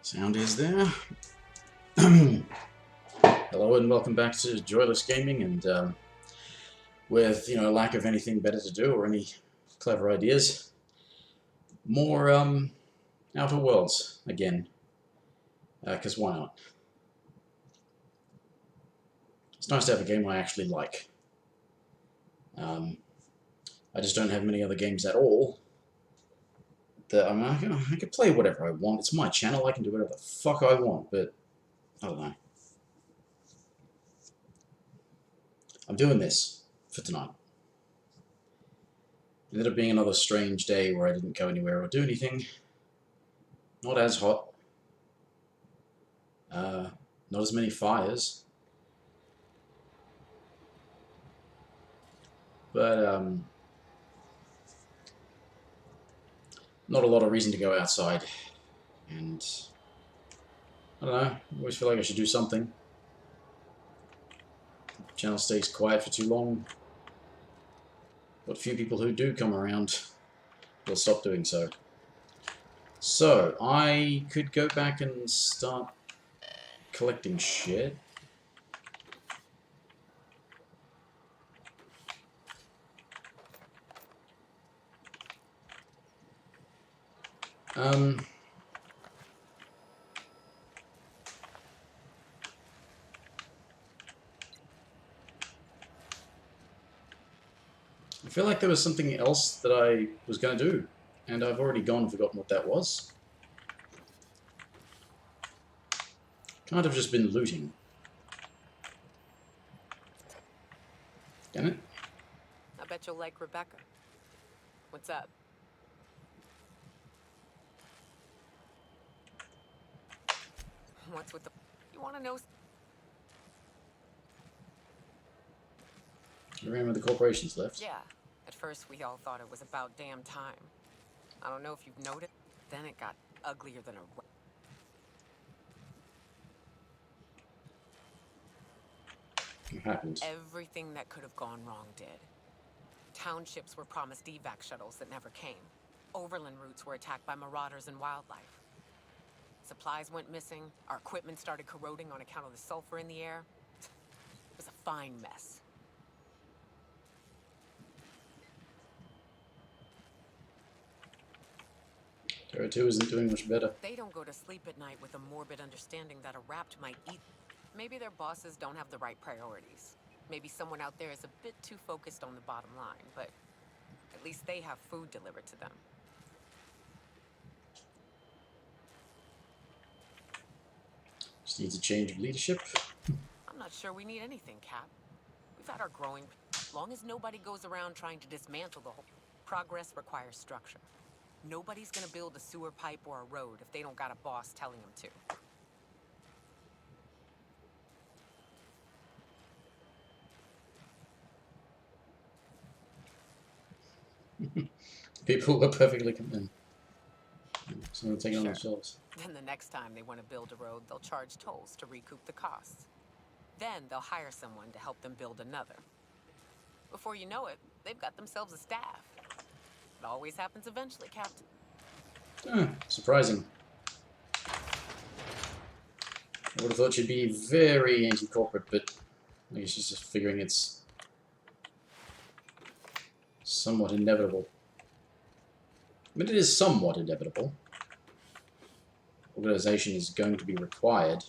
Sound is there. Hello and welcome back to Joyless Gaming, and with a lack of anything better to do or any clever ideas, more Outer Worlds again, because why not? It's nice to have a game I actually like. I just don't have many other games at all that I can play whatever I want. It's my channel, I can do whatever the fuck I want, but I don't know. I'm doing this for tonight. It ended up being another strange day where I didn't go anywhere or do anything. Not as hot. Not as many fires. But not a lot of reason to go outside. And I don't know, I always feel like I should do something. The channel stays quiet for too long. What few people who do come around will stop doing so. So, I could go back and start collecting shit. I feel like there was something else that I was going to do, and I've already gone and forgotten what that was. Can't have just been looting. Damn it. I bet you'll like Rebecca. What's up? What's with the... You want to know... You ran with the corporations left. Yeah. At first, we all thought it was about damn time. I don't know if you've noticed. Then it got uglier than a... What happened? Everything that could have gone wrong did. Townships were promised evac shuttles that never came. Overland routes were attacked by marauders and wildlife. Supplies went missing. Our equipment started corroding on account of the sulfur in the air. It was a fine mess. Terra 2 isn't doing much better. They don't go to sleep at night with a morbid understanding that a rapt might eat. Maybe their bosses don't have the right priorities. Maybe someone out there is a bit too focused on the bottom line, but at least they have food delivered to them. Just needs a change of leadership. I'm not sure we need anything, Cap. We've had our growing... Long as nobody goes around trying to dismantle the whole... Progress requires structure. Nobody's gonna build a sewer pipe or a road if they don't got a boss telling them to. People were perfectly content. Someone taking on Sure. themselves. Then the next time they want to build a road, they'll charge tolls to recoup the costs. Then they'll hire someone to help them build another. Before you know it, they've got themselves a staff. It always happens eventually, Captain. Surprising. I would have thought she'd be very anti-corporate, but I guess she's just figuring it's somewhat inevitable. I mean, it is somewhat inevitable. Organization is going to be required.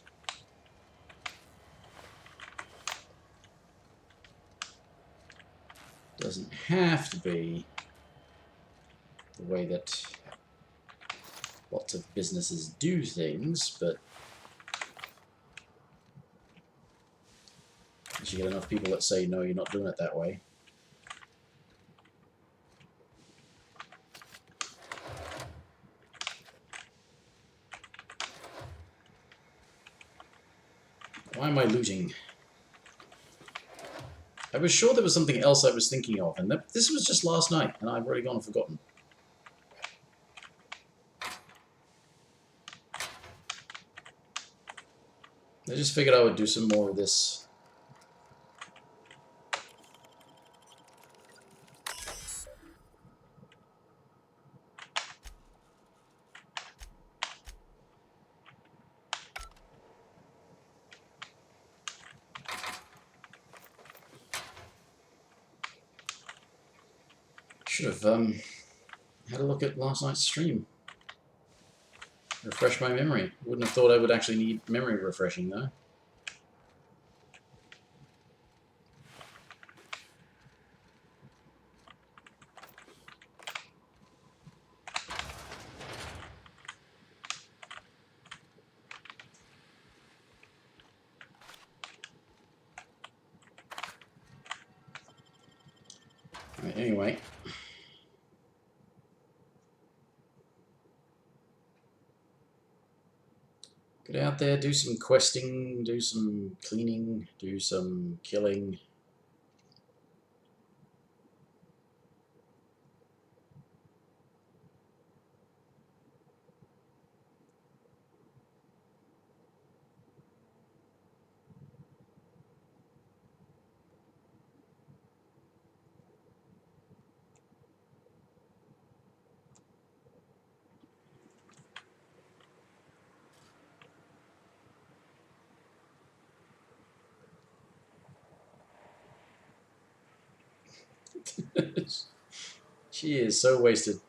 Doesn't have to be the way that lots of businesses do things, but once you get enough people that say, no, you're not doing it that way. Why am I looting? I was sure there was something else I was thinking of, and this was just last night, and I've already gone and forgotten. I just figured I would do some more of this. Should have had a look at last night's stream. Refresh my memory. Wouldn't have thought I would actually need memory refreshing though. Right, anyway. Get out there, do some questing, do some cleaning, do some killing. She is so wasted.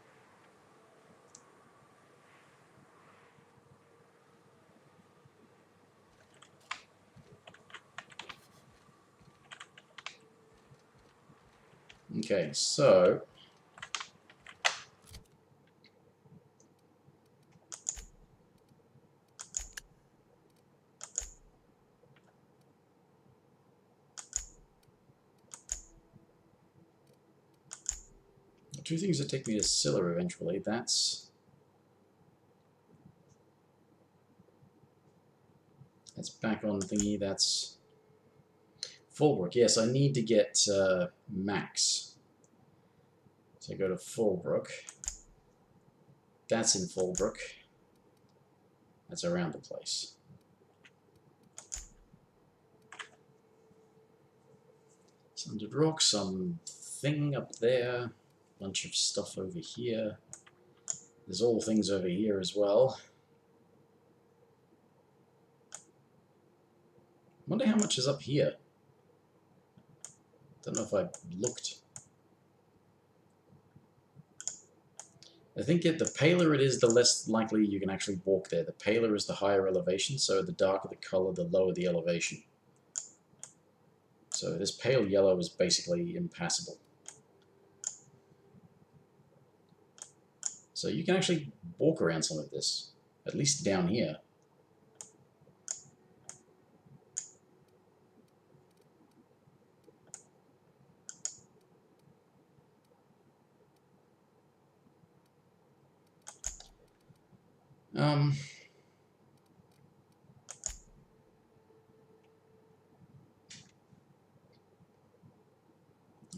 Okay, so two things that take me to Scylla eventually. That's back on thingy. That's Fulbrook. Yes, I need to get Max. So I go to Fulbrook. That's in Fulbrook. That's around the place. Some rock, some thing up there. Bunch of stuff over here. There's all things over here as well. Wonder how much is up here. Don't know if I looked. I think the paler it is, the less likely you can actually walk there. The paler is the higher elevation, so the darker the color, the lower the elevation. So this pale yellow is basically impassable. So you can actually walk around some of this, at least down here.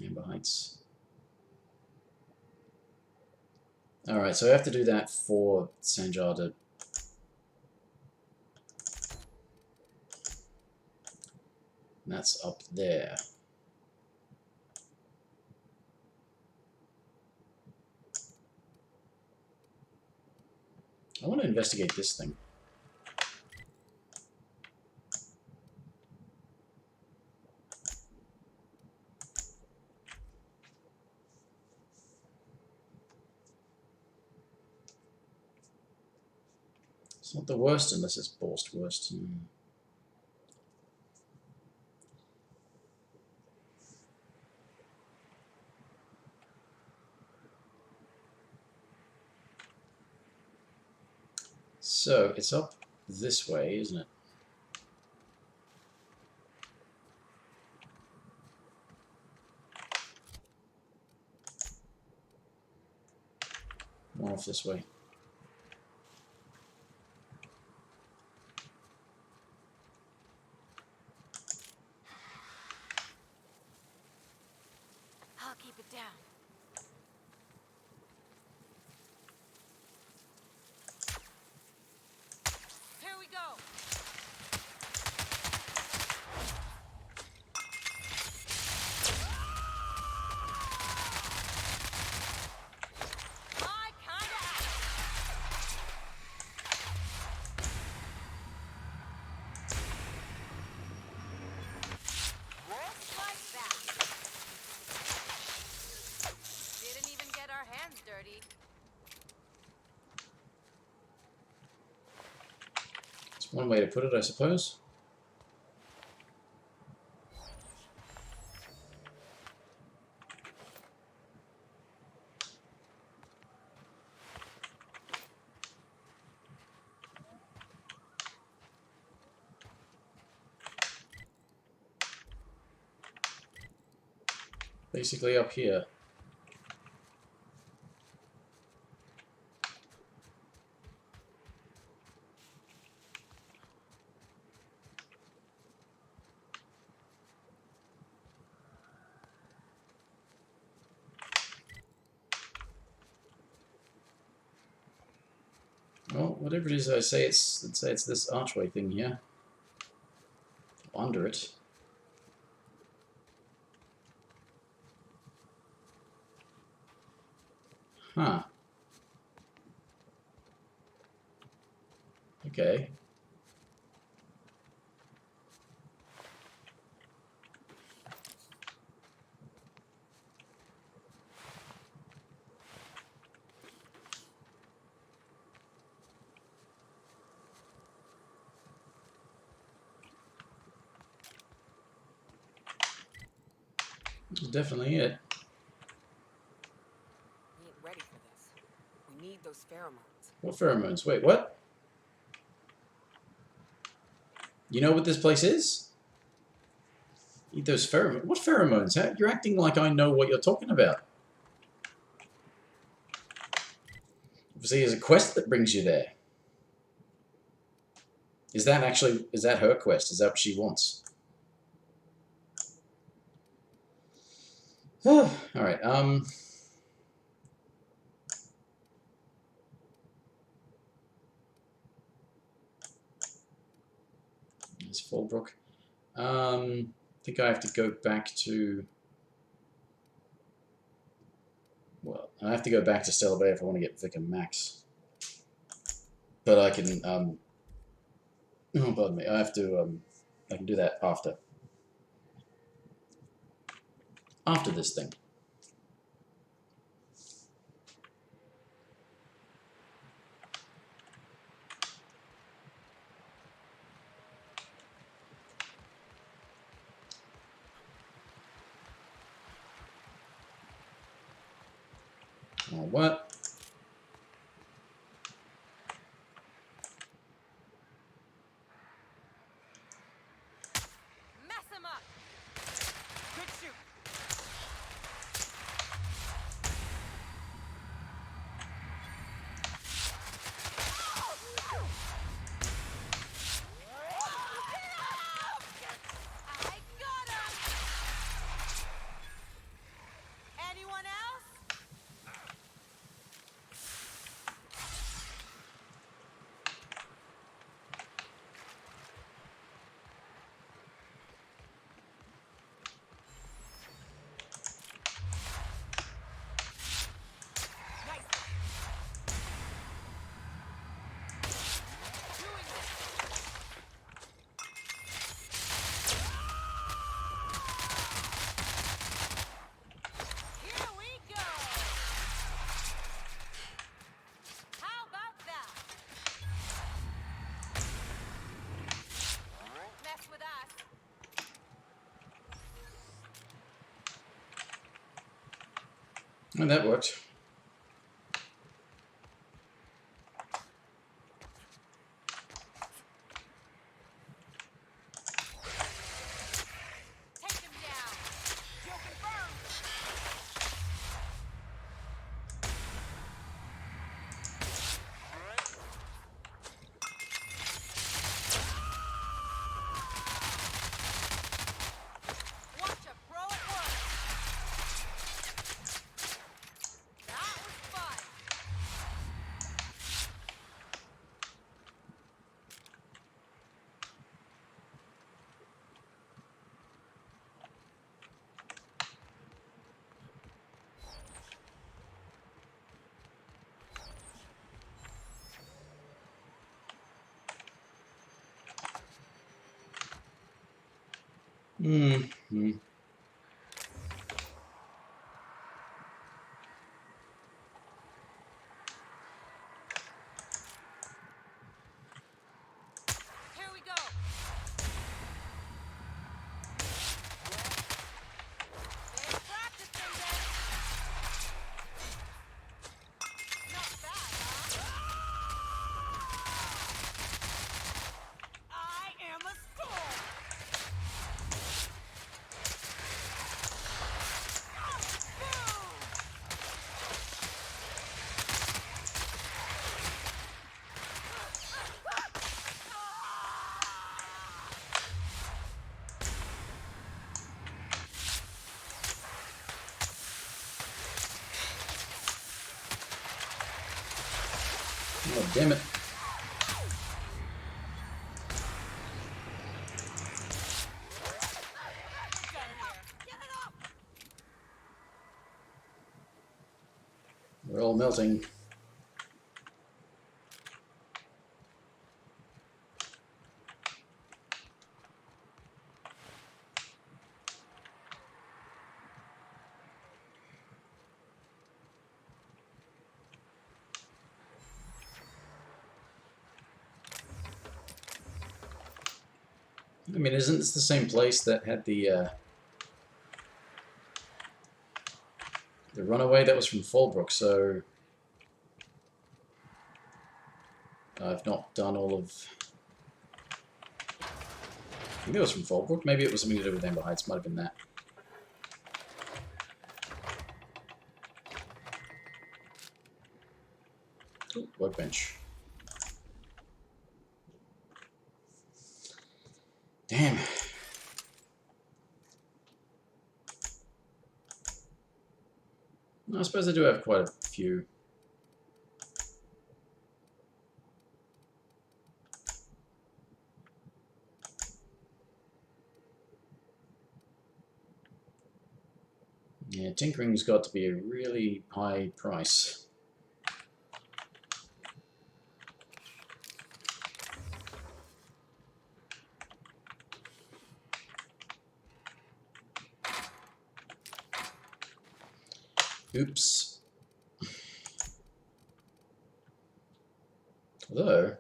Amber Heights. Alright, so I have to do that for Sanjar to... That's up there. I want to investigate this thing. It's not the worst unless it's Borst worst. So, it's up this way, isn't it? More off this way. I'll keep it down. Here we go. My kind of action. One way to put it, I suppose. Basically up here. Well, whatever it is, I say it's this archway thing here. Under it. Huh. Okay. This is definitely it. We ain't ready for this. We need those pheromones. What pheromones? Wait, what? You know what this place is? Eat those pheromones. What pheromones? You're acting like I know what you're talking about. Obviously, there's a quest that brings you there. Is that her quest? Is that what she wants? Alright, there's Fallbrook. I think I have to go back to... Well, I have to go back to Stella Bay if I want to get Vic and Max. But I can, oh, pardon me, I can do that after. After this thing. Oh, what? Mess him up! Good shoot! I got him! Anyone else? And that worked. Take him down! Kill confirmed! Watch a pro at work! That was fun! Mm-hmm. Oh, damn it. We're all melting. I mean, isn't this the same place that had the runaway that was from Fallbrook? So I've not done all of... I think it was from Fallbrook. Maybe it was something to do with Amber Heights. Might have been that. Ooh, workbench. Damn. I suppose I do have quite a few. Yeah, tinkering's got to be a really high price. Oops. Although...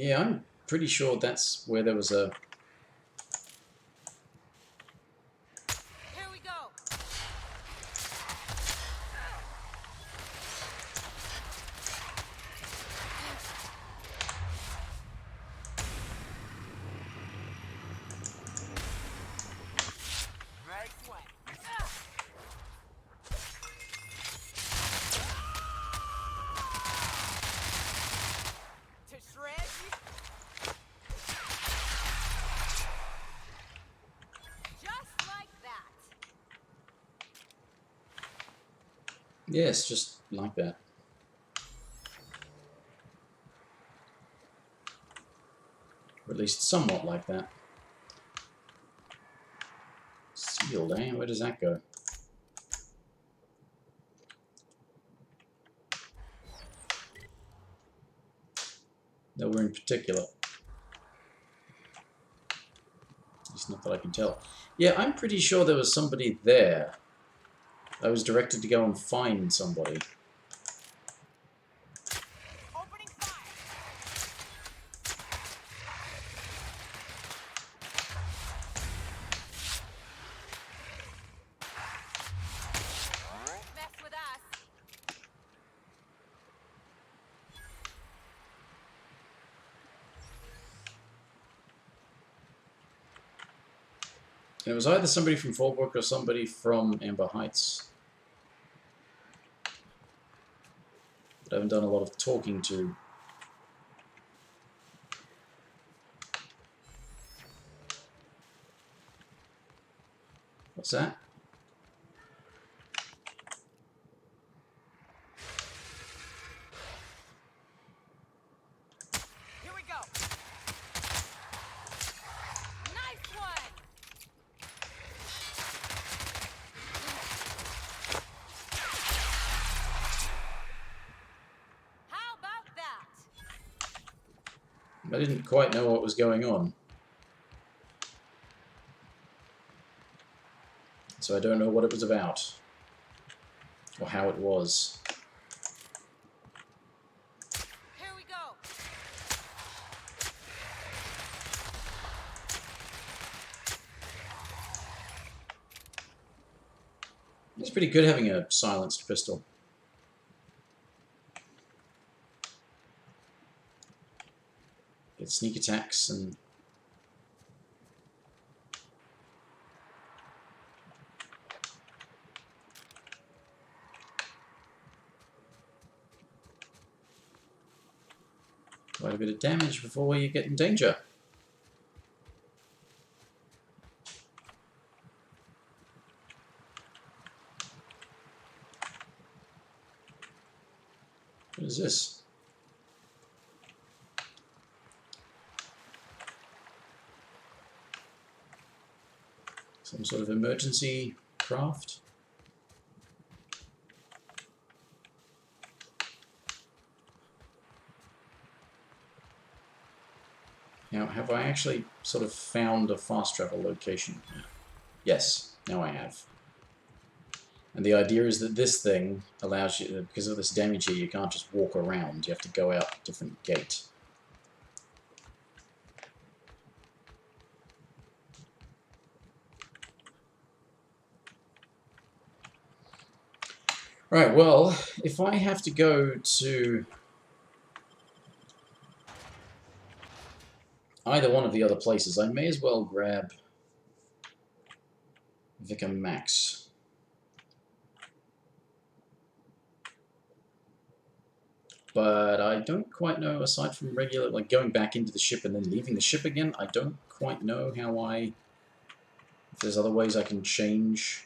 yeah, I'm pretty sure that's where there was a... Here we go. Nice one. To shred you. Just like that. Yes, just like that. Or at least somewhat like that. Sealed, eh? Where does that go? Nowhere in particular. At least not that I can tell. Yeah, I'm pretty sure there was somebody there. I was directed to go and find somebody. Opening fire. Mess with us. And it was either somebody from Fallbrook or somebody from Amber Heights. But I haven't done a lot of talking to. What's that? Here we go. Nice one. How about that? I didn't quite know what was going on. So I don't know what it was about. Or how it was. Here we go. It's pretty good having a silenced pistol. get sneak attacks and quite a bit of damage before you get in danger. What is this? Some sort of emergency craft? Now, have I actually sort of found a fast travel location? Yes, now I have. And the idea is that this thing allows you, because of this damage here, you can't just walk around. You have to go out a different gate. Right, well, if I have to go to either one of the other places, I may as well grab Vic and Max. But I don't quite know, aside from regular, like going back into the ship and then leaving the ship again, I don't quite know how if there's other ways I can change.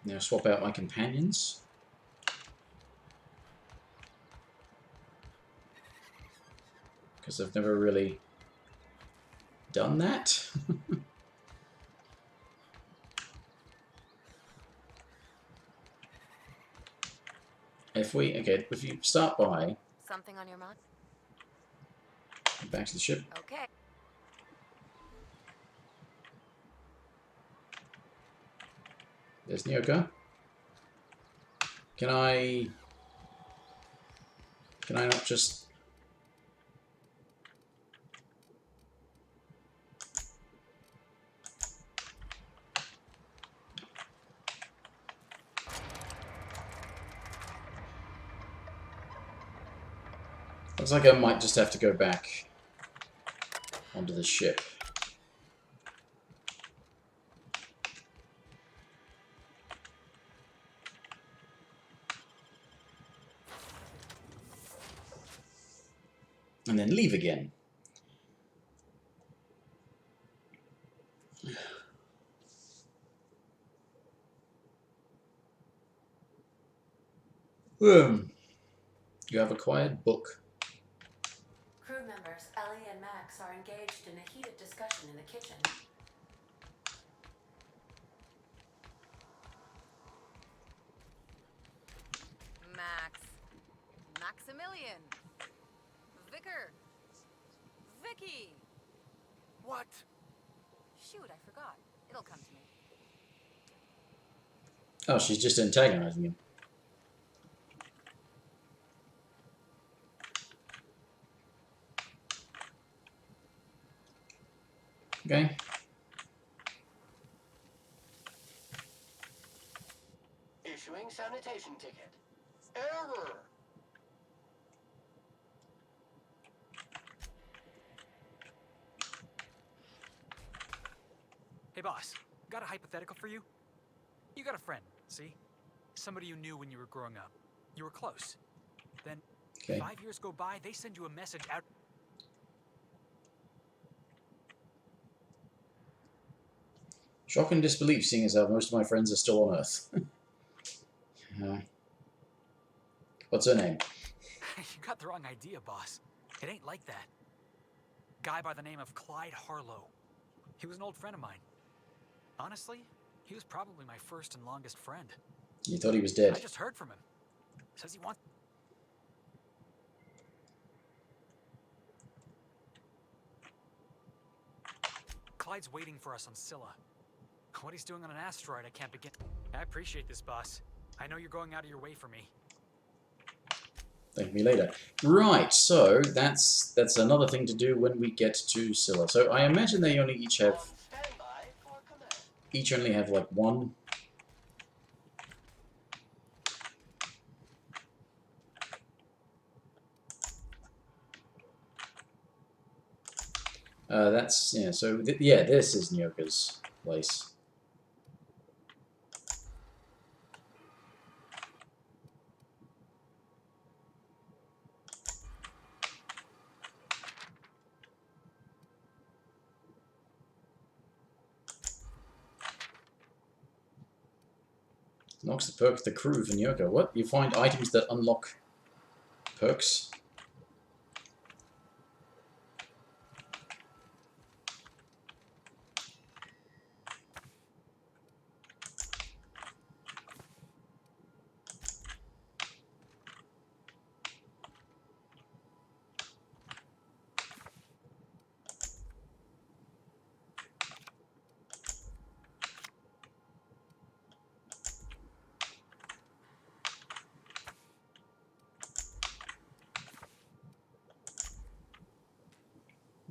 Now swap out my companions. Because I've never really done that. If you start by Something on your mind? back to the ship. Okay. There's Nyoka. Can I not just... Looks like I might just have to go back onto the ship. And then leave again. You have acquired book. Crew members Ellie and Max are engaged in a heated discussion in the kitchen. Max. Maximilian. Vicar. Vicky. What? Shoot, I forgot. It'll come to me. Oh, she's just antagonizing him. Okay. Issuing sanitation ticket. Error. Hey boss, got a hypothetical for you? You got a friend, see? Somebody you knew when you were growing up. You were close. Then, Okay. 5 years go by, they send you a message out... Shock and disbelief, seeing as how most of my friends are still on Earth. What's her name? You got the wrong idea, boss. It ain't like that. Guy by the name of Clyde Harlow. He was an old friend of mine. Honestly, he was probably my first and longest friend. You thought he was I dead. just heard from him. Says he wants... Clyde's waiting for us on Scylla. What he's doing on an asteroid, I can't begin... I appreciate this, boss. I know you're going out of your way for me. Thank me later. Right, so that's another thing to do when we get to Scylla. So I imagine they only each have... On standby for command. Each only have like one... That's, yeah, so, yeah, this is Nyoka's place. Unlocks the perk The Crew for Nyoka. What? You find items that unlock perks?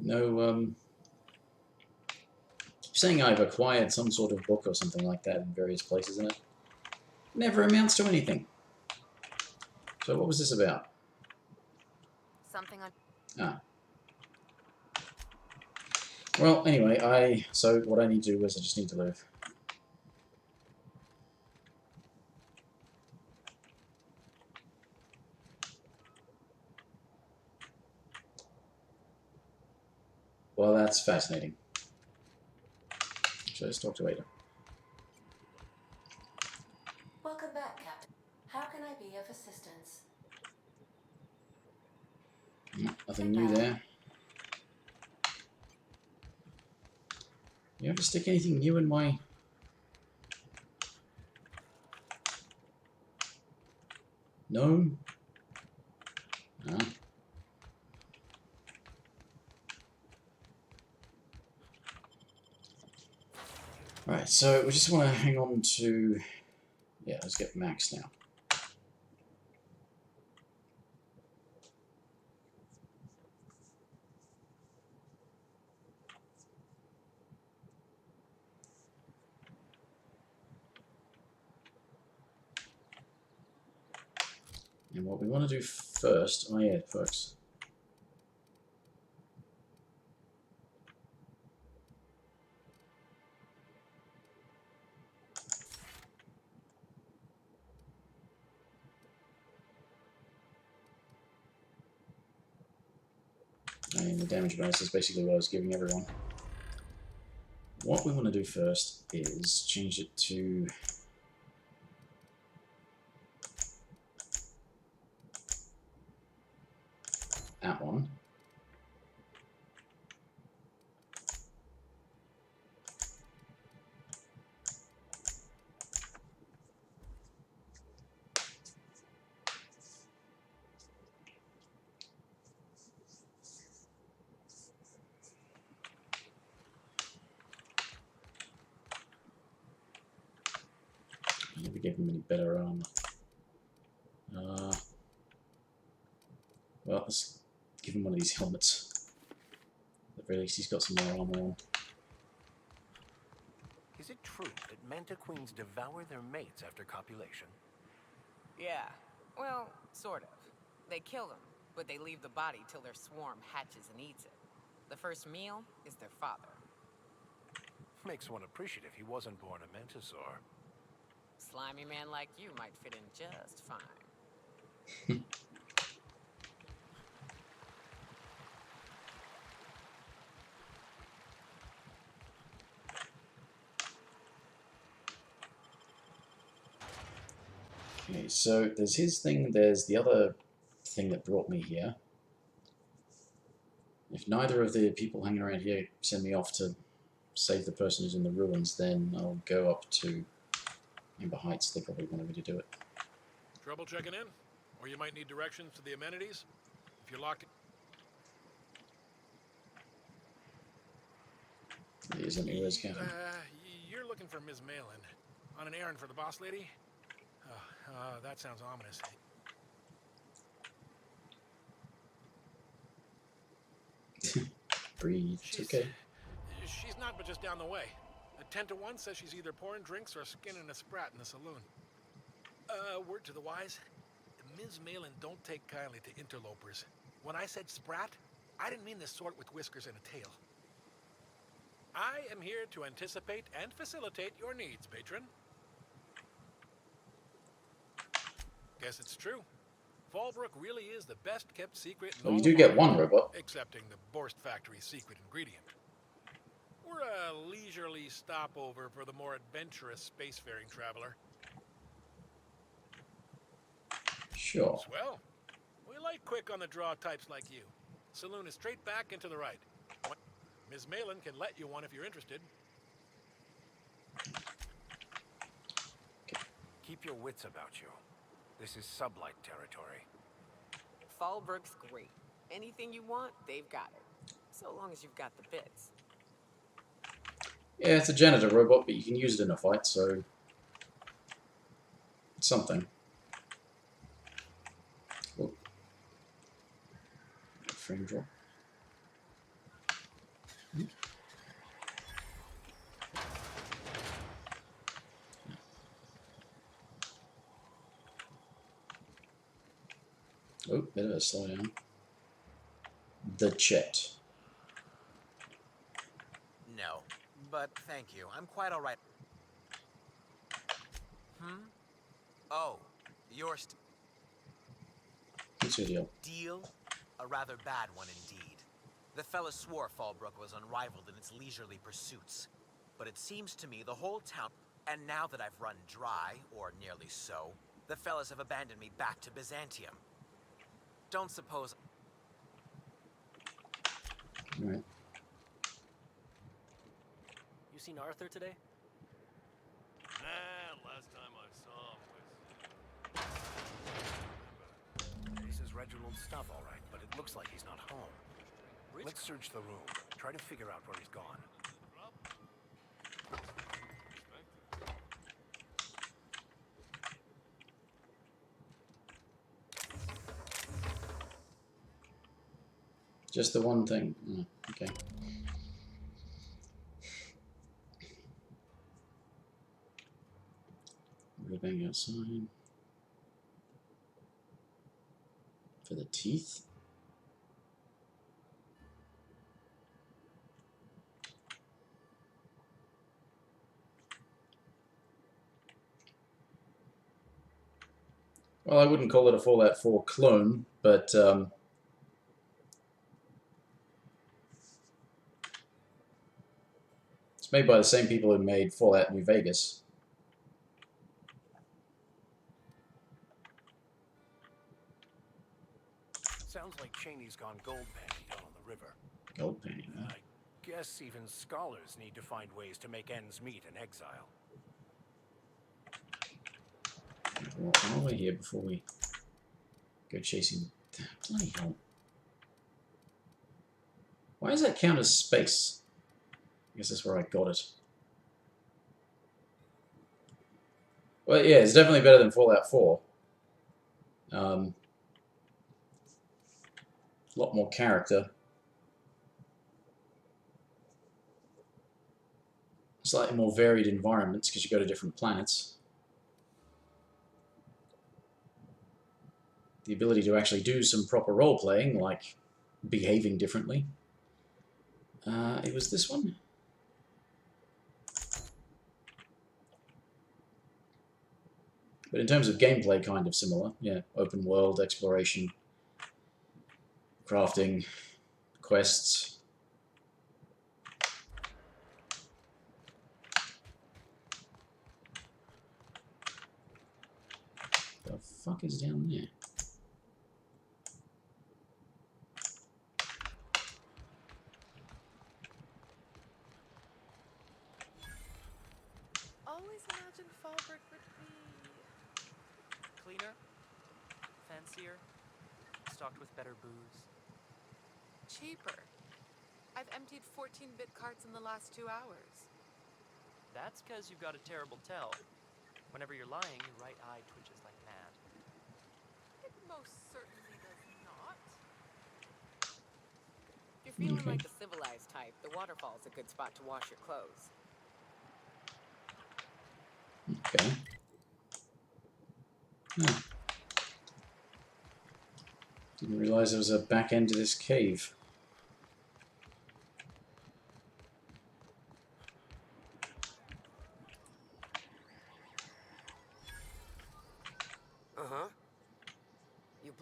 No, keep saying I've acquired some sort of book or something like that in various places, and it never amounts to anything. So what was this about? Something on. Ah. Well, anyway, so what I need to do is I just need to live. Well, that's fascinating. So let's talk to Ada. Welcome back, Captain. How can I be of assistance? Nothing new there. You ever stick anything new in my... No? No. Right, so we just want to hang on to... Yeah, let's get Max now. And what we want to do first... Oh yeah, perks. And the damage bonus is basically what I was giving everyone. What we want to do first is change it to... that one. Never gave him any better armor. Well, let's give him one of these helmets. At the very least, he's got some more armor on. Is it true that manta queens devour their mates after copulation? Yeah. Well, sort of. They kill them, but they leave the body till their swarm hatches and eats it. The first meal is their father. Makes one appreciative he wasn't born a mantisaur. Slimy man like you might fit in just fine. Okay, so there's his thing, there's the other thing that brought me here. If neither of the people hanging around here send me off to save the person who's in the ruins, then I'll go up to Amber Heights. They probably wanted me to do it. Trouble checking in? Or you might need directions to the amenities? If you're locked... He isn't always counting. You're looking for Ms. Malin. On an errand for the boss lady? That sounds ominous. Breathe, it's okay. She's not but just down the way. A 10 to 1 says she's either pouring drinks or skinning a sprat in the saloon. Word to the wise, Ms. Malin don't take kindly to interlopers. When I said sprat, I didn't mean the sort with whiskers and a tail. I am here to anticipate and facilitate your needs, patron. Guess it's true. Fallbrook really is the best kept secret in Well, all you of do get one Monarch, robot. excepting the Borst Factory's secret ingredient. We're a leisurely stopover for the more adventurous spacefaring traveler. Sure. Swell. We like quick on the draw types like you. Saloon is straight back and to the right. Ms. Malin can let you one if you're interested. Keep your wits about you. This is sublight territory. Fallbrook's great. Anything you want, they've got it. So long as you've got the bits. Yeah, it's a janitor robot, but you can use it in a fight, so it's something. Oh. Frame drop. Oh, bit of a slow down. The Chet. No, but thank you. I'm quite all right. Oh, your What's your deal? deal? A rather bad one indeed. The fella swore Fallbrook was unrivaled in its leisurely pursuits. But it seems to me the whole town... And now that I've run dry, or nearly so, the fellas have abandoned me back to Byzantium. Don't suppose... Alright. You seen Arthur today? Nah, last time I saw him was... This is Reginald's stuff, all right, but it looks like he's not home. Let's search the room. Try to figure out where he's gone. Just the one thing. Oh, okay. We're bang outside. For the teeth? Well, I wouldn't call it a Fallout 4 clone, but it's made by the same people who made Fallout New Vegas. Sounds like Cheney's gone gold panning down on the river. Gold painting. Huh? I guess even scholars need to find ways to make ends meet in exile. Walk all the way here before we go chasing. Bloody hell. Why does that count as space? I guess that's where I got it. Well, yeah, it's definitely better than Fallout 4. A lot more character. Slightly more varied environments because you go to different planets. The ability to actually do some proper role-playing, like behaving differently. It was this one? But in terms of gameplay, kind of similar. Yeah, open world, exploration, crafting, quests. The fuck is down there? Always imagined Fallbrook would be cleaner, fancier, stocked with better booze. Cheaper. I've emptied 14-bit carts in the last 2 hours. That's because you've got a terrible tell. Whenever you're lying, your right eye twitches like mad. It most certainly does not. If you're feeling like the civilized type, the waterfall's a good spot to wash your clothes. Okay. Huh. Didn't realize there was a back end to this cave.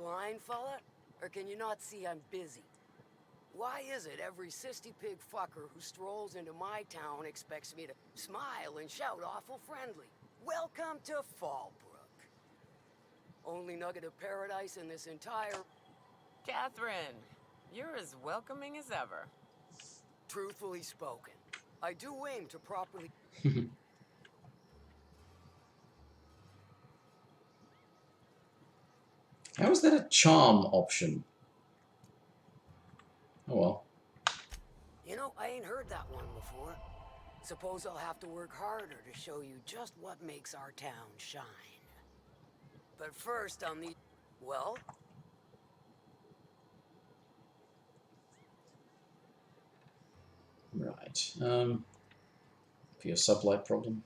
blind, fella? Or can you not see I'm busy? Why is it every sissy pig fucker who strolls into my town expects me to smile and shout awful friendly? Welcome to Fallbrook. Only nugget of paradise in this entire... Catherine, you're as welcoming as ever. Truthfully spoken, I do aim to properly... How is that a charm option? Oh well. You know, I ain't heard that one before. Suppose I'll have to work harder to show you just what makes our town shine. But first, I'll need... Well? Right. For your sublight problem.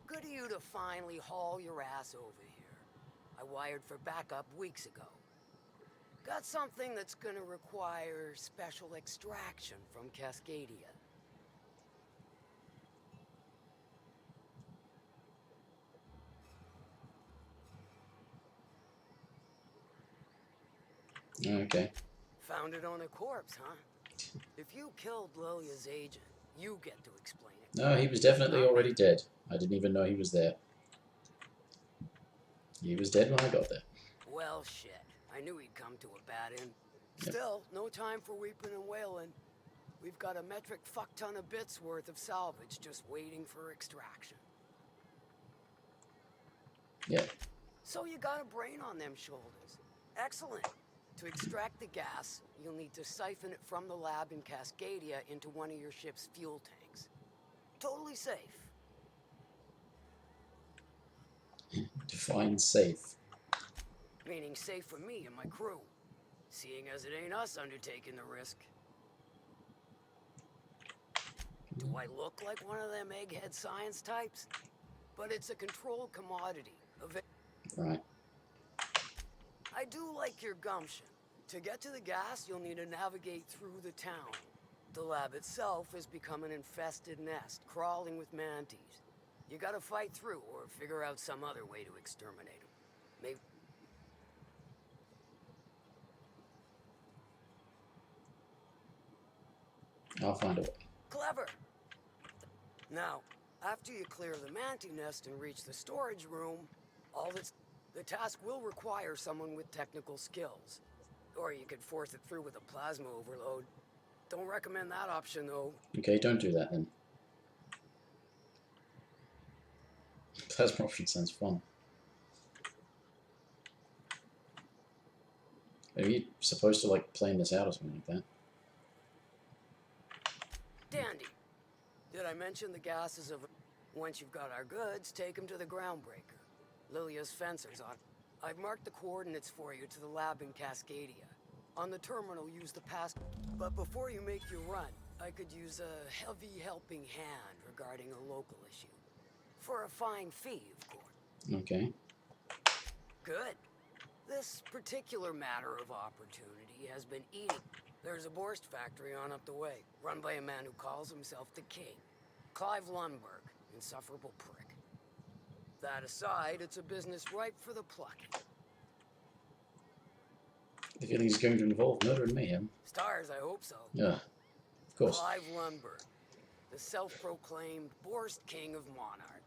Good of you to finally haul your ass over here. I wired for backup weeks ago. Got something that's gonna require special extraction from Cascadia. Okay. Found it on a corpse, huh? If you killed Lilia's agent, you get to explain it. No, he was definitely already dead. I didn't even know he was there. He was dead when I got there. Well, shit. I knew he'd come to a bad end. Yep. Still, no time for weeping and wailing. We've got a metric fuck ton of bits worth of salvage just waiting for extraction. Yeah. So you got a brain on them shoulders. Excellent. To extract the gas, you'll need to siphon it from the lab in Cascadia into one of your ship's fuel tanks. Totally safe. Define safe. Meaning safe for me and my crew. Seeing as it ain't us undertaking the risk. Do I look like one of them egghead science types? But it's a controlled commodity. Right. I do like your gumption. To get to the gas, you'll need to navigate through the town. The lab itself has become an infested nest, crawling with mantis. You gotta fight through or figure out some other way to exterminate them. Maybe... I'll find a way. Clever! Now, after you clear the mantis nest and reach the storage room, the task will require someone with technical skills. Or you could force it through with a plasma overload. Don't recommend that option, though. Okay, don't do that then. Plasma option sounds fun. Are you supposed to like plan this out or something like that? Dandy. Did I mention the gases of... Once you've got our goods, take them to the groundbreaker. Lilia's fencer's on. I've marked the coordinates for you to the lab in Cascadia. On the terminal, use the pass... But before you make your run, I could use a heavy helping hand regarding a local issue. For a fine fee, of course. Okay. Good. This particular matter of opportunity has been eating. There's a Borst factory on up the way, run by a man who calls himself the King. Clive Lundberg, insufferable prick. That aside, it's a business ripe for the plucking. The feeling is going to involve murder and mayhem. Stars, I hope so. Yeah, of course. Clive Lundberg, the self-proclaimed Borst King of Monarch.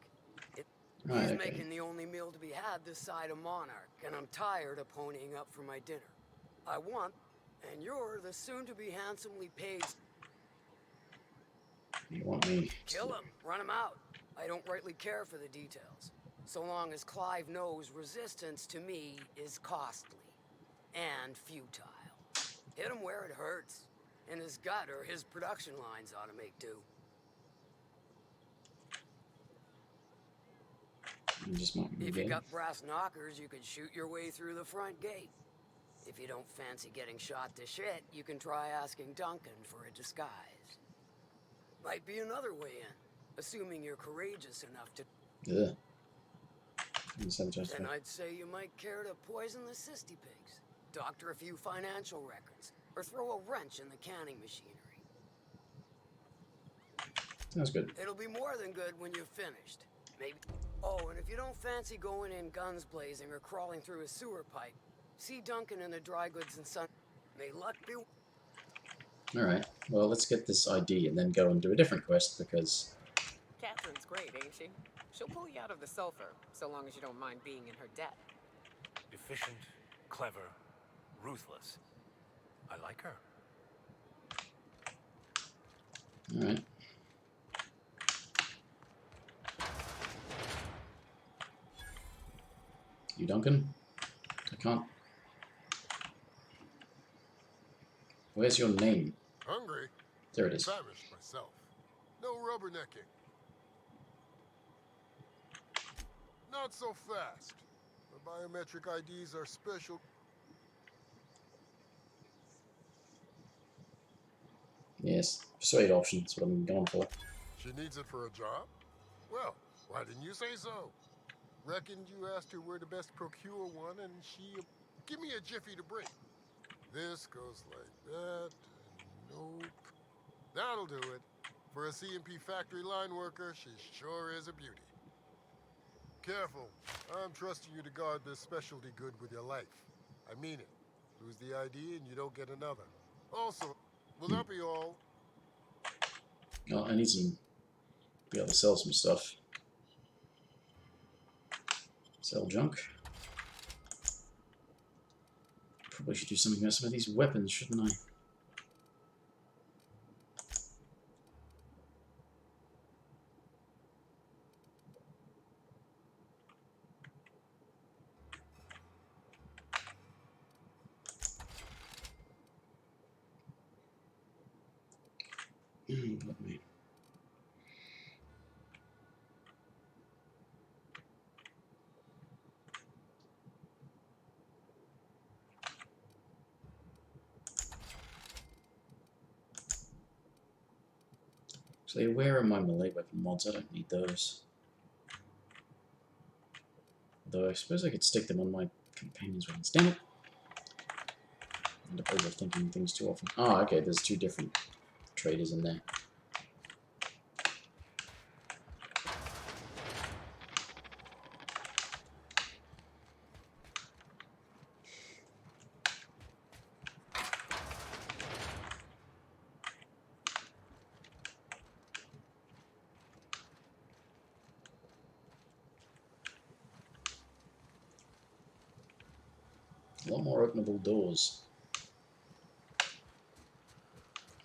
Right, He's okay. making the only meal to be had this side of Monarch, and I'm tired of ponying up for my dinner. I want, and you're the soon-to-be handsomely paid... You want me to... Kill him, run him out. I don't rightly care for the details. So long as Clive knows resistance to me is costly and futile. Hit him where it hurts. In his gut, or his production lines ought to make do. You just might If you got brass knockers, you could shoot your way through the front gate. If you don't fancy getting shot to shit, you can try asking Duncan for a disguise. Might be another way in, assuming you're courageous enough to... Ugh. Then I'd say you might care to poison the cysty pigs, doctor a few financial records, or throw a wrench in the canning machinery. Sounds good. It'll be more than good when you've finished. Maybe... Oh, and if you don't fancy going in guns blazing or crawling through a sewer pipe, see Duncan in the dry goods and sun. May luck be. Alright, well, let's get this ID and then go and do a different quest, because... Catherine's great, ain't she? She'll pull you out of the sulfur, so long as you don't mind being in her debt. Efficient, clever, ruthless. I like her. Alright. You Duncan? I can't... Where's your name? Hungry? There it is. Famished myself. No rubbernecking. Not so fast. The biometric IDs are special. Yes, persuade option, that's what I'm going for. She needs it for a job? Well, why didn't you say so? Reckoned you asked her where to best procure one, and she... Give me a jiffy to bring. This goes like that, and nope. That'll do it. For a CMP factory line worker, she sure is a beauty. Careful. I'm trusting you to guard this specialty good with your life. I mean it. Lose the ID and you don't get another. Also, will that be all? Oh, I need some... be able to sell some stuff. Sell junk. Probably should do something about some of these weapons, shouldn't I? Let me... Actually, where are my melee weapon mods? I don't need those. Although I suppose I could stick them on my companion's weapons. Damn it! I end up overthinking things too often. Ah, okay, there's two different traders in there. A lot more openable doors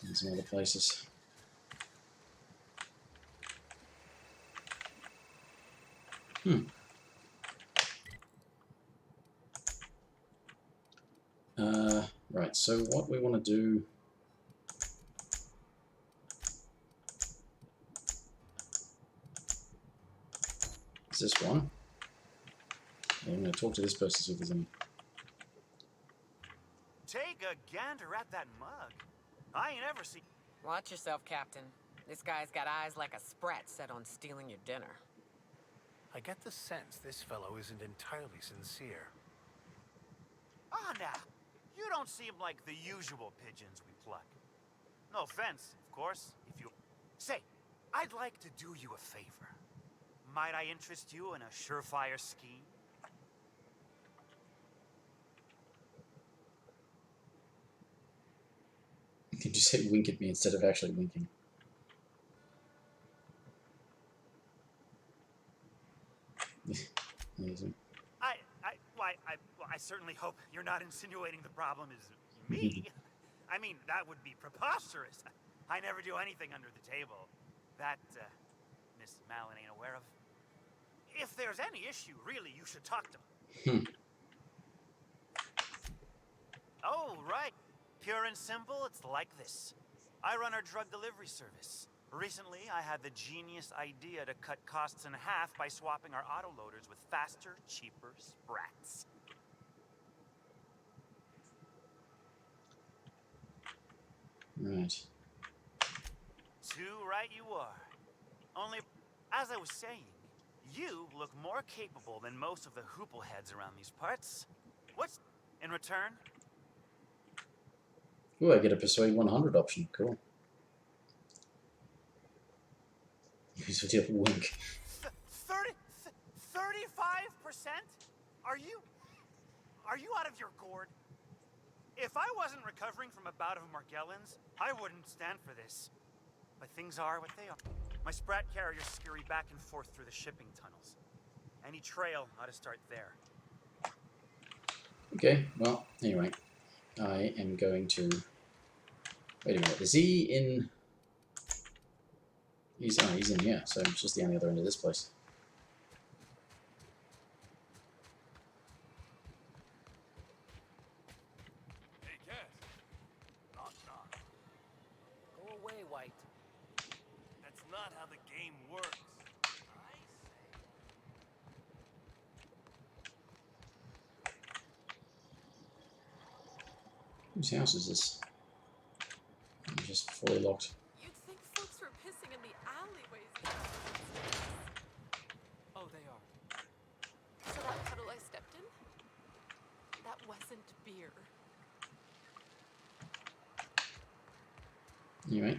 than some other places. Right, so what we want to do... is this one. I'm going to talk to this person, see if there's any... Take a gander at that mug. I ain't ever seen... Watch yourself, Captain. This guy's got eyes like a sprat set on stealing your dinner. I get the sense this fellow isn't entirely sincere. Ah, now. You don't seem like the usual pigeons we pluck. No offense, of course, if you... Say, I'd like to do you a favor. Might I interest you in a surefire scheme? You can just say wink at me instead of actually winking. Amazing. I certainly hope you're not insinuating the problem is me. I mean, that would be preposterous. I never do anything under the table. That, Miss Malin ain't aware of. If there's any issue, really, you should talk to her. Oh, right. Pure and simple, it's like this. I run our drug delivery service. Recently, I had the genius idea to cut costs in half by swapping our autoloaders with faster, cheaper sprats. Right. Too right you are. Only, as I was saying, you look more capable than most of the hoople heads around these parts. What's in return? Ooh, I get a Persuade 100 option. Cool. Use a deal wink. 30 Are you out of your gourd? If I wasn't recovering from a bout of Margellans, I wouldn't stand for this. But things are what they are. My sprat carriers scurry back and forth through the shipping tunnels. Any trail ought to start there. Okay, well, anyway, I am going to... Wait a minute, is he in... He's in here, so it's just the only other end of this place. Hey, Cass. Knock, knock. Go away, White. That's not how the game works. I say. Whose house is this? I'm just fully locked. You'd think folks were pissing in the alleyways. Oh, they are. So that puddle I stepped in? That wasn't beer. Anyway.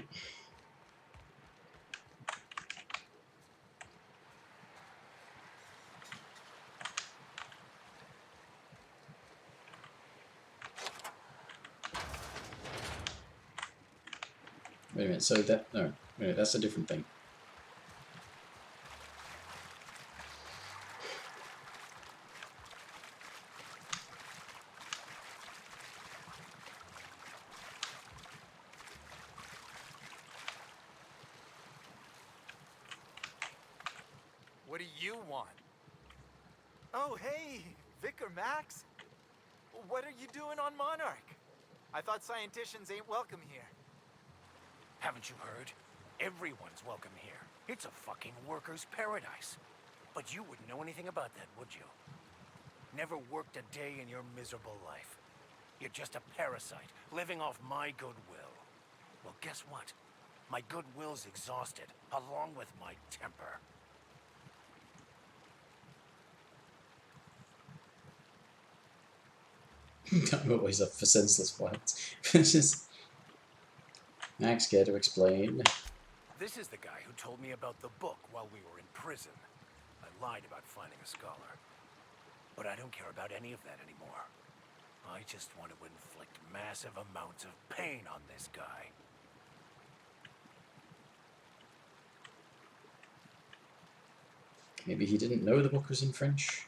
Wait a minute, so that... No, wait a minute, that's a different thing. What do you want? Oh, hey, Vicar Max. What are you doing on Monarch? I thought scienticians ain't welcome here. Haven't you heard? Everyone's welcome here. It's a fucking worker's paradise. But you wouldn't know anything about that, would you? Never worked a day in your miserable life. You're just a parasite, living off my goodwill. Well, guess what? My goodwill's exhausted, along with my temper. I'm always up for senseless violence. It's just... Max, care to explain? This is the guy who told me about the book while we were in prison. I lied about finding a scholar. But I don't care about any of that anymore. I just want to inflict massive amounts of pain on this guy. Maybe he didn't know the book was in French?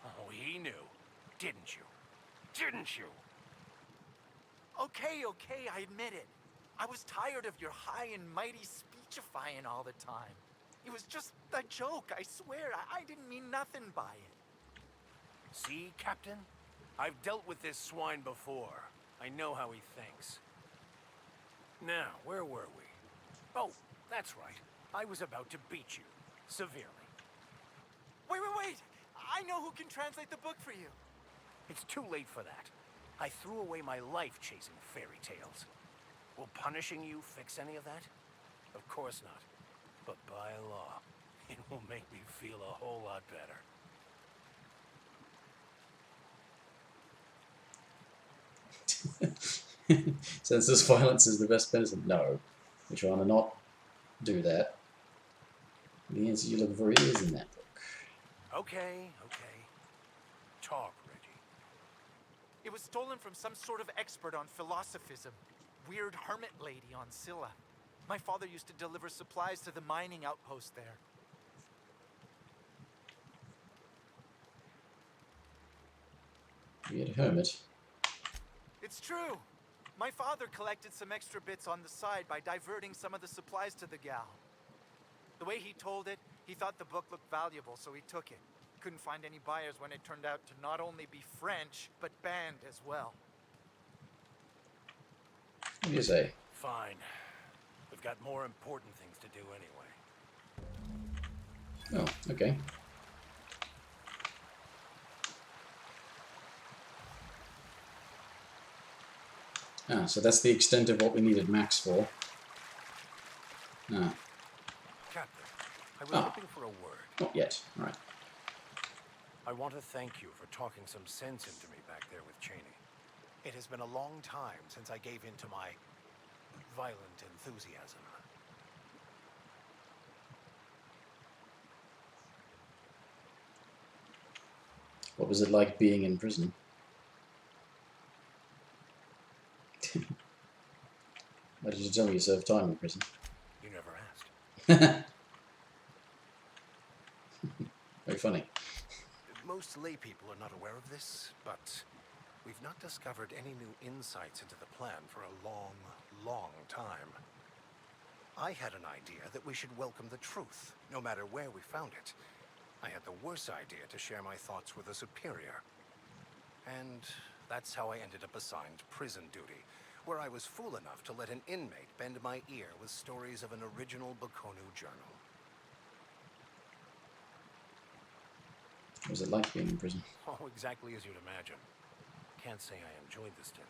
Oh, he knew. Didn't you? Didn't you? Okay, I admit it. I was tired of your high and mighty speechifying all the time. It was just a joke, I swear. I didn't mean nothing by it. See, Captain? I've dealt with this swine before. I know how he thinks. Now, where were we? Oh, that's right. I was about to beat you. Severely. Wait! I know who can translate the book for you. It's too late for that. I threw away my life chasing fairy tales. Will punishing you fix any of that? Of course not. But by law, it will make me feel a whole lot better. Senseless violence is the best medicine. No. We're trying to not do that. The answer you're looking for is in that book. Okay. Talk, Reggie. It was stolen from some sort of expert on philosophism. Weird hermit lady on Scylla. My father used to deliver supplies to the mining outpost there. Weird hermit. It's true. My father collected some extra bits on the side by diverting some of the supplies to the gal. The way he told it, he thought the book looked valuable, so he took it. Couldn't find any buyers when it turned out to not only be French, but banned as well. What do you say? Fine. We've got more important things to do anyway. Oh, okay. Ah, so that's the extent of what we needed Max for. Ah, Captain, I was Ah. hoping for a word. not yet. Right. I want to thank you for talking some sense into me back there with Cheney. It has been a long time since I gave in to my violent enthusiasm. What was it like being in prison? Why did you tell me you served time in prison? You never asked. Very funny. Most lay people are not aware of this, but we've not discovered any new insights into the plan for a long, long time. I had an idea that we should welcome the truth, no matter where we found it. I had the worse idea to share my thoughts with a superior. And that's how I ended up assigned prison duty, where I was fool enough to let an inmate bend my ear with stories of an original Bakonu journal. What was it like being in prison? Oh, exactly as you'd imagine. Can't say I enjoyed the stint.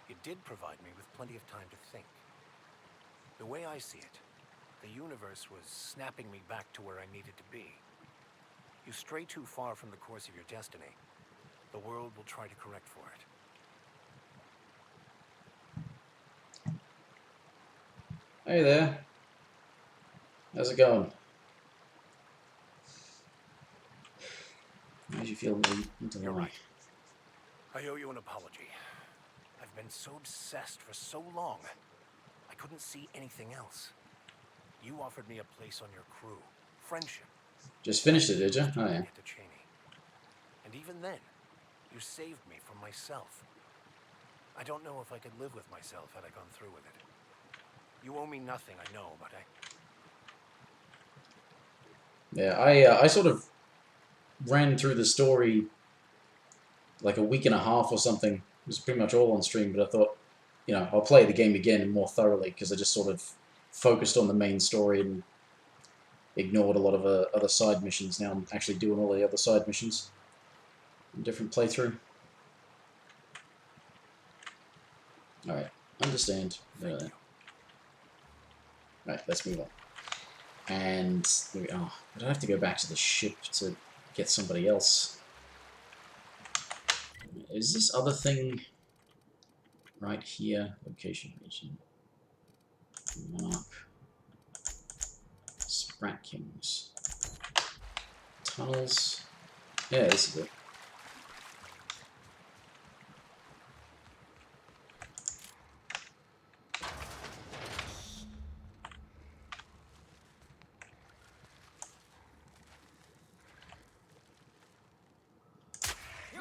It did provide me with plenty of time to think. The way I see it, the universe was snapping me back to where I needed to be. You stray too far from the course of your destiny, the world will try to correct for it. Hey there. How's it going? How do you feel into You're the right. I owe you an apology. I've been so obsessed for so long, I couldn't see anything else. You offered me a place on your crew, friendship. Just finished it, did you? Oh yeah. And even then, you saved me from myself. I don't know if I could live with myself had I gone through with it. You owe me nothing, I know, but Yeah, I sort of ran through the story like a week and a half or something. It was pretty much all on stream, but I thought, you know, I'll play the game again more thoroughly because I just sort of focused on the main story and ignored a lot of other side missions. Now I'm actually doing all the other side missions in different playthrough. Alright, understand. Right, let's move on. And, oh, but I have to go back to the ship to get somebody else. Is this other thing right here? Location region. Monarch. Sprat Kings. Tunnels. Yeah, this is it.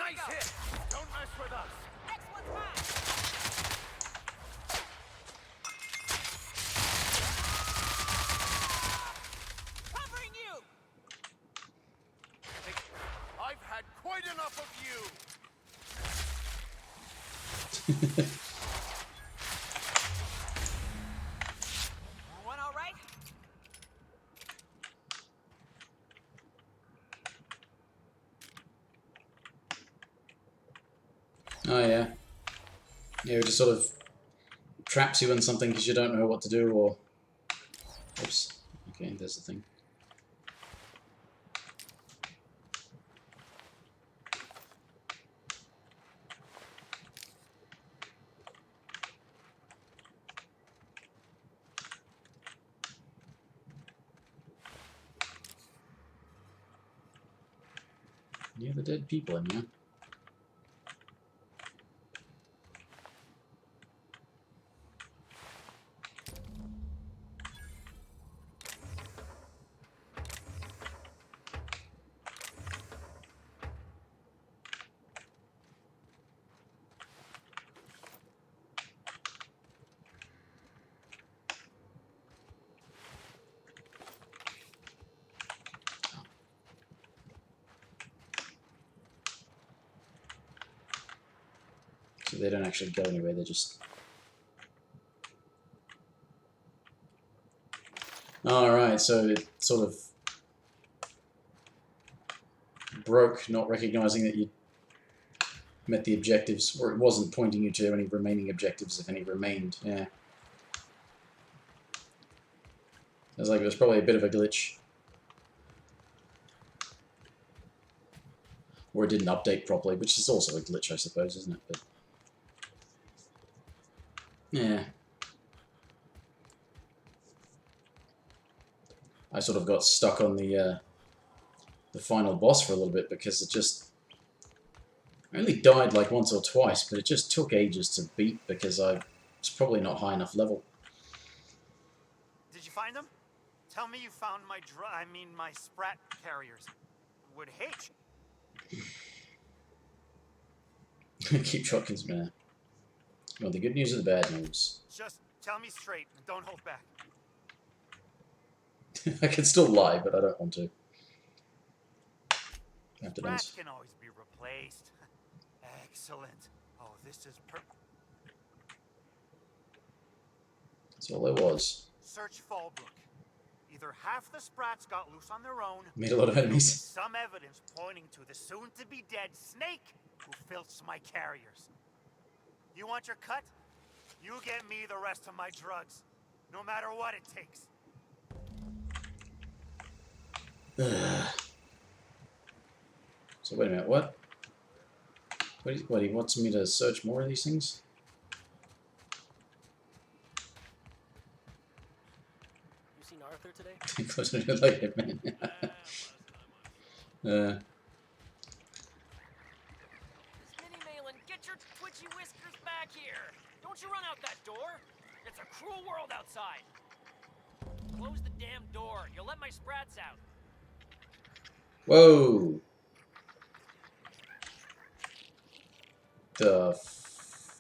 nice hit! Don't mess with us! Next one's mine! Covering you! I've had quite enough of you! One all right? Oh yeah. Yeah, it just sort of traps you in something because you don't know what to do, or... Oops. Okay, there's the thing. Yeah, the dead people in here. So they don't actually go anywhere, they're just... Alright, so it sort of broke, not recognizing that you met the objectives, or it wasn't pointing you to any remaining objectives, if any remained, yeah. Sounds like it was probably a bit of a glitch. Or it didn't update properly, which is also a glitch, I suppose, isn't it? But yeah. I sort of got stuck on the final boss for a little bit because it just I only died like once or twice, but it just took ages to beat because I was probably not high enough level. Did you find them? Tell me you found my my sprat carriers. Would hate. Keep trucking, man. Well, the good news or the bad news? Just tell me straight and don't hold back. I can still lie, but I don't want to. Sprat can always be replaced. Excellent. Oh, this is That's all there was. Search Fallbrook. Either half the sprats got loose on their own, Made a lot of enemies. Some evidence pointing to the soon-to-be-dead snake who filched my carriers. You want your cut? You get me the rest of my drugs, no matter what it takes. So wait a minute, what? What, he wants me to search more of these things? You seen Arthur today? Closer to like it, man. Smitty Malin, get your twitchy whiskers back here! Don't you run out that door! It's a cruel world outside! Close the damn door. You'll let my sprats out. Whoa! The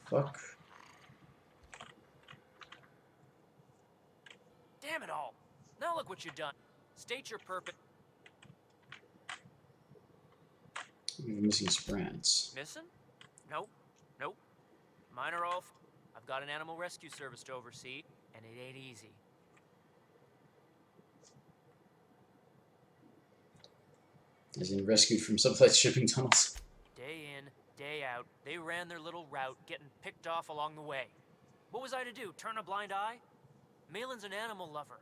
fuck? Damn it all. Now look what you've done. State your purpose. We're missing sprats. Missing? Nope. Nope. Mine are all... I've got an animal rescue service to oversee, and it ain't easy. As in rescued from someplace shipping tunnels. Day in, day out, they ran their little route, getting picked off along the way. What was I to do, turn a blind eye? Malin's an animal lover.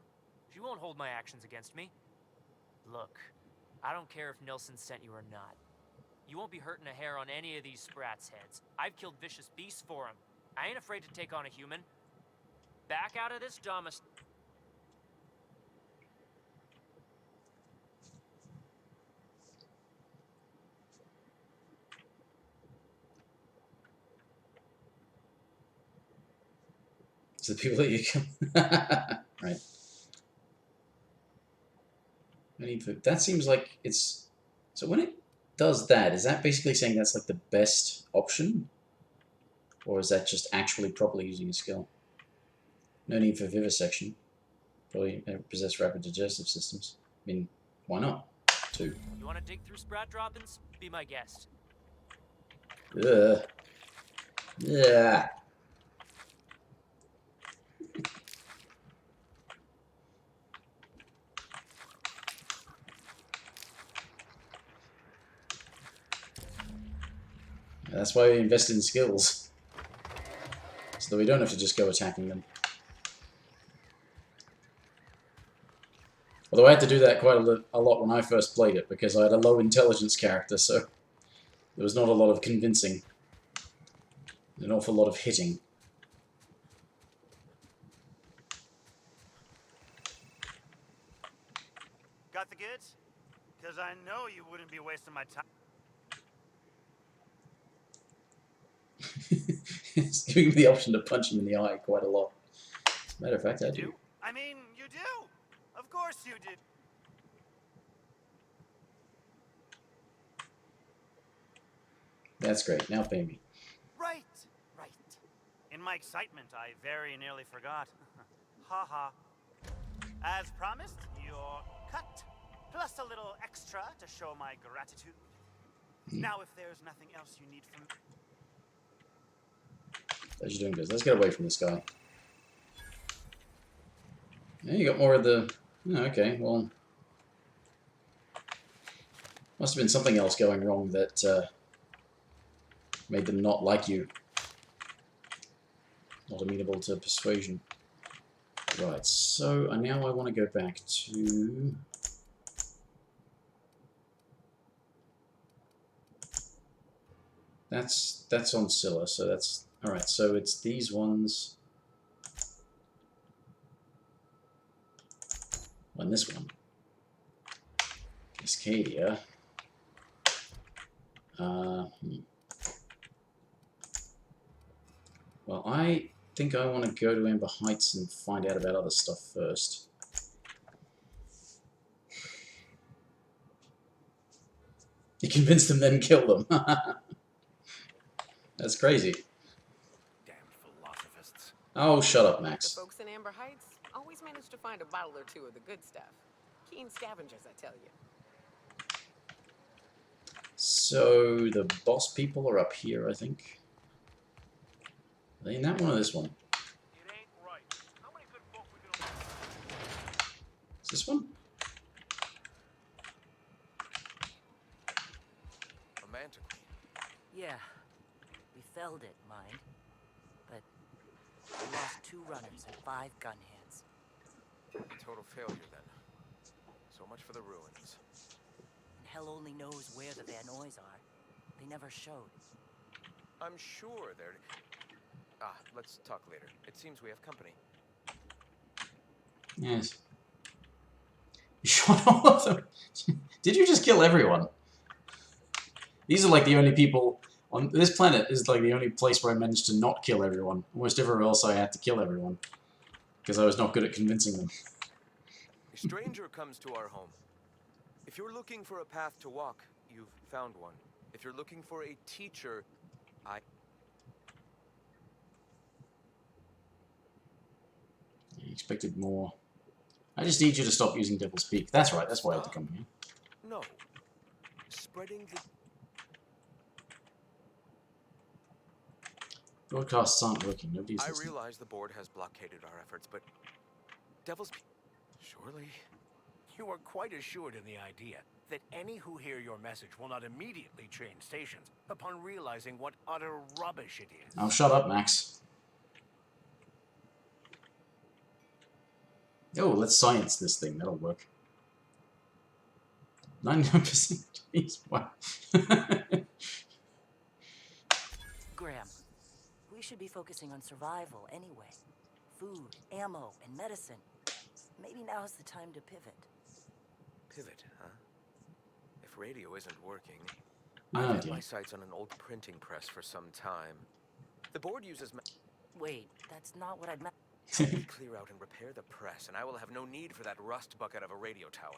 She won't hold my actions against me. Look, I don't care if Nilsson sent you or not. You won't be hurting a hair on any of these sprats' heads. I've killed vicious beasts for them. I ain't afraid to take on a human. Back out of this domicile. It's the people that you kill. Right. That seems like it's... So when it does that, is that basically saying that's like the best option? Or is that just actually properly using a skill? No need for vivisection. Probably possess rapid digestive systems. I mean, why not? 2. You want to dig through sprat droppings? Be my guest. Ugh. Yeah. That's why we invest in skills. So that we don't have to just go attacking them. Although I had to do that quite a lot when I first played it, because I had a low intelligence character, so there was not a lot of convincing. An awful lot of hitting. Got the goods? Because I know you wouldn't be wasting my time. It's giving me the option to punch him in the eye quite a lot. As a matter of fact, I do. I mean, you do. Of course you did. That's great. Now pay me. Right, right. In my excitement, I very nearly forgot. Ha ha. As promised, your cut, plus a little extra to show my gratitude. Now, if there's nothing else you need from... How's you doing, guys? Let's get away from this guy. Yeah, you got more of the... Oh, okay, well... Must have been something else going wrong that made them not like you. Not amenable to persuasion. Right, so now I want to go back to... That's on Scylla, so that's... Alright, so it's these ones. And this one. Cascadia. Well, I think I want to go to Amber Heights and find out about other stuff first. You convince them, then kill them. That's crazy. Damn philosophists. Oh, shut up, The Max. folks in Amber Heights always manage to find a bottle or two of the good stuff. Keen scavengers, I tell you. So, the boss people are up here, I think. Are they in that one or this one? It ain't right. How many good folk we gonna... Is this one? A manticore. Yeah, we felled it, mind. But we lost 2 runners and 5 gun hands. Total failure, then. So much for the ruins. And hell only knows where the Van Noys are. They never showed. I'm sure they're... Ah, let's talk later. It seems we have company. Yes. You shot all of them. Did you just kill everyone? These are like the only people on this planet. Is like the only place where I managed to not kill everyone. Almost everywhere else I had to kill everyone because I was not good at convincing them. A stranger comes to our home. If you're looking for a path to walk, you've found one. If you're looking for a teacher, You expected more. I just need you to stop using Devil's Peak. That's right. That's why I had to come here. No. Spreading the... Broadcasts aren't working. Nobody's I listening. realize the board has blockaded our efforts, but... Devil's Peak... Surely... You are quite assured in the idea that any who hear your message will not immediately change stations upon realizing what utter rubbish it is. Oh, shut up, Max. Oh, let's science this thing. That'll work. 99%. Jeez, wow. Graham, we should be focusing on survival anyway. Food, ammo, and medicine. Maybe now's the time to pivot. Pivot, huh? If radio isn't working... Oh, I've had dear. my sights on an old printing press for some time. The board uses... Wait, that's not what I meant. Help me clear out and repair the press, and I will have no need for that rust bucket of a radio tower.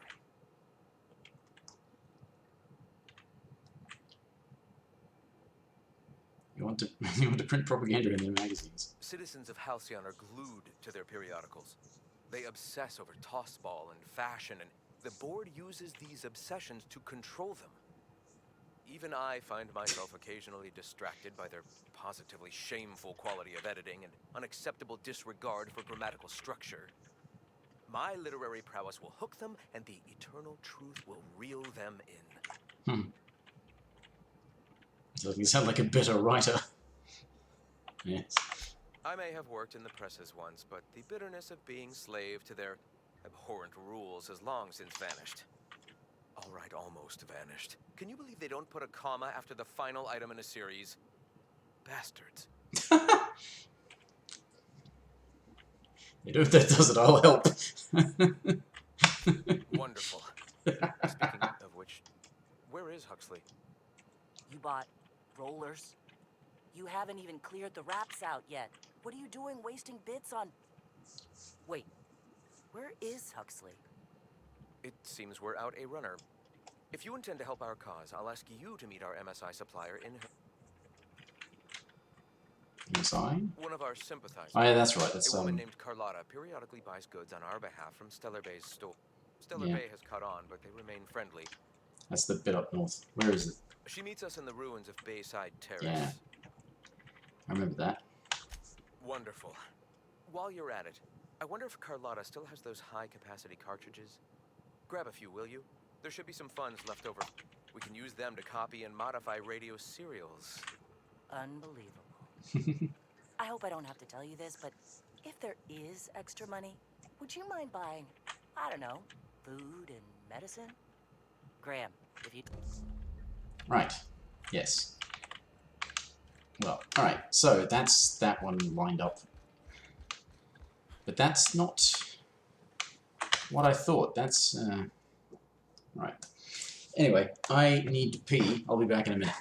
You want to print propaganda in their magazines. Citizens of Halcyon are glued to their periodicals. They obsess over tossball and fashion, and the board uses these obsessions to control them. Even I find myself occasionally distracted by their positively shameful quality of editing and unacceptable disregard for grammatical structure. My literary prowess will hook them, and the eternal truth will reel them in. So you sound like a bitter writer. Yes. I may have worked in the presses once, but the bitterness of being slave to their abhorrent rules has long since vanished. All right, almost vanished. Can you believe they don't put a comma after the final item in a series? Bastards. You know if that does it, I'll help. Wonderful. Speaking of which, where is Huxley? You bought rollers? You haven't even cleared the wraps out yet. What are you doing wasting bits on... Wait, where is Huxley? It seems we're out a runner. If you intend to help our cause, I'll ask you to meet our MSI supplier in her... MSI? One of our sympathizers. Oh yeah, that's right. That's a woman named Carlotta periodically buys goods on our behalf from Stellar Bay's store. Stellar Bay has caught on, but they remain friendly. That's the bit up north. Where is it? She meets us in the ruins of Bayside Terrace. Yeah. I remember that. Wonderful. While you're at it, I wonder if Carlotta still has those high-capacity cartridges. Grab a few, will you? There should be some funds left over. We can use them to copy and modify radio serials. Unbelievable. I hope I don't have to tell you this, but if there is extra money, would you mind buying, I don't know, food and medicine? Graham, if you... Right. Yes. Well, alright. So, that's that one lined up. But that's not what I thought. That's, right. Anyway, I need to pee. I'll be back in a minute.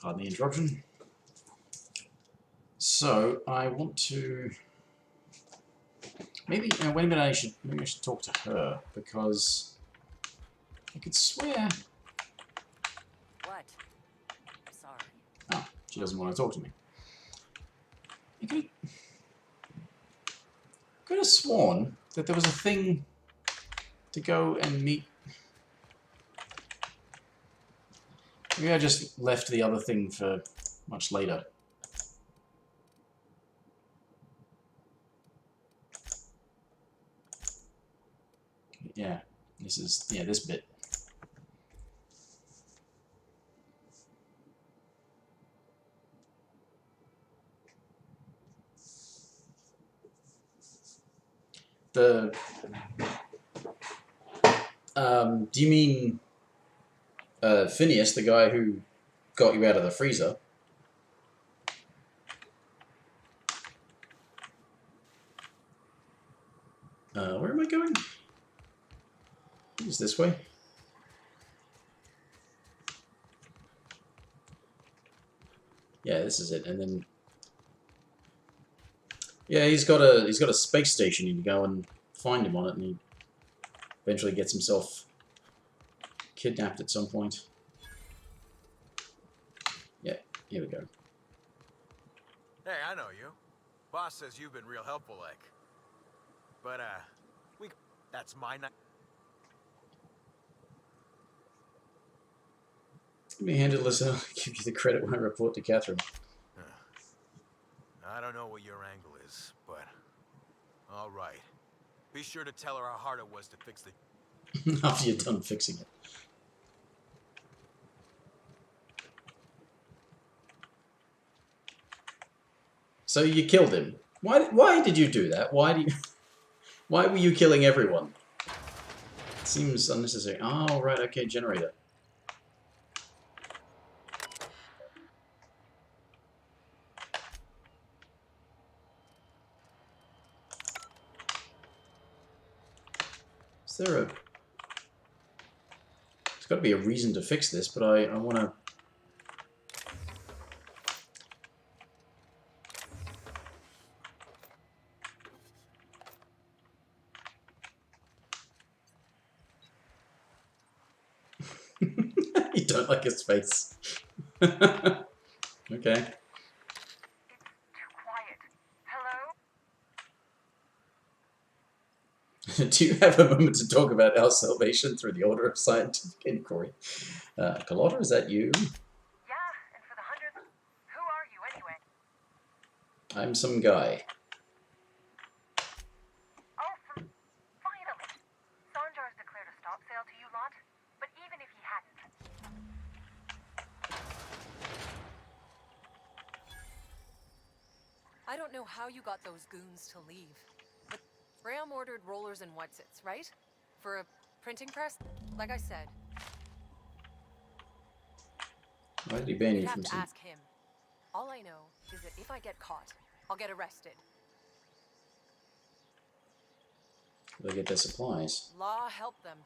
Pardon the interruption. So I want to maybe wait a minute. Maybe I should talk to her because I could swear. What? Sorry. Oh, she doesn't want to talk to me. I could have sworn that there was a thing to go and meet. Maybe I just left the other thing for much later. Yeah, this bit. Do you mean Phineas, the guy who got you out of the freezer? Where am I going? Is this way? Yeah, this is it. And then, yeah, he's got a space station. You can go and find him on it, and he eventually gets himself kidnapped at some point. Yeah, here we go. Hey, I know you. Boss says you've been real helpful, like. But, that's my night. Let me handle this and I'll give you the credit when I report to Catherine. I don't know what your angle is, but... Alright. Be sure to tell her how hard it was to fix the... After you're done fixing it. So you killed him. Why did you do that? Why were you killing everyone? It seems unnecessary. Oh, right, okay, generator. Is there a... There's got to be a reason to fix this, but I want to... You don't like his face. Okay. It's too quiet. Hello? Do you have a moment to talk about our salvation through the order of scientific inquiry? Carlotta, is that you? Yeah, and for the 100th, who are you anyway? I'm some guy. Oh, finally! Sanjar's declared a stop sale to you lot, but even if he hadn't... I don't know how you got those goons to leave, but Graham ordered rollers and whatsits, right? For a printing press? Like I said. Why did he ban you You'd from have to some... ask him. All I know is that if I get caught, I'll get arrested. They get their supplies. Law help them.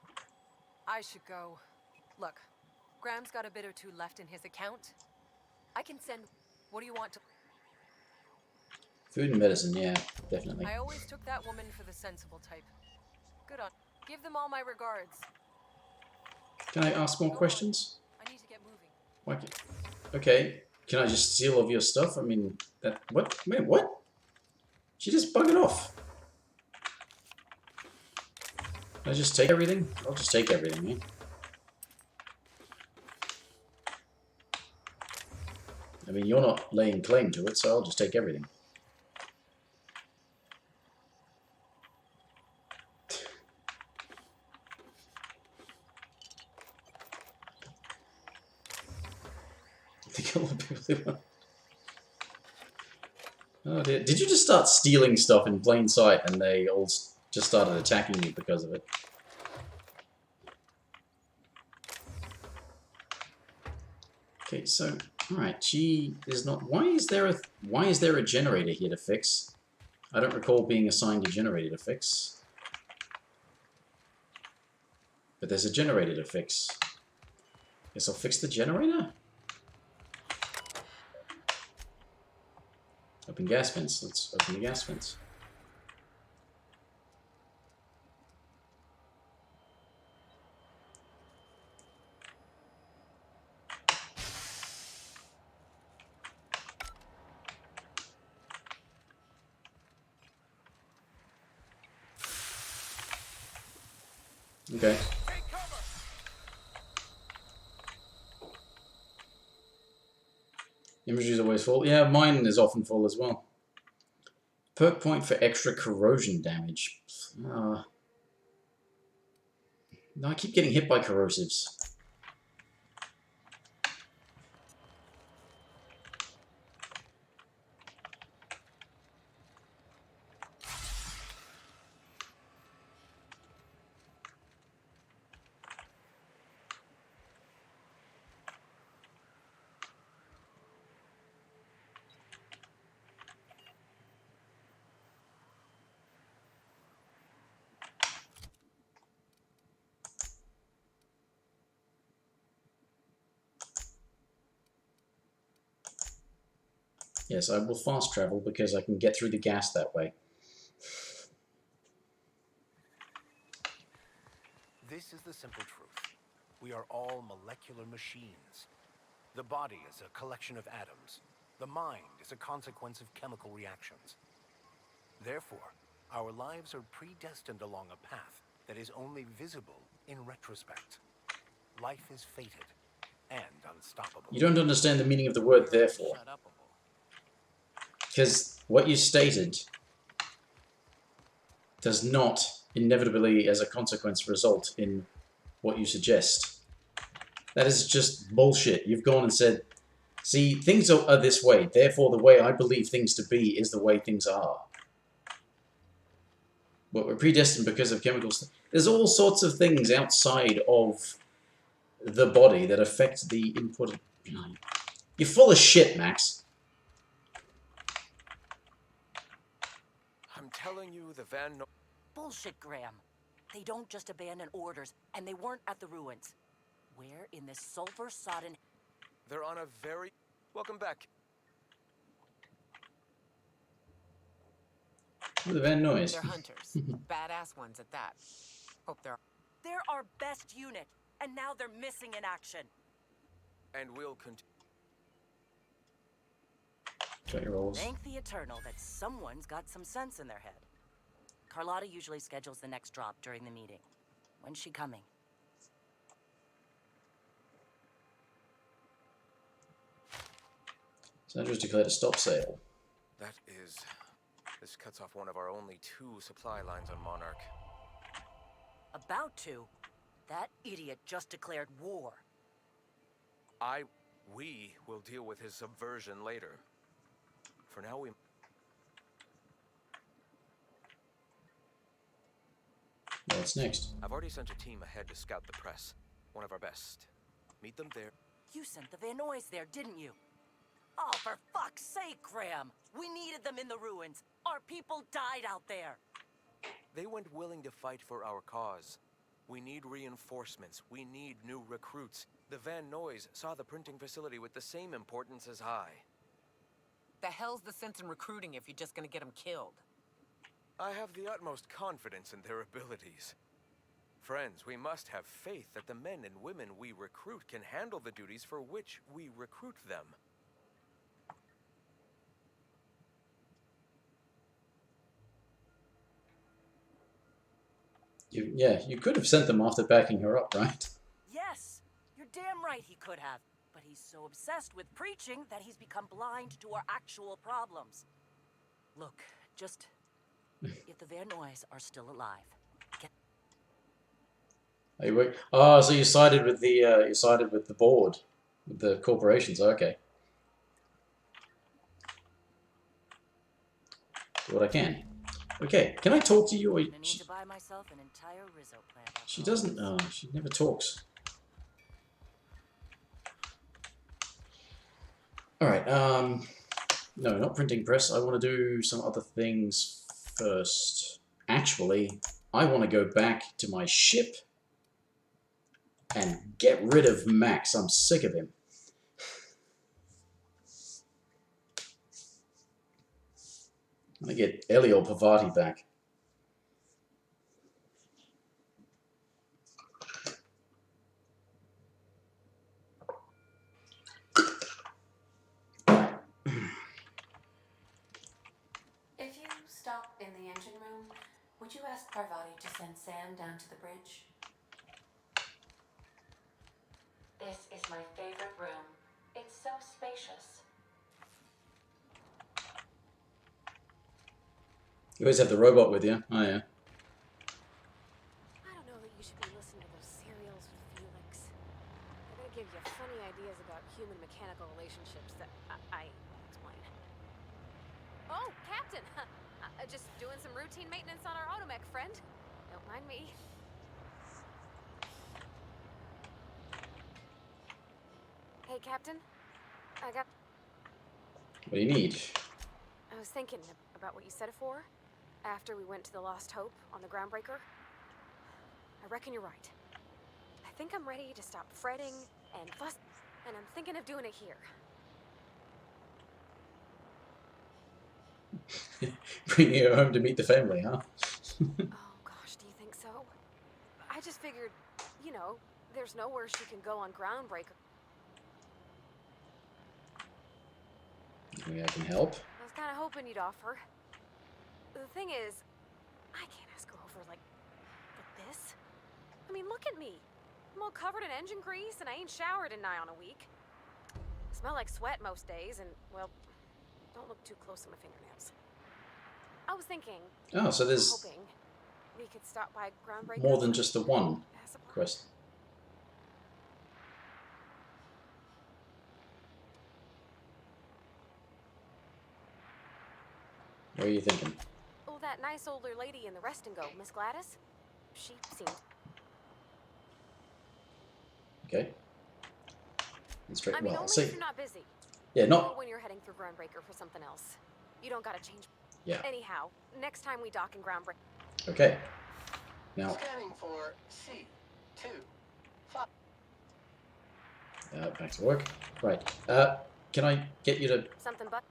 I should go. Look, Graham's got a bit or two left in his account. I can send... What do you want to... Food and medicine, yeah, definitely. I always took that woman for the sensible type. Good on. Give them all my regards. Can I ask more questions? I need to get moving. Why can't... Okay, can I just steal all of your stuff? I mean, that... What? Wait, what? She just buggered off. Can I just take everything? I'll just take everything, eh? I mean, you're not laying claim to it, so I'll just take everything. Oh dear. Did you just start stealing stuff in plain sight and they all just started attacking you because of it? Okay, so alright, she is not... Why is there a generator here to fix? I don't recall being assigned a generator to fix. But there's a generator to fix. Guess I'll fix the generator? Open gas vents. Let's open the gas vents. Okay. Inventory is always full. Yeah, mine is often full as well. Perk point for extra corrosion damage. No, I keep getting hit by corrosives. Yes, I will fast travel because I can get through the gas that way. This is the simple truth. We are all molecular machines. The body is a collection of atoms. The mind is a consequence of chemical reactions. Therefore, our lives are predestined along a path that is only visible in retrospect. Life is fated and unstoppable. You don't understand the meaning of the word therefore. Because what you stated does not inevitably, as a consequence, result in what you suggest. That is just bullshit. You've gone and said, see, things are this way, therefore the way I believe things to be is the way things are. But we're predestined because of chemicals. There's all sorts of things outside of the body that affect the input. You're full of shit, Max. I'm telling you, the van... Bullshit, Graham. They don't just abandon orders, and they weren't at the ruins. Where in this sulfur-sodden... They're on a very... Welcome back. The van noise. They're hunters. Badass ones at that. Hope they're... They're our best unit, and now they're missing in action. And we'll continue. Thank the Eternal that someone's got some sense in their head. Carlotta usually schedules the next drop during the meeting. When's she coming? Sandra's declared a stop sale. That is... This cuts off one of our only 2 supply lines on Monarch. About to? That idiot just declared war. We will deal with his subversion later. For now, we... What's next? I've already sent a team ahead to scout the press. One of our best. Meet them there. You sent the Van Noys there, didn't you? Oh, for fuck's sake, Graham! We needed them in the ruins. Our people died out there. They went willing to fight for our cause. We need reinforcements. We need new recruits. The Van Noys saw the printing facility with the same importance as I. The hell's the sense in recruiting if you're just gonna get them killed? I have the utmost confidence in their abilities. Friends, we must have faith that the men and women we recruit can handle the duties for which we recruit them. You could have sent them after backing her up, right? Yes, you're damn right he could have. But he's so obsessed with preaching that he's become blind to our actual problems. Look, just... if the Van Noys are still alive, Oh, so you sided with the board, with the corporations. Okay. Do what I can. Okay, can I talk to you? Or I need to buy myself an entire Rizzo plant. She doesn't. She never talks. All right. No, not printing press. I want to do some other things first. Actually, I want to go back to my ship and get rid of Max. I'm sick of him. I'm gonna get Ellie or Pavati back. If you stop in the engine room, would you ask Parvati to send Sam down to the bridge? This is my favorite room. It's so spacious. You always have the robot with you. Oh yeah. I don't know that you should be listening to those serials with Felix. They're gonna give you funny ideas about human-mechanical relationships that I won't explain. Oh, Captain! Just doing some routine maintenance on our automech, friend. Don't mind me. Hey, Captain. I What do you need? was thinking about what you said before, after we went to the Lost Hope on the Groundbreaker. I reckon you're right. I think I'm ready to stop fretting and fuss, and I'm thinking of doing it here. Bringing her home to meet the family, huh? Oh gosh, do you think so? I just figured, you know, there's nowhere she can go on Groundbreaker. Maybe I can help. I was kind of hoping you'd offer. The thing is, I can't ask her over like this. I mean, look at me. I'm all covered in engine grease and I ain't showered in nigh on a week. I smell like sweat most days and, well, don't look too close at my fingernails. I was thinking, Oh, so there's hoping we could stop by Groundbreaker more than just the one quest. What are you thinking? Oh, that nice older lady in the rest and go, Miss Gladys? She seemed... Okay. And straight. I mean, Well, only see. if you're not busy. Yeah, Or not. when you're heading through Groundbreaker for something else. You don't gotta change. Yeah. Anyhow, next time we dock in Groundbreaker. Okay. Now. Scanning for C2. Back to work. Right. Can I get you to? Something but.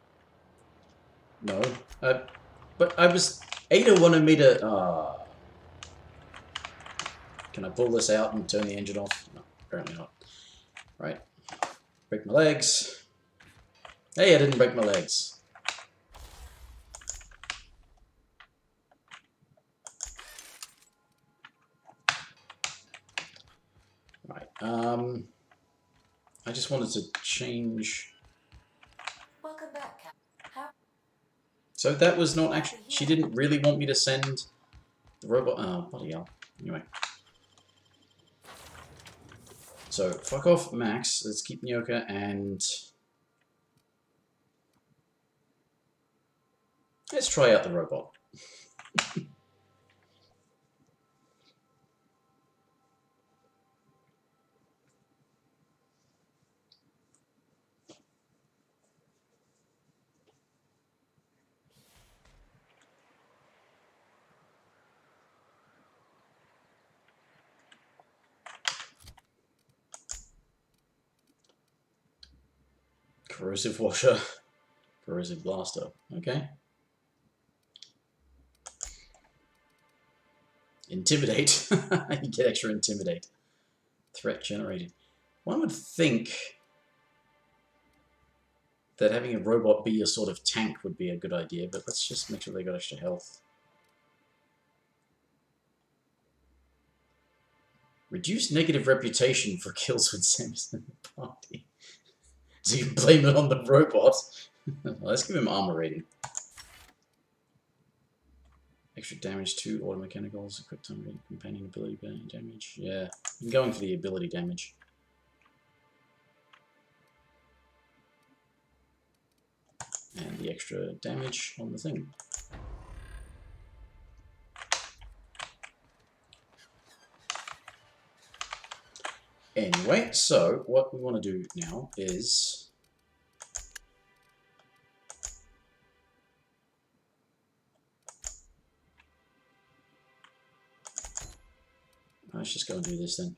No. But I was. Ada wanted me to. Can I pull this out and turn the engine off? No, apparently not. Right. Break my legs. Hey, I didn't break my legs. Right. I just wanted to change. Welcome back, Captain. So that was not actually. She didn't really want me to send the robot. Oh, bloody hell. Anyway. So, fuck off, Max. Let's keep Nyoka and... let's try out the robot. Corrosive washer. Corrosive blaster. Okay. Intimidate. You get extra intimidate. Threat generated. One would think that having a robot be a sort of tank would be a good idea, but let's just make sure they got extra health. Reduce negative reputation for kills with Sam's in the party. So you blame it on the robot. Well, let's give him armor rating. Extra damage to auto mechanicals, equipped on companion ability damage. Yeah, I'm going for the ability damage. And the extra damage on the thing. Anyway, so what we want to do now is let's just go and do this then,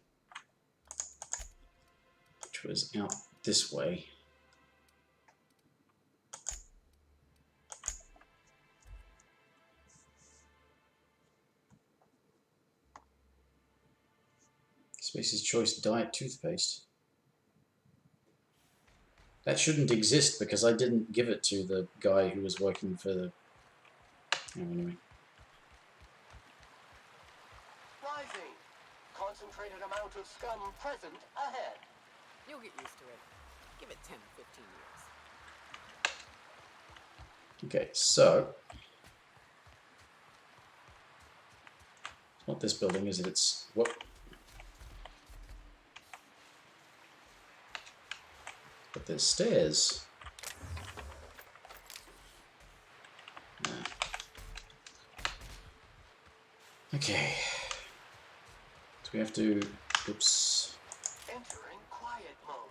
which was out this way. Space's Choice Diet Toothpaste. That shouldn't exist because I didn't give it to the guy who was working for the... Oh, anyway. Rising. Concentrated amount of scum present ahead. You'll get used to it. Give it 10, 15 years. Okay, so... It's not this building, is it? It's... Whoop. But there's stairs. Nah. Okay. So we have to... Oops. Entering quiet mode.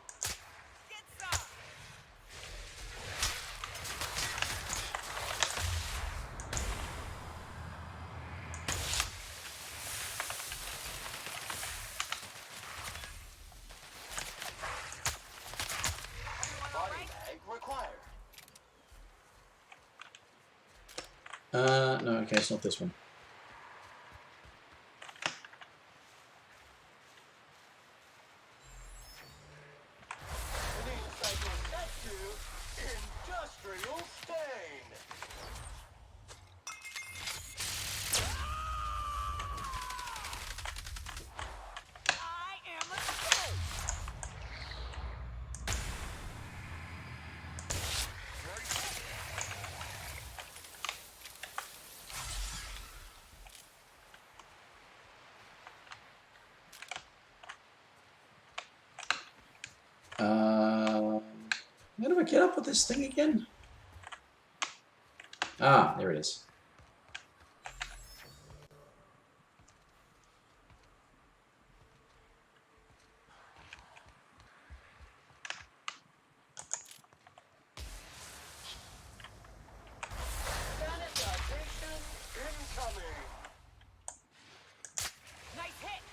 Body bag required. No, okay, it's not this one. News cycle set to industrial stain. I am a soul. How do I get up with this thing again? Ah, there it is. Sanitization incoming. Nice hit.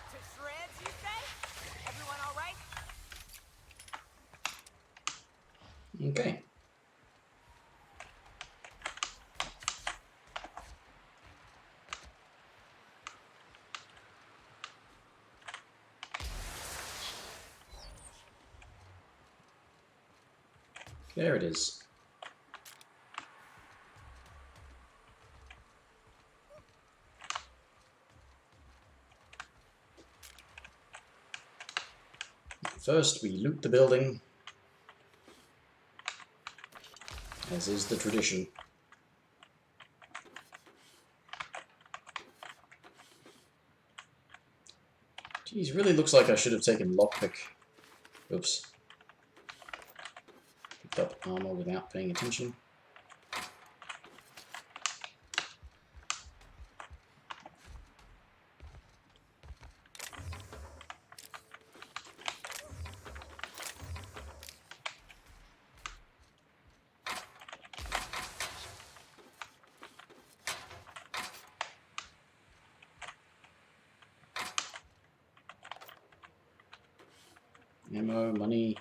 To shreds, you say? Everyone all right? Okay. There it is. First, we loot the building, as is the tradition. Geez, really looks like I should have taken lockpick. Oops. Picked up armor without paying attention. Ammo, money.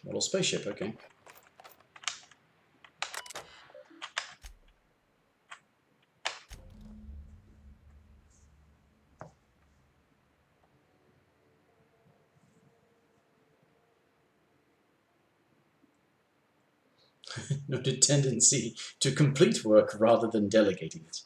Model spaceship, okay. Noted tendency to complete work rather than delegating it.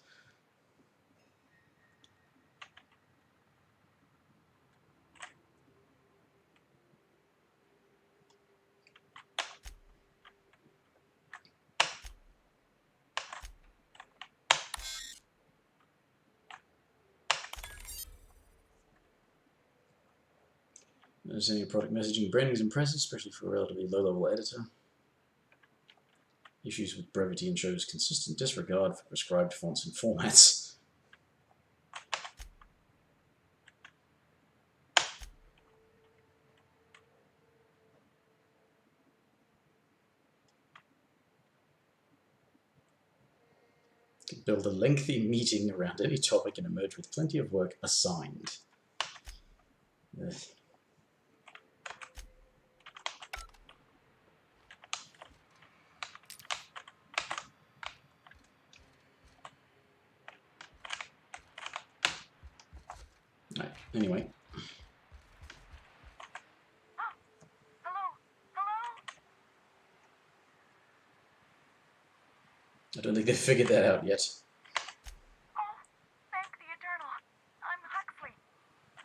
Noticing your product messaging branding is impressive, especially for a relatively low-level editor. Issues with brevity and shows consistent disregard for prescribed fonts and formats. Build a lengthy meeting around any topic and emerge with plenty of work assigned. Ugh. Right, anyway. I don't think they've figured that out yet. Thank the Eternal. I'm Huxley.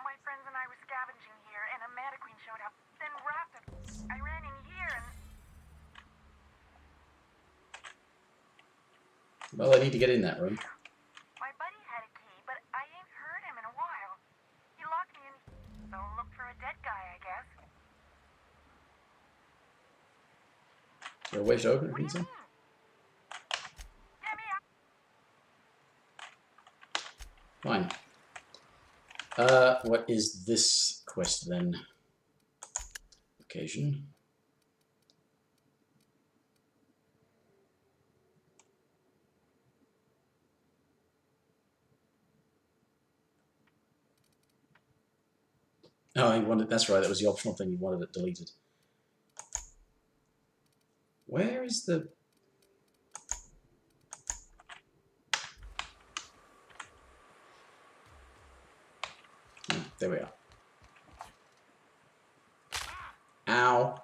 My friends and I were scavenging here, and a Mantiqueen showed up. Then rapid. I ran in here and... Well, I need to get in that room. My buddy had a key, but I ain't heard him in a while. He locked me in, so look for a dead guy, I guess. Is there a way to open it, Pizza? Fine. What is this quest then? Occasion. Oh, he wanted. That's right. That was the optional thing. He wanted it deleted. Where is the? Oh, there we are. Ow.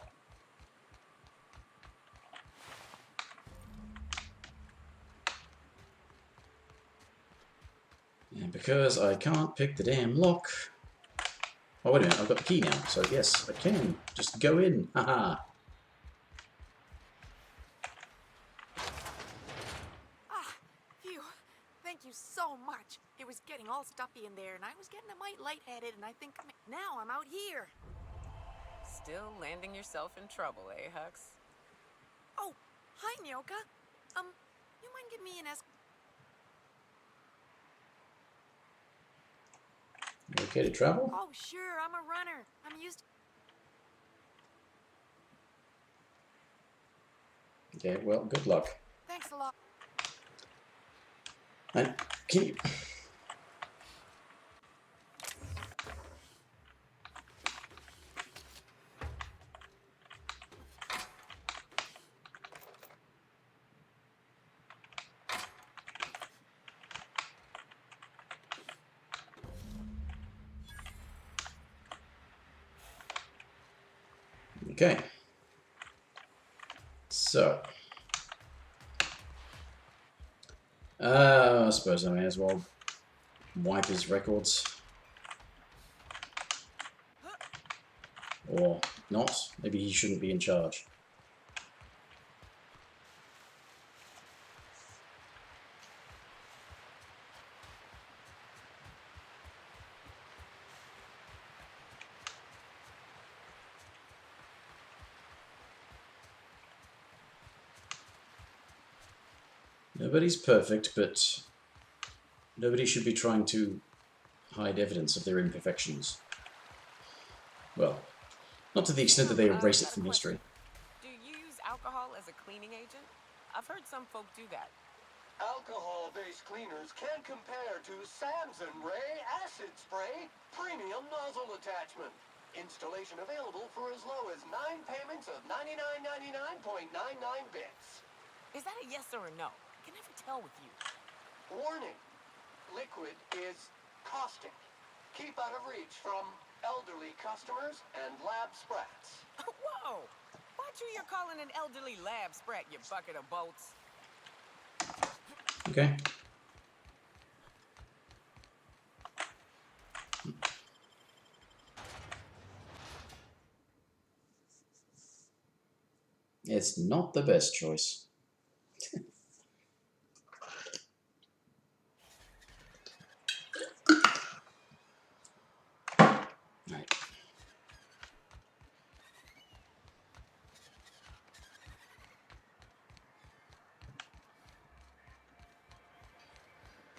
And because I can't pick the damn lock. Oh, wait a minute. I've got the key now. So, yes, I can. Just go in. Haha. Phew. Thank you so much. It was getting all stuffy in there, and I was getting a mite lightheaded, and I think now I'm out here. Still landing yourself in trouble, eh, Hux? Oh, hi, Nyoka. You mind giving me an You okay to travel? Oh, sure. I'm a runner. I'm used Okay, well, good luck. Thanks a lot. And can you... Okay. So. I suppose I may as well wipe his records. Or not. Maybe he shouldn't be in charge. Nobody's perfect, but nobody should be trying to hide evidence of their imperfections. Well, not to the extent that they erase it from history. Do you use alcohol as a cleaning agent? I've heard some folk do that. Alcohol-based cleaners can compare to Samson Ray Acid Spray Premium Nozzle Attachment. Installation available for as low as 9 payments of $99.99.99 bits. Is that a yes or a no? I can never tell with you. Warning. Liquid is caustic. Keep out of reach from elderly customers and lab sprats. Whoa! Watch who you're calling an elderly lab sprat, you bucket of bolts. Okay. It's not the best choice. Right.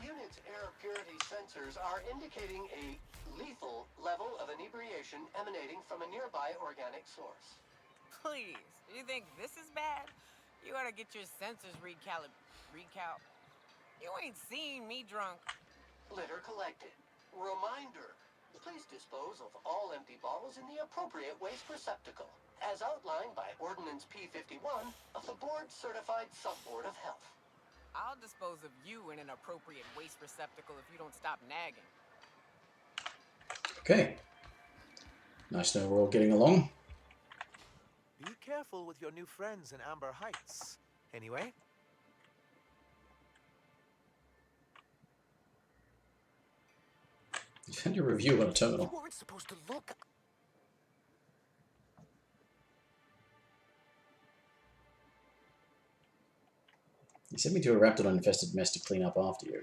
Unit's air purity sensors are indicating a lethal level of inebriation emanating from a nearby organic source. Please, you think this is bad? You ought to get your sensors recal... You ain't seen me drunk. Litter collected. Reminder. Please dispose of all empty bottles in the appropriate waste receptacle, as outlined by Ordinance P51 of the Board-Certified Sub-Board of Health. I'll dispose of you in an appropriate waste receptacle if you don't stop nagging. Okay. Nice to know we're all getting along. Be careful with your new friends in Amber Heights. Anyway. Defend your review on a terminal. You weren't supposed to look. You sent me to a raptidon-infested mess to clean up after you.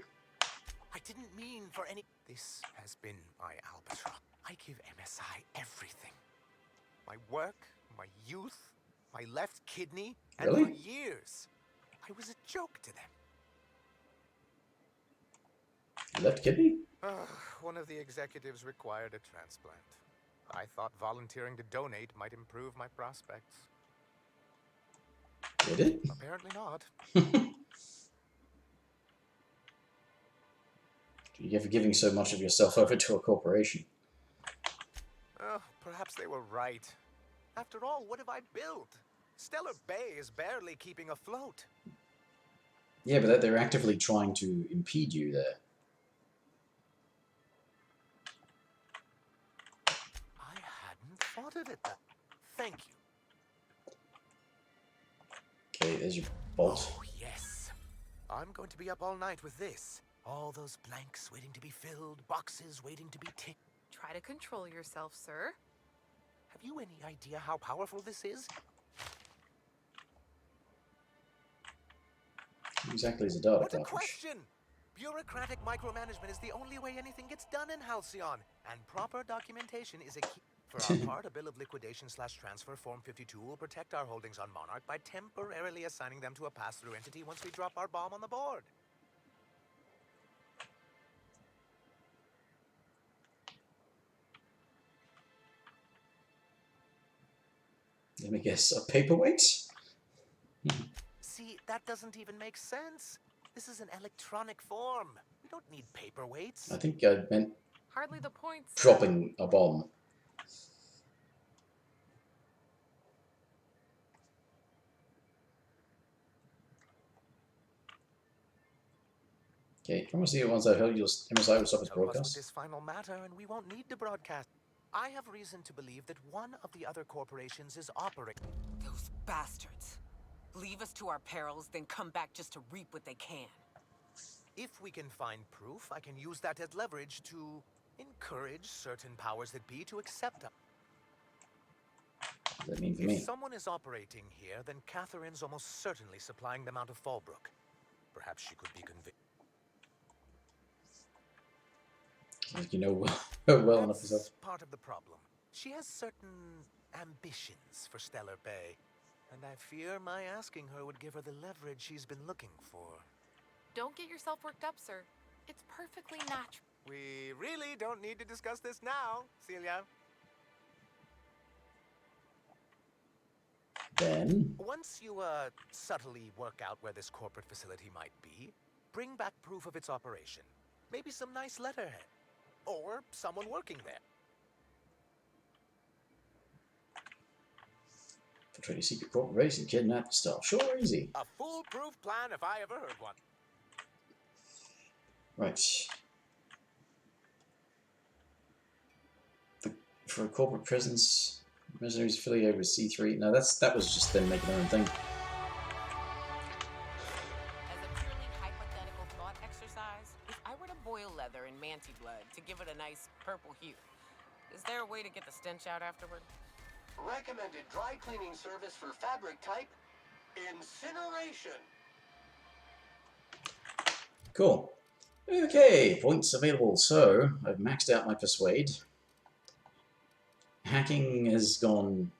I didn't mean for any... This has been my albatross. I give MSI everything. My work, my youth, my left kidney, and Really? for years, I was a joke to them. Left kidney? One of the executives required a transplant. I thought volunteering to donate might improve my prospects. Did it? Apparently not. You're ever giving so much of yourself over to a corporation? Oh, perhaps they were right. After all, what have I built? Stellar Bay is barely keeping afloat. Yeah, but they're actively trying to impede you there. I hadn't thought of it that. Thank you. Okay, there's your bolt. Oh, yes. I'm going to be up all night with this. All those blanks waiting to be filled, boxes waiting to be ticked. Try to control yourself, sir. Have you any idea how powerful this is? Exactly as a data What a cartridge. question! Bureaucratic micromanagement is the only way anything gets done in Halcyon, and proper documentation is a key. For our part, a bill of liquidation/transfer Form 52 will protect our holdings on Monarch by temporarily assigning them to a pass-through entity once we drop our bomb on the board. Let me guess, a paperweight? See, that doesn't even make sense. This is an electronic form. We don't need paperweights. I think I meant Hardly the points. dropping a bomb. Okay, promise me once I heard your MSI will stop its Help us with broadcast. this final matter, and we won't need to broadcast. I have reason to believe that one of the other corporations is operating. Those bastards. Leave us to our perils, then come back just to reap what they can. If we can find proof, I can use that as leverage to encourage certain powers that be to accept us. What does that mean for If me? someone is operating here, then Catherine's almost certainly supplying them out of Fallbrook. Perhaps she could be convinced. Like you know well enough yourself. That's part of the problem. She has certain ambitions for Stellar Bay, and I fear my asking her would give her the leverage she's been looking for. Don't get yourself worked up, sir. It's perfectly natural. We really don't need to discuss this now, Celia. Then Once you, subtly work out where this corporate facility might be, bring back proof of its operation. Maybe some nice letterhead. Or someone working there. infiltrate a secret corporate base and kidnap the staff. Sure, easy. A foolproof plan if I ever heard one. Right. For a corporate presence, mercenaries affiliated with C3. No, that was just them making their own thing. As a purely hypothetical thought exercise, if I were to boil leather in manti blood to give it a nice purple hue, is there a way to get the stench out afterward? Recommended dry cleaning service for fabric type, incineration. Cool. Okay, points available. So, I've maxed out my persuade. Hacking has gone...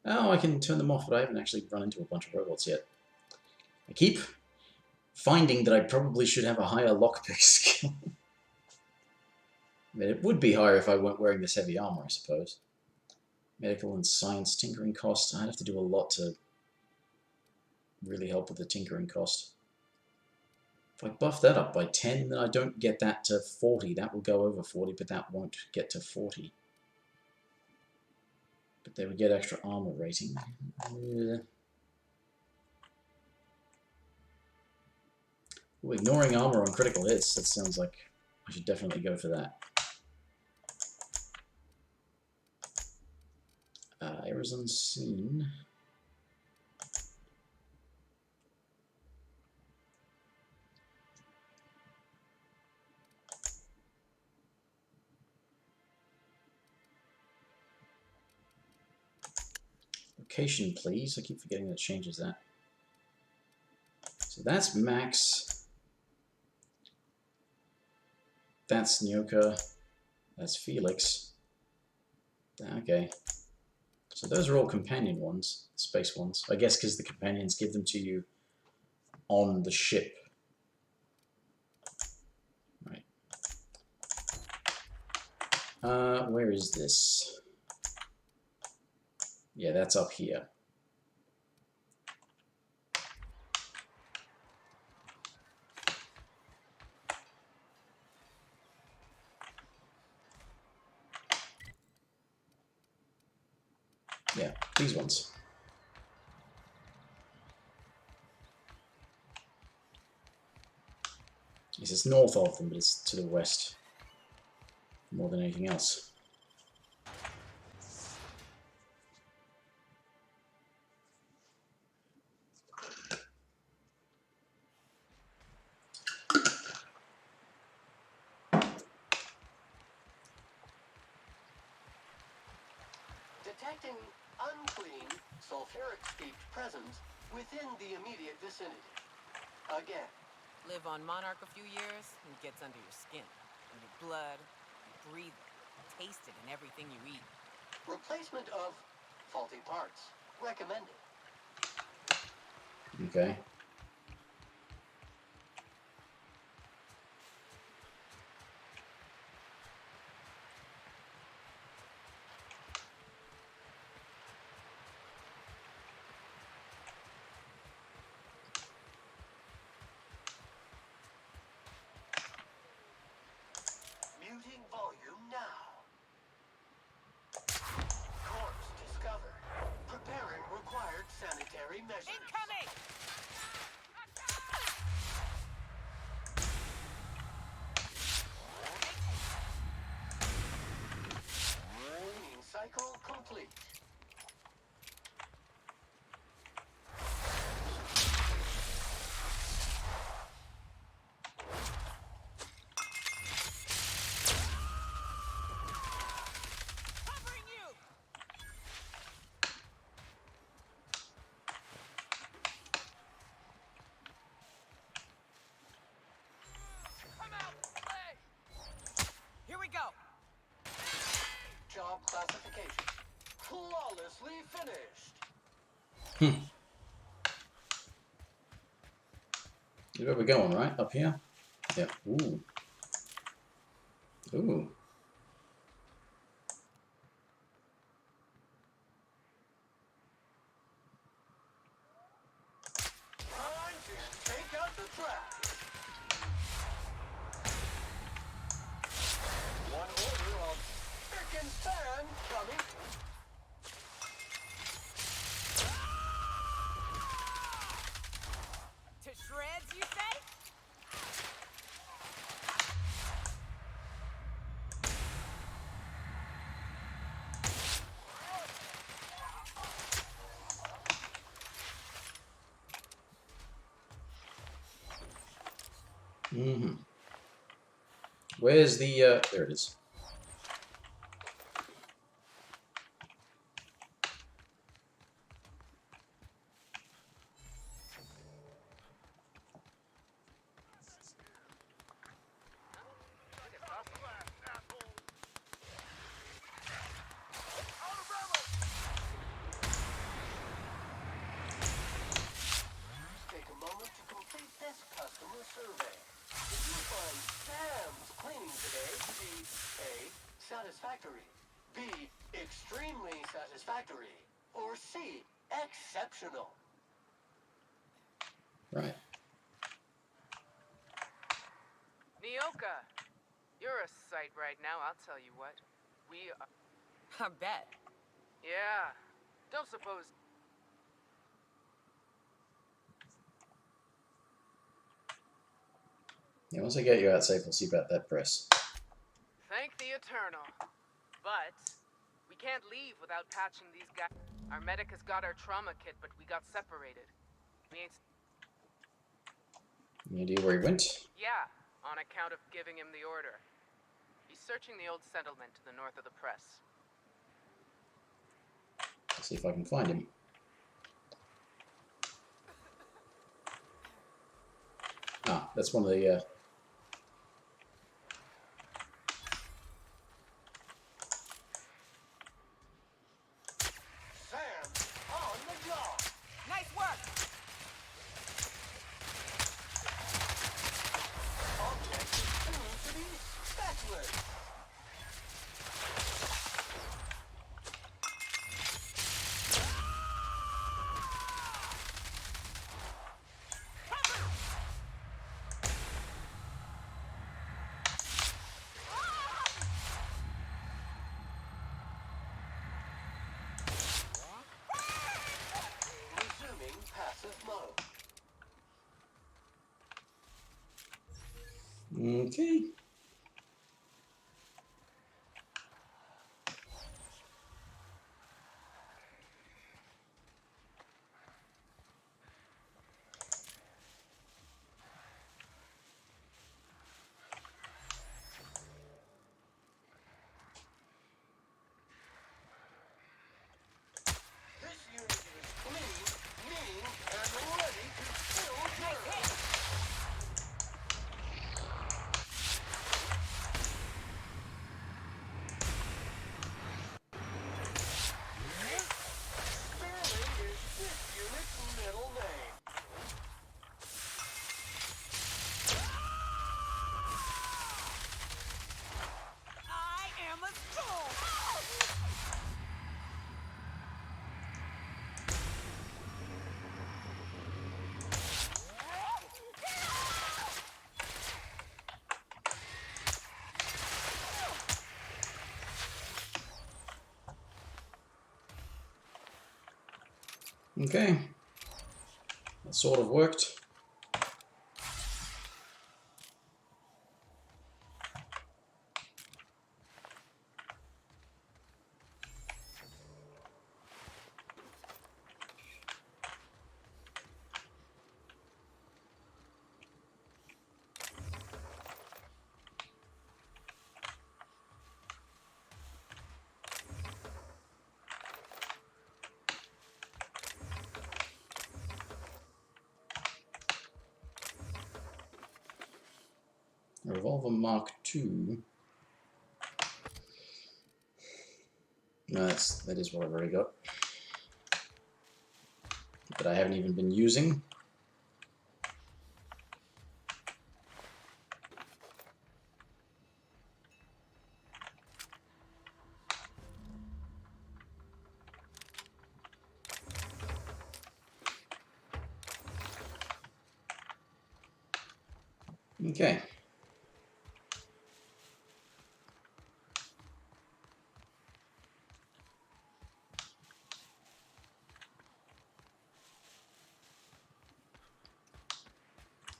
Oh, I can turn them off, but I haven't actually run into a bunch of robots yet. I keep finding that I probably should have a higher lockpick skill. I mean, it would be higher if I weren't wearing this heavy armor, I suppose. Medical and science tinkering cost. I'd have to do a lot to really help with the tinkering cost. If I buff that up by 10, then I don't get that to 40. That will go over 40, but that won't get to 40. But they would get extra armor rating. Ooh, ignoring armor on critical hits, that sounds like I should definitely go for that. Errors unseen. Location, please. I keep forgetting that changes that. So that's Max. That's Nyoka. That's Felix. Okay. So those are all companion ones, space ones. I guess because the companions give them to you on the ship. Right. Where is this? Yeah, that's up here. Yeah, these ones. This is north of them, but it's to the west more than anything else. Detecting unclean, sulfuric-steeped presence within the immediate vicinity. Again. Live on Monarch a few years, and it gets under your skin. In your blood, you breathe it, taste it in everything you eat. Replacement of faulty parts. Recommended. Okay. Muting volume now. Corpse discovered. Preparing required sanitary measures. Incoming! Cleaning cycle complete. Covering you! Come out! Play! Here we go! Job classification. Flawlessly finished. Where we going, right? Up here? Yeah. Ooh. Ooh. Time to take out the trash. One order of spick and span coming. To shreds, you say? Mm-hmm. Where's the, there it is. Take a moment to complete this customer survey. Did you find Sam's cleaning today to be A, satisfactory, B, extremely satisfactory, or C, exceptional? Right. Luca, you're a sight right now, I'll tell you what. We are... I bet. Yeah. Don't suppose... Yeah, once I get you out safe, we'll see about that press. Thank the Eternal. But we can't leave without patching these guys. Our medic has got our trauma kit, but we got separated. We ain't... Any idea where he went? Yeah, on account of giving him the order. He's searching the old settlement to the north of the press. Let's see if I can find him. Ah, that's one of the... On the job. Nice work! Object is tuned to be specialist. Resuming passive mode. Okay. This unit is clean, mean, and ready to kill terrorists. Smelly is this unit's middle name. I am a troll! Okay. That sort of worked. A revolver Mark II. No, that is what I've already got. But I haven't even been using. Okay.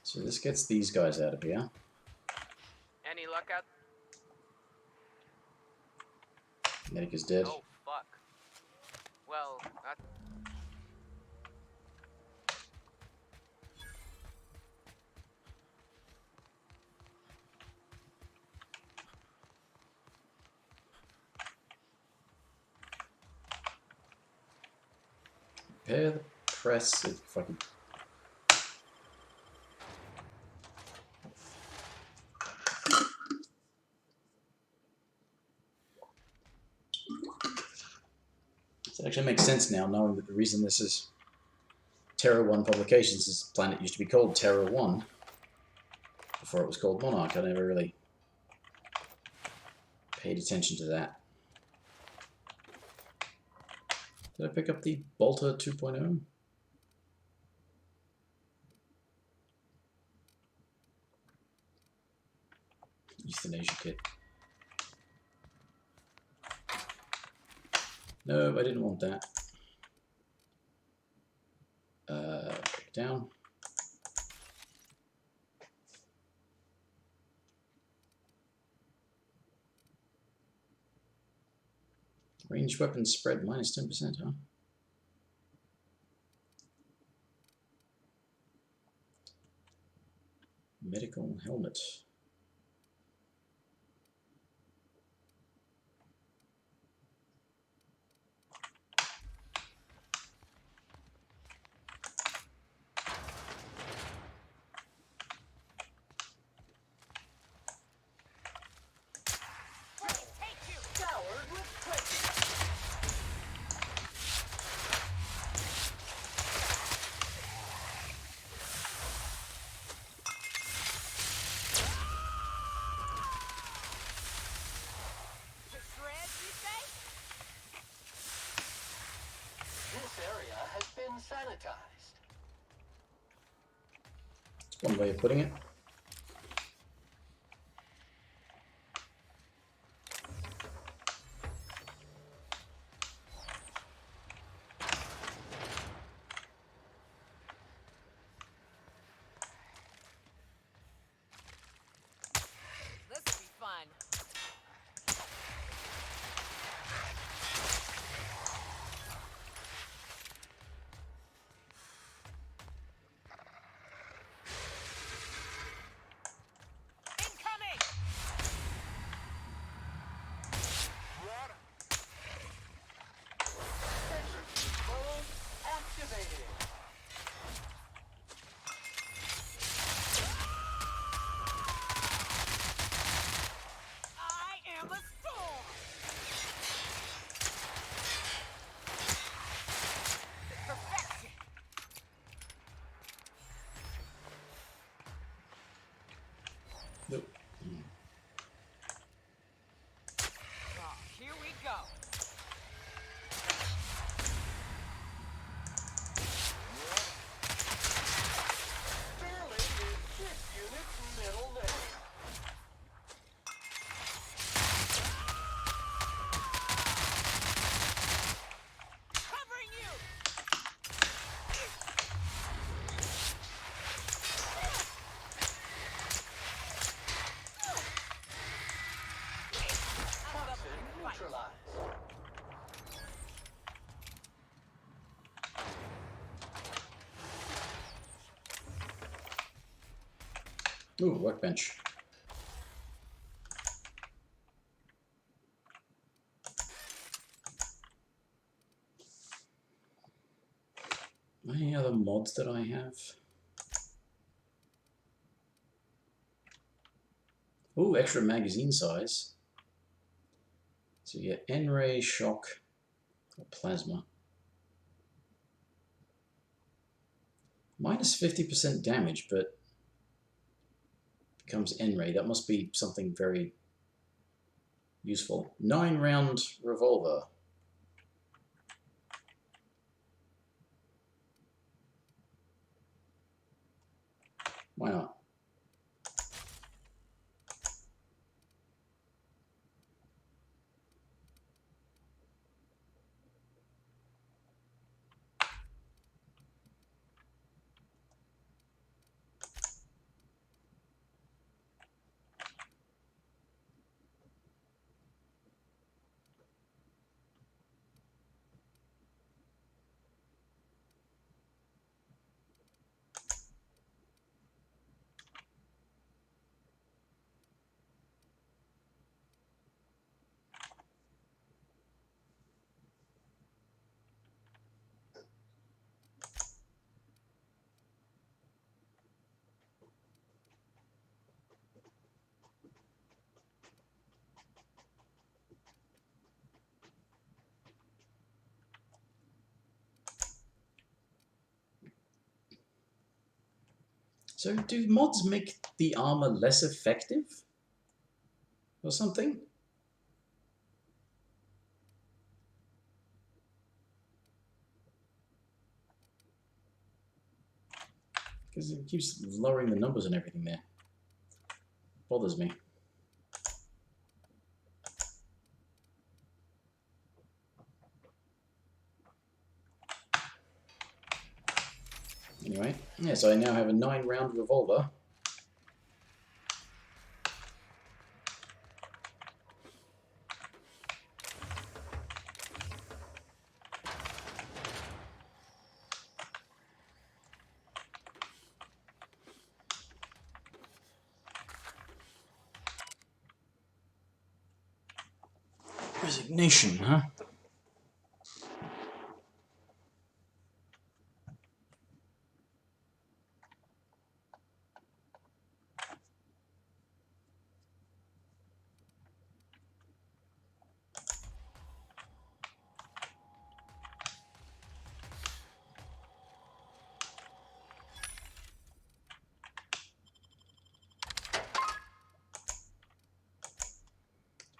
So this gets these guys out of here. Any luck out? Medic is dead. Oh, fuck. Well, that... Repair the press if I can. It actually makes sense now, knowing that the reason this is Terra 1 Publications, this planet used to be called Terra 1 before it was called Monarch. I never really paid attention to that. Did I pick up the Bolter 2.0? Euthanasia kit. No, I didn't want that. Down. Ranged weapons spread minus 10%, huh? Medical helmet. This area has been sanitized. That's one way of putting it. This'll be fun. Incoming! Centrifuge mode activated. I am a storm! Perfection! Nope. Oh, here we go. Sterling is this unit's middle name. Covering you! Toxin neutralized. Ooh, workbench. Any other mods that I have? Ooh, extra magazine size. So you get N-ray, shock, or plasma. Minus 50% damage, but becomes N-ray. That must be something very useful. 9-round revolver. Why not? So do mods make the armor less effective? Or something? Because it keeps lowering the numbers and everything there. Bothers me. Anyway, yes, I now have a 9-round revolver. Resignation, huh?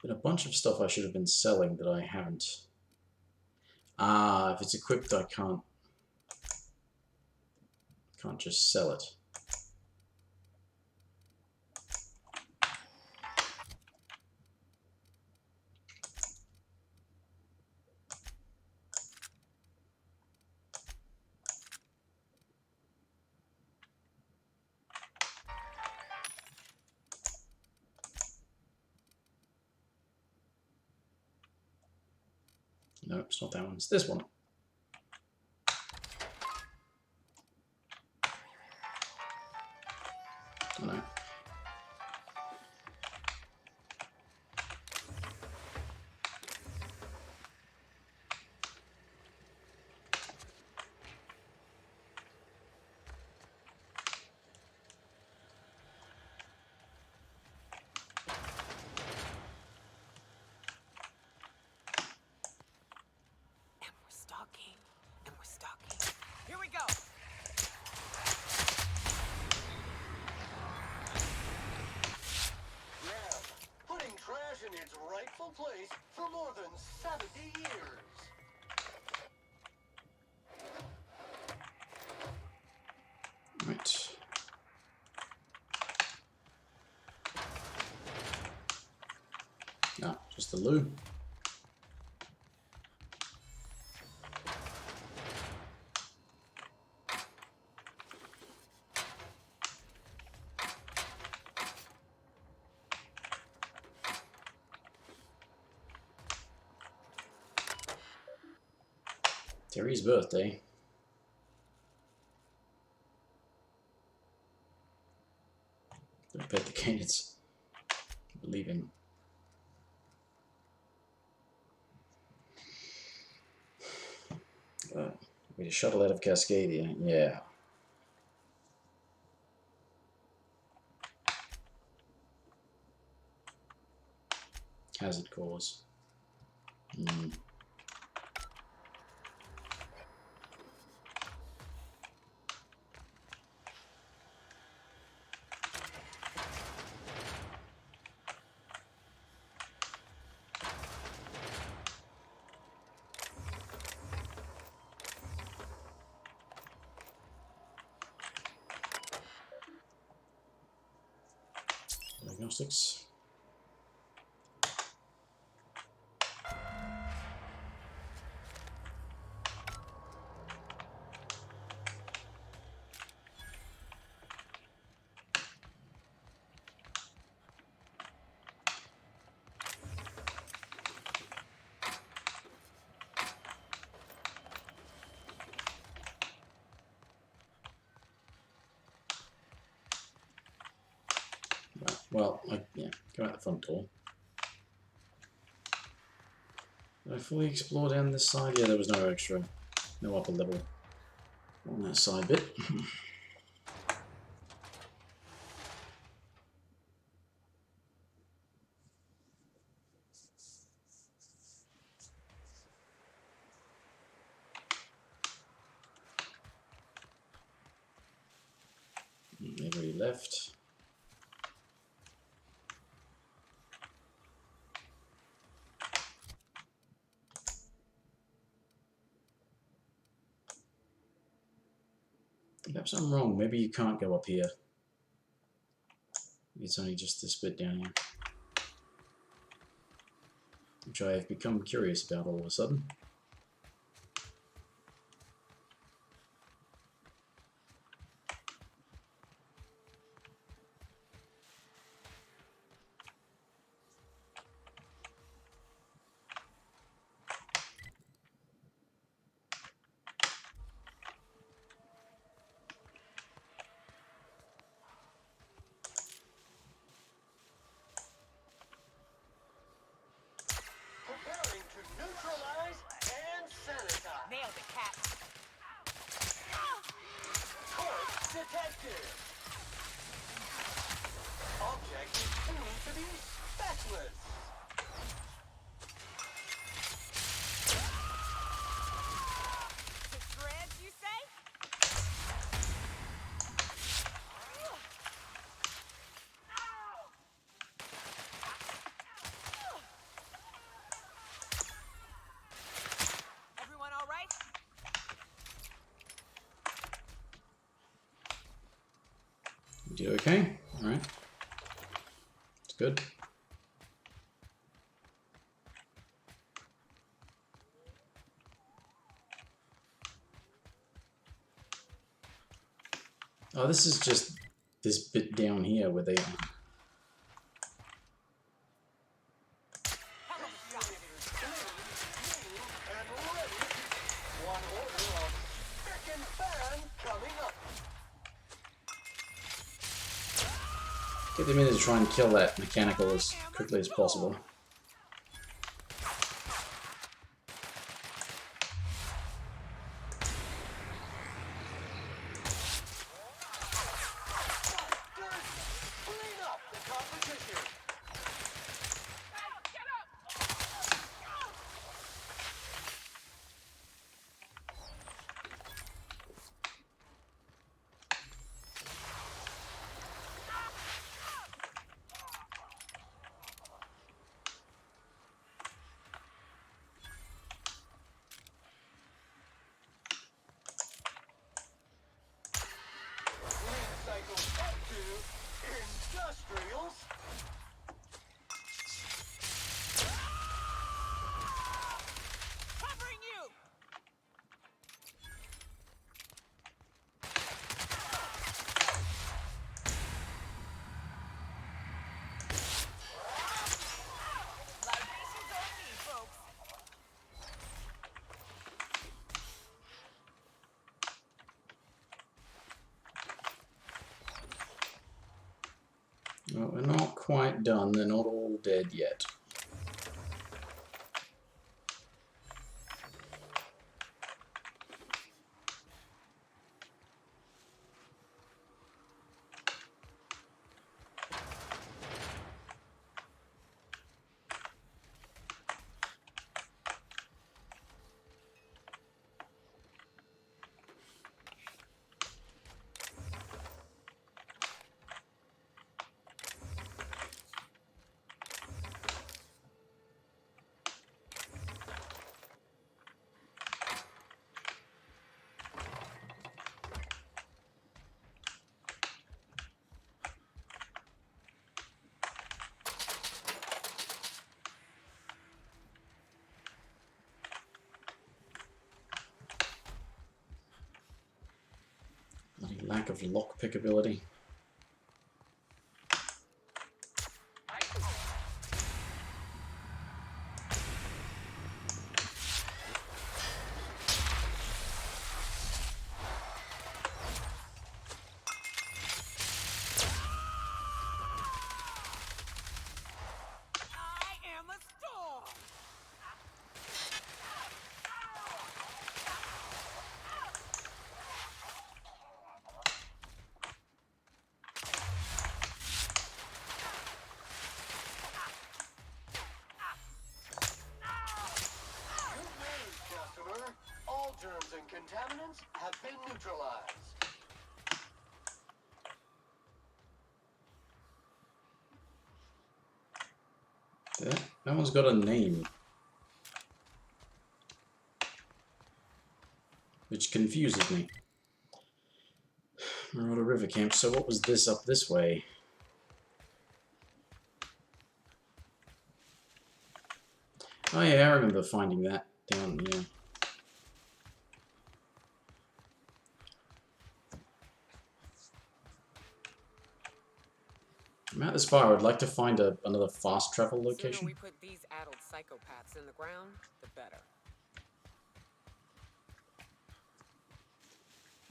Been a bunch of stuff I should have been selling that I haven't. Ah, if it's equipped, I can't just sell it. No, it's not that one. It's this one. Oh, no. Here we go! Yeah, putting trash in its rightful place for more than 70 years. Right. Ah, just the loo. Terry's birthday. Don't pet the canids. Leaving. We just shuttle out of Cascadia. Yeah. Hazard cause. Diagnostics. Right. Well, yeah, go out the front door. Did I fully explore down this side? Yeah, there was no extra, no upper level on that side bit. Everybody left. Perhaps I'm wrong. Maybe you can't go up here. It's only just this bit down here. Which I have become curious about all of a sudden. detective. Object is tuned to be speckless. To shreds, you say? Everyone all right? You do okay? Alright. It's good. Oh, this is just this bit down here where they are. One order of spick and fan coming up. Get them in to try and kill that mechanical as quickly as possible. Clean up the competition. Cycle up to industrials. Covering you! Libations on me, folks. Well, we're not quite done. They're not all dead yet. Bloody lack of lockpick ability. I am a storm! Good news, customer. All germs and contaminants have been neutralized. That one's got a name, which confuses me. Marauder River Camp. So what was this up this way? Oh yeah, I remember finding that down here. I'm at this far. I'd like to find another fast travel The location. sooner we put these addled psychopaths in the ground, the better.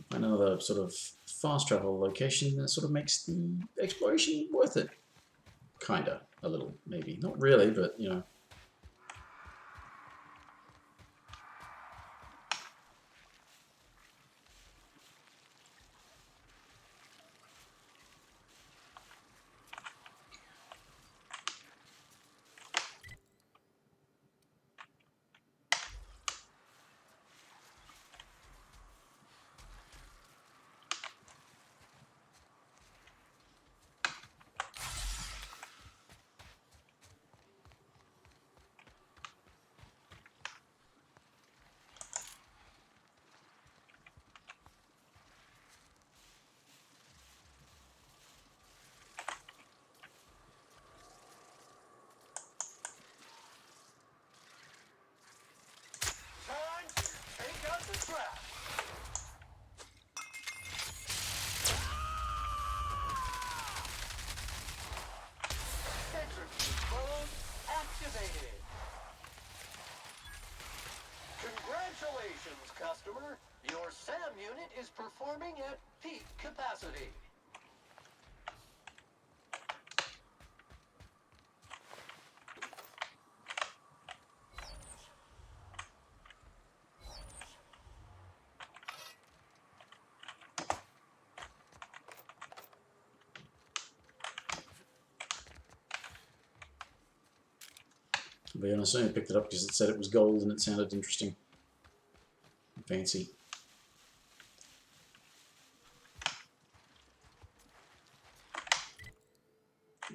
Find another sort of fast travel location that sort of makes the exploration worth it. Kinda. A little, maybe. Not really, but, you know. Congratulations, customer. Your SAM unit is performing at peak capacity. To be honest, I only picked it up because it said it was gold and it sounded interesting. Fancy.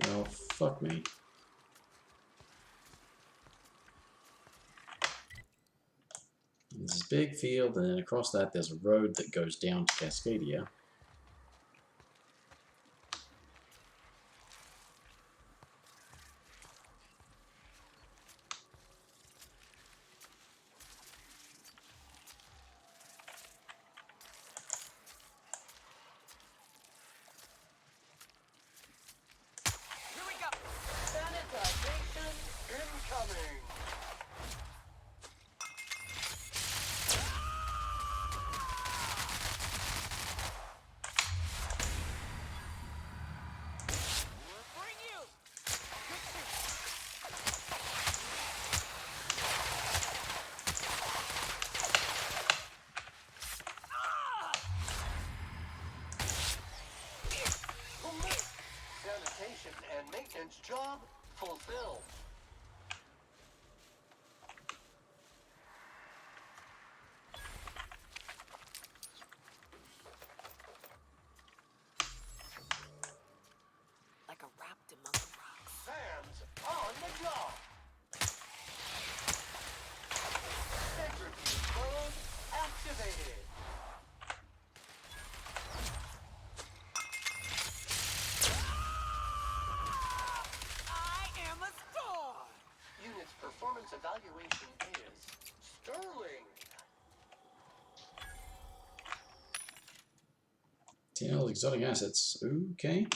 Oh, fuck me. There's this big field, and then across that there's a road that goes down to Cascadia. Here we go. Sanitization incoming. Sanitation and maintenance job fulfilled. Like a wrapped among the rocks. Sam's on the job. Centrifuge mode activated. I am a star! Unit's performance evaluation is sterling. 10 exotic assets. Okay.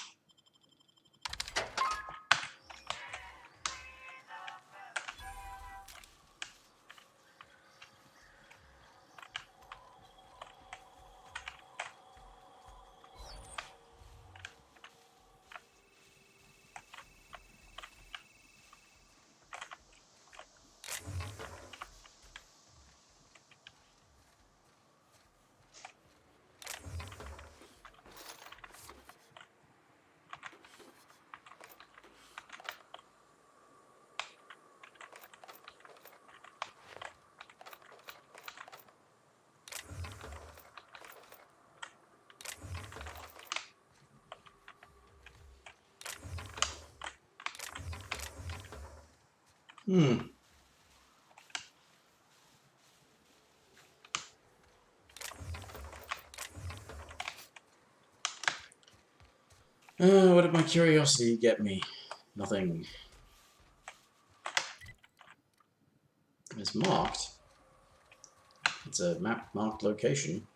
What did my curiosity get me? Nothing. It's marked. It's a map marked location.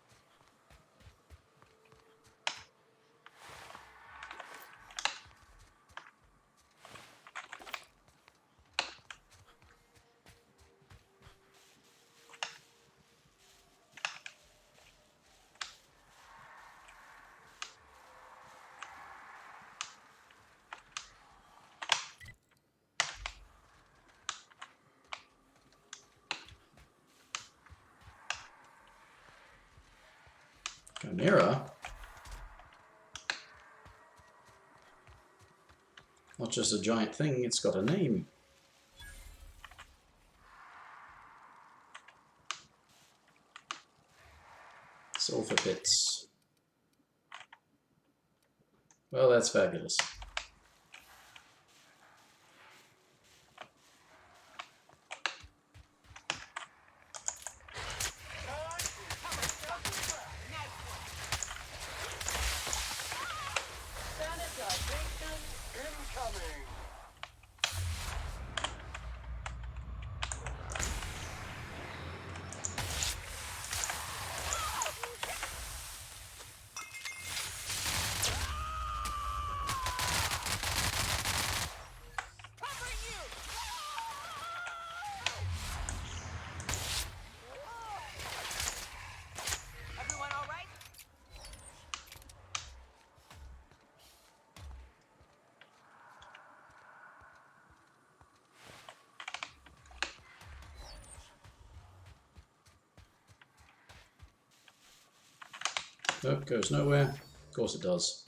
Chimera? Not just a giant thing, it's got a name. Sulfur pits. Well, that's fabulous. Sanitization incoming. Nope, goes nowhere. Of course it does.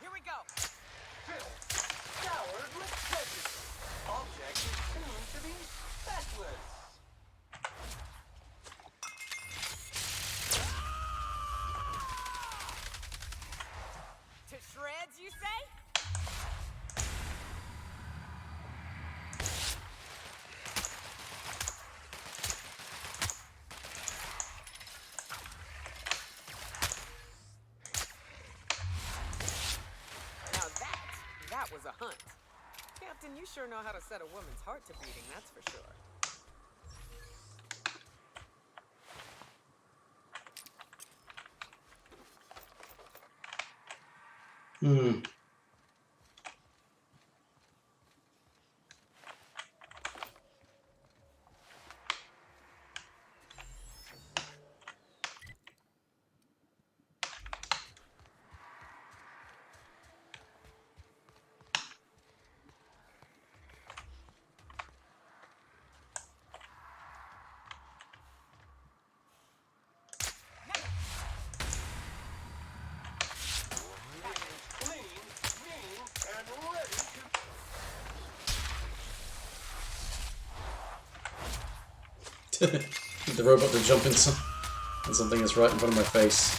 Here we go. Showered with prejudice. Object is tuned to be specialist. To shreds, you say? Now that was a hunt. Captain, you sure know how to set a woman's heart to beating, that's for sure. Hmm. Clean, mean, and ready to... Get the robot to jump into something that's right in front of my face.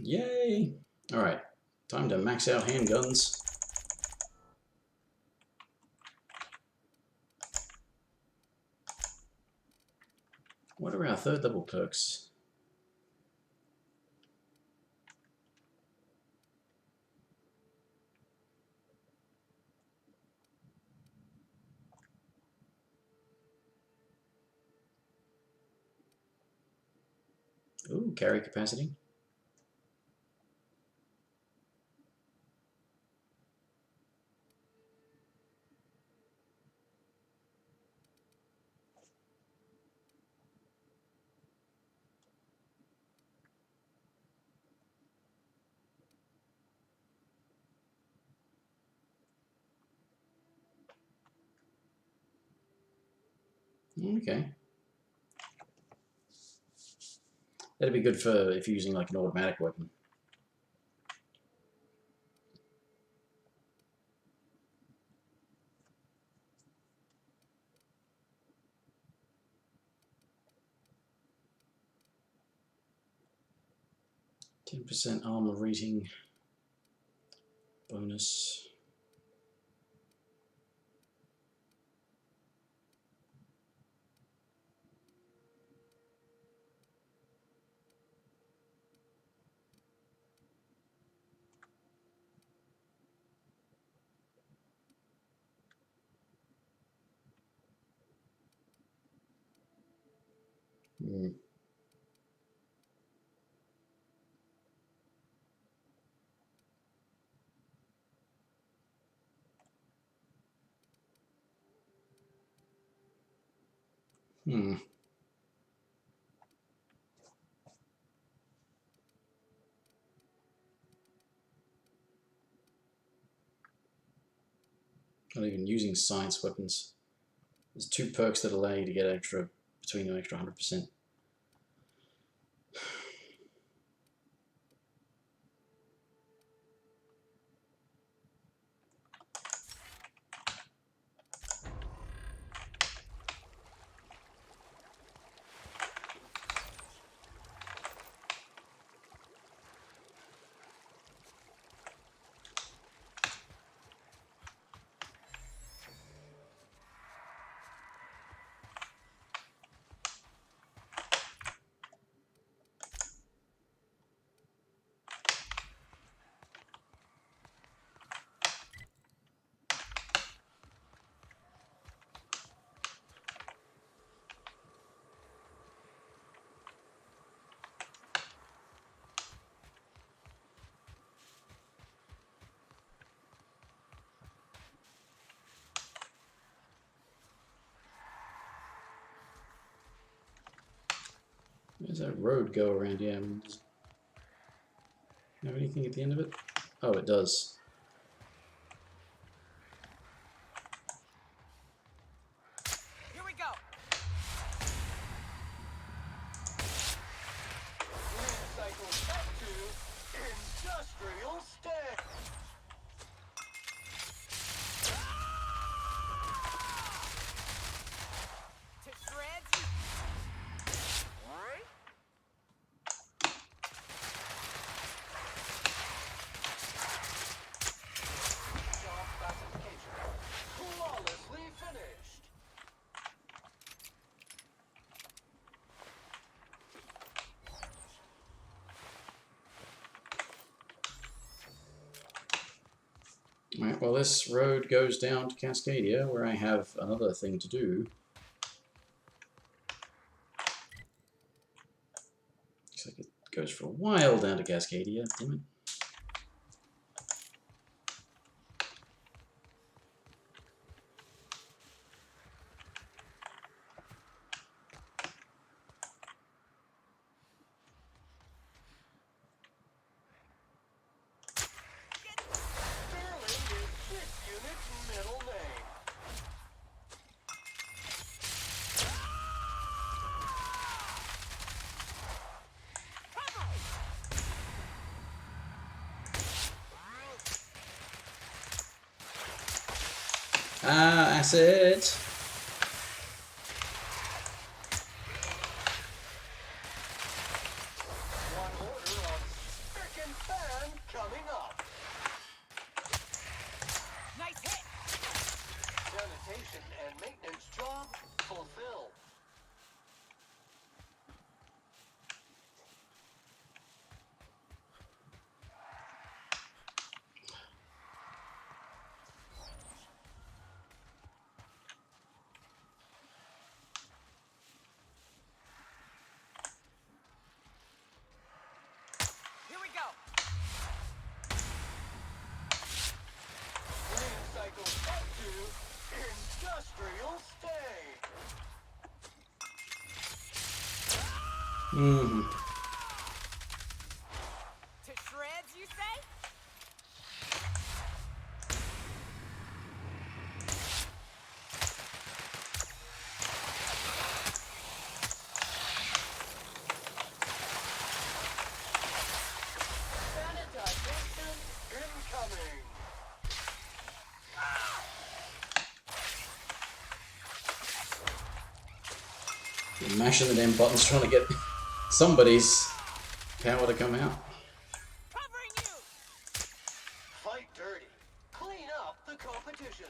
Yay! Alright, time to max out handguns. What are our third level perks? Ooh, carry capacity. Okay. That'd be good for if you're using like an automatic weapon. %10 armor rating bonus. Hmm. Hmm. Not even using science weapons. There's 2 perks that allow you to get extra, between an extra 100%. does that road go around here? I mean, does it have anything at the end of it? Oh, it does. Here we go. Recycle back to industrial state. To shreds. Job classification. Flawlessly finished. Alright, well this road goes down to Cascadia, where I have another thing to do. Looks like it goes for a while down to Cascadia, damn it. Sterling is this unit's middle name. Ah, asset! One order of frickin' fan coming up. Nice hit. Sanitation and maintenance job fulfilled. Here we go. Recycle back to industrial state. Mm-hmm. To shreds, you say? Sanitization incoming. You're mashing the damn buttons trying to get somebody's power to come out. Covering you. Fight dirty. Clean up the competition.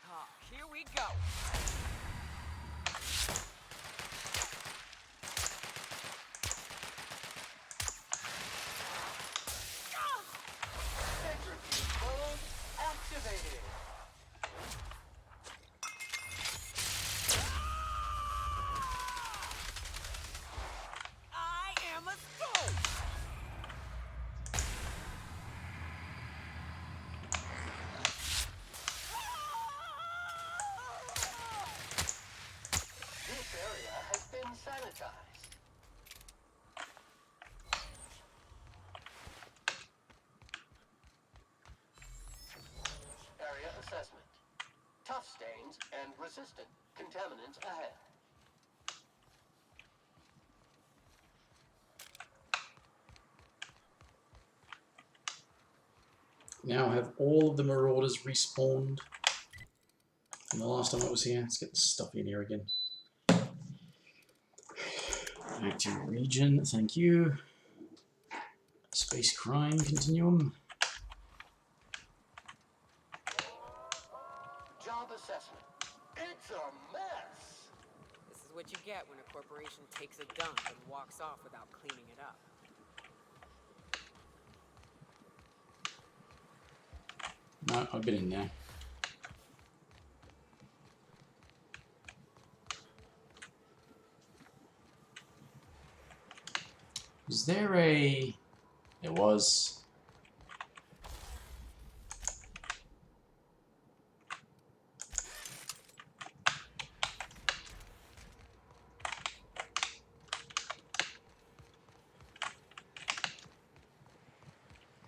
Oh, here we go. Centrifuge mode activated. I am a stone. This area has been sanitized. Area assessment. Tough stains and resistant contaminants ahead. Now have all of the marauders respawned from the last time I was here. Let's get the stuff in here again. Active region, thank you. Space crime continuum. Job assessment. It's a mess. This is what you get when a corporation takes a dump and walks off without cleaning it up. No, I've been in there. Is there a... There was...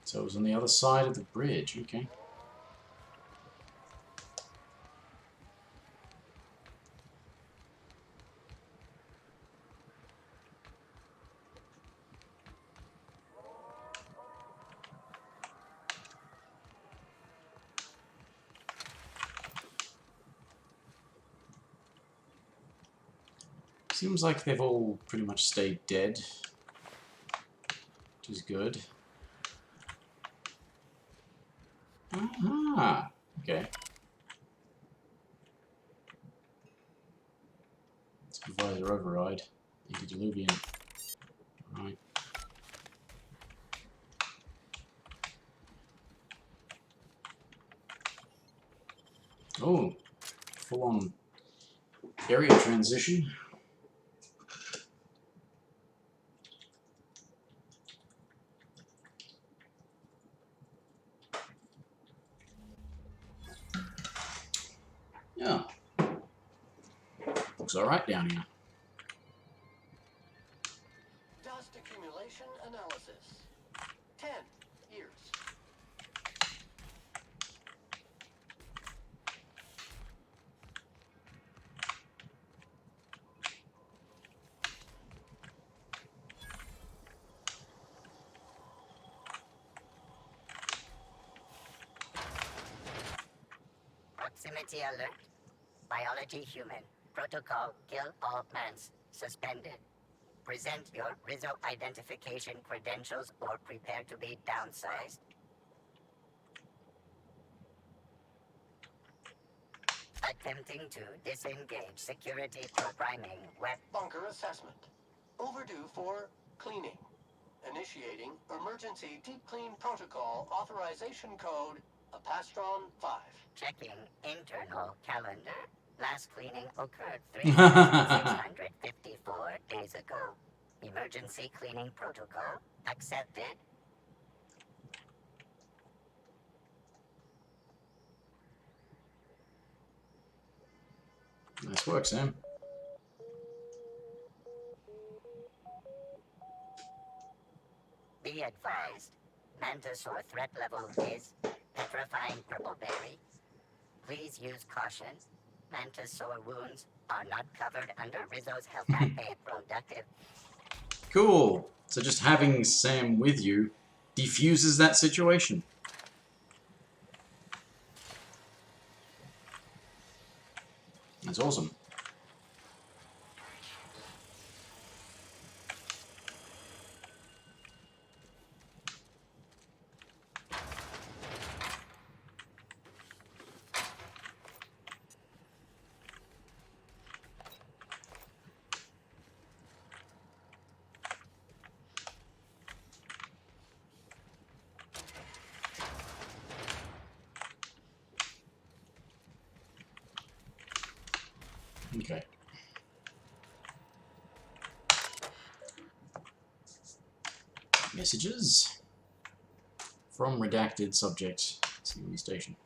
So it was on the other side of the bridge, okay. Seems like they've all pretty much stayed dead, which is good. Aha! Okay. Supervisor override. Antediluvian. Right. Oh, full on area transition. Yeah. Looks alright down here. Dust accumulation analysis. 10 years. Proximity alert. Biology human. Protocol kill all plants. Suspended. Present your Rizzo identification credentials or prepare to be downsized. Attempting to disengage security programming web. Bunker assessment. Overdue for cleaning. Initiating emergency deep clean protocol authorization code Apastron 5. Checking internal calendar. Last cleaning occurred 3,654 days ago. Emergency cleaning protocol accepted. Nice work, Sam. Be advised, Mantisaur threat level is petrifying purpleberry. Please use caution. Mantisaur wounds are not covered under Rizzo's health and productive. Cool. So just having Sam with you defuses that situation. That's awesome. Okay. Messages from redacted subject. See you on the station.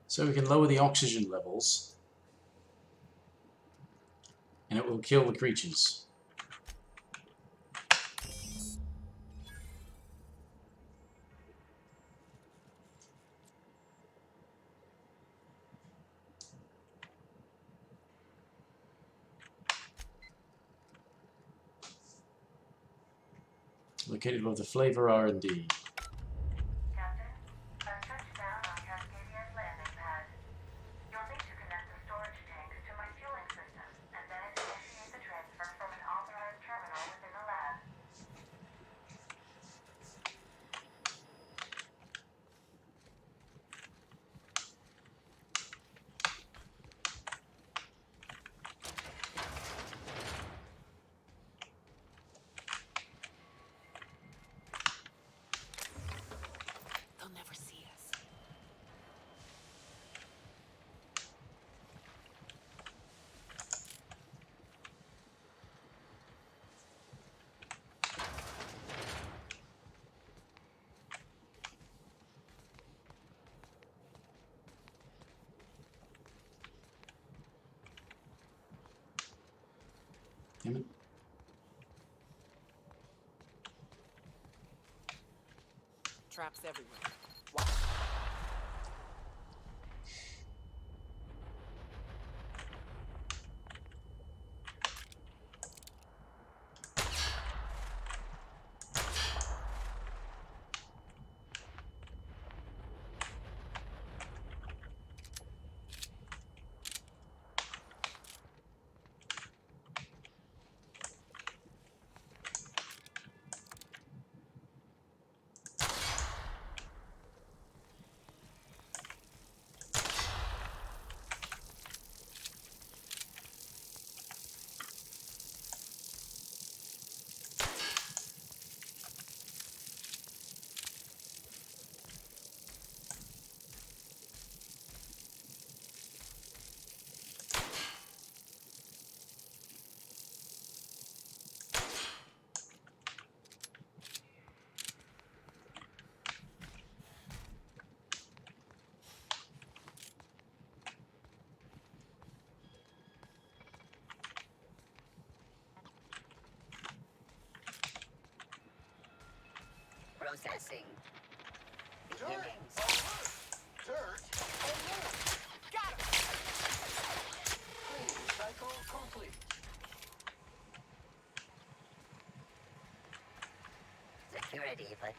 So we can lower the oxygen levels, and it will kill the creatures. Located above the flavor R&D. Captain, I've touched down on Cascadia's landing pad. You'll need to connect the storage tanks to my fueling system, and then initiate the transfer from an authorized terminal within the lab. They'll never see us. Damn it. Traps everywhere. Watch. Processing. Beginnings. Dirt alert! Got it! Cleaning cycle complete. Security, but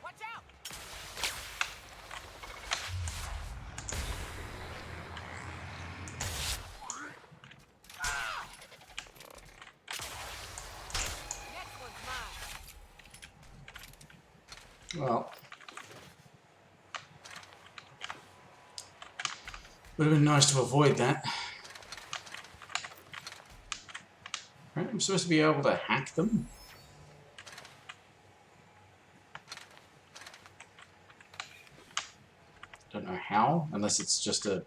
Watch out! Next one's mine. Well, would have been nice to avoid that. Right, I'm supposed to be able to hack them. Don't know how, unless it's just a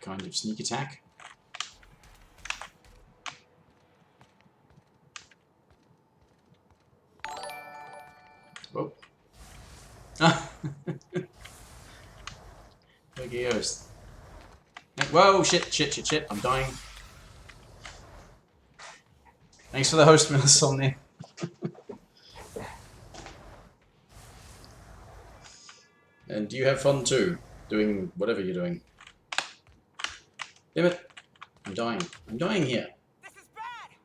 kind of sneak attack. Whoa. There he goes. Whoa, shit, I'm dying. Thanks for the host, Millisomnia. And do you have fun too, doing whatever you're doing? Damn it. I'm dying. I'm dying here. This is bad!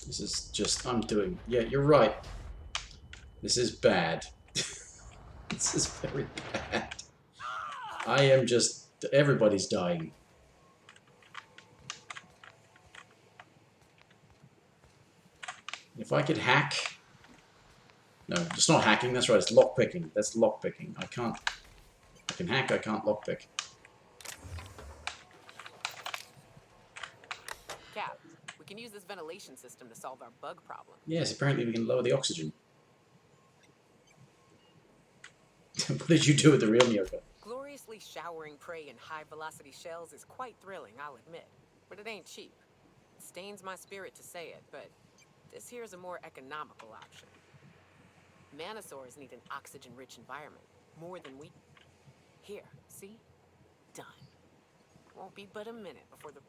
This is just, I'm doing, yeah, you're right. This is bad. This is very bad. I am just, everybody's dying. If I could hack, no, it's not hacking, that's right, it's lockpicking. That's lockpicking. I can hack, I can't lockpick. Cap, we can use this ventilation system to solve our bug problem. Yes, apparently we can lower the oxygen. What did you do with the real Miyoko? Gloriously showering prey in high-velocity shells is quite thrilling, I'll admit. But it ain't cheap. It stains my spirit to say it, but This here's a more economical option. Manosaurs need an oxygen-rich environment, more than we... Here, see? Done. Won't be but a minute before the...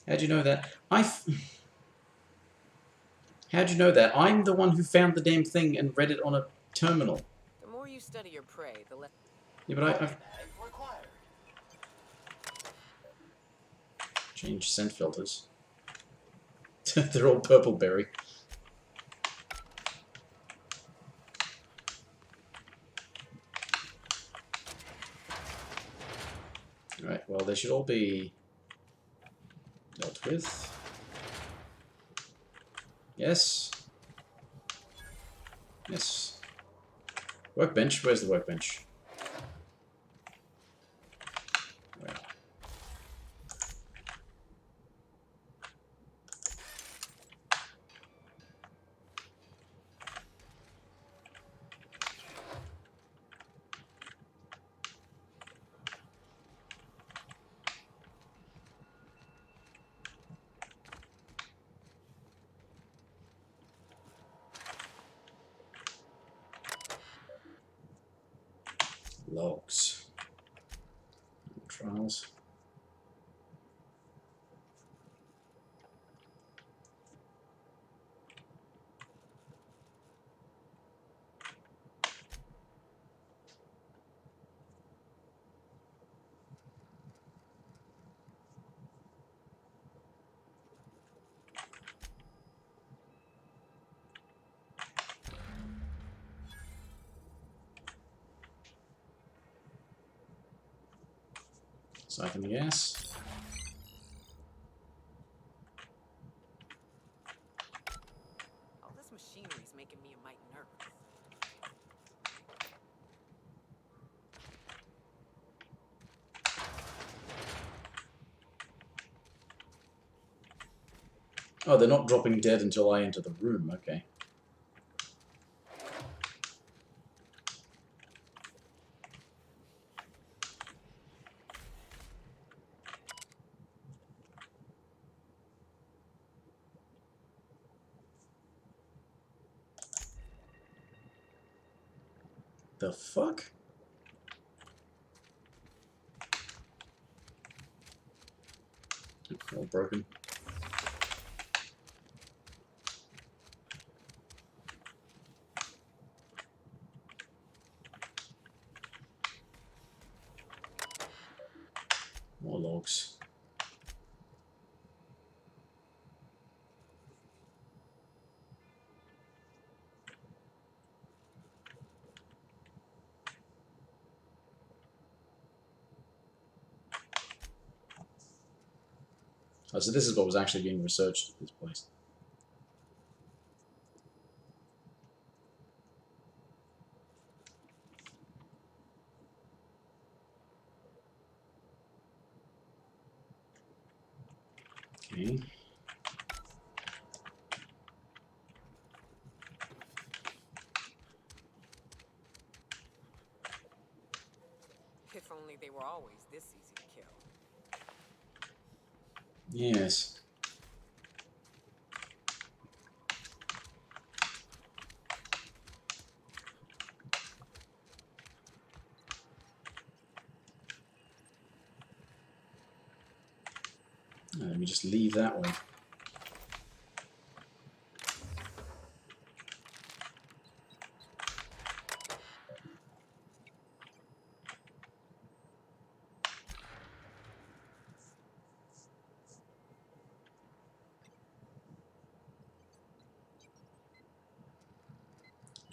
How'd you know that? How'd you know that? I'm the one who found the damn thing and read it on a terminal. The more you study your prey, the less... Yeah, but I've changed scent filters. They're all purple berry. Alright, well, they should all be dealt with. Yes. Yes. Workbench? Where's the workbench? Right. Logs. Trials. Siphon the gas. All this machinery's making me a mite nervous. Oh, they're not dropping dead until I enter the room. Okay. The fuck? All broken. More logs. Oh, so this is what was actually being researched at this place. Okay. If only they were always this easy to kill. Yes. Let me just leave that way.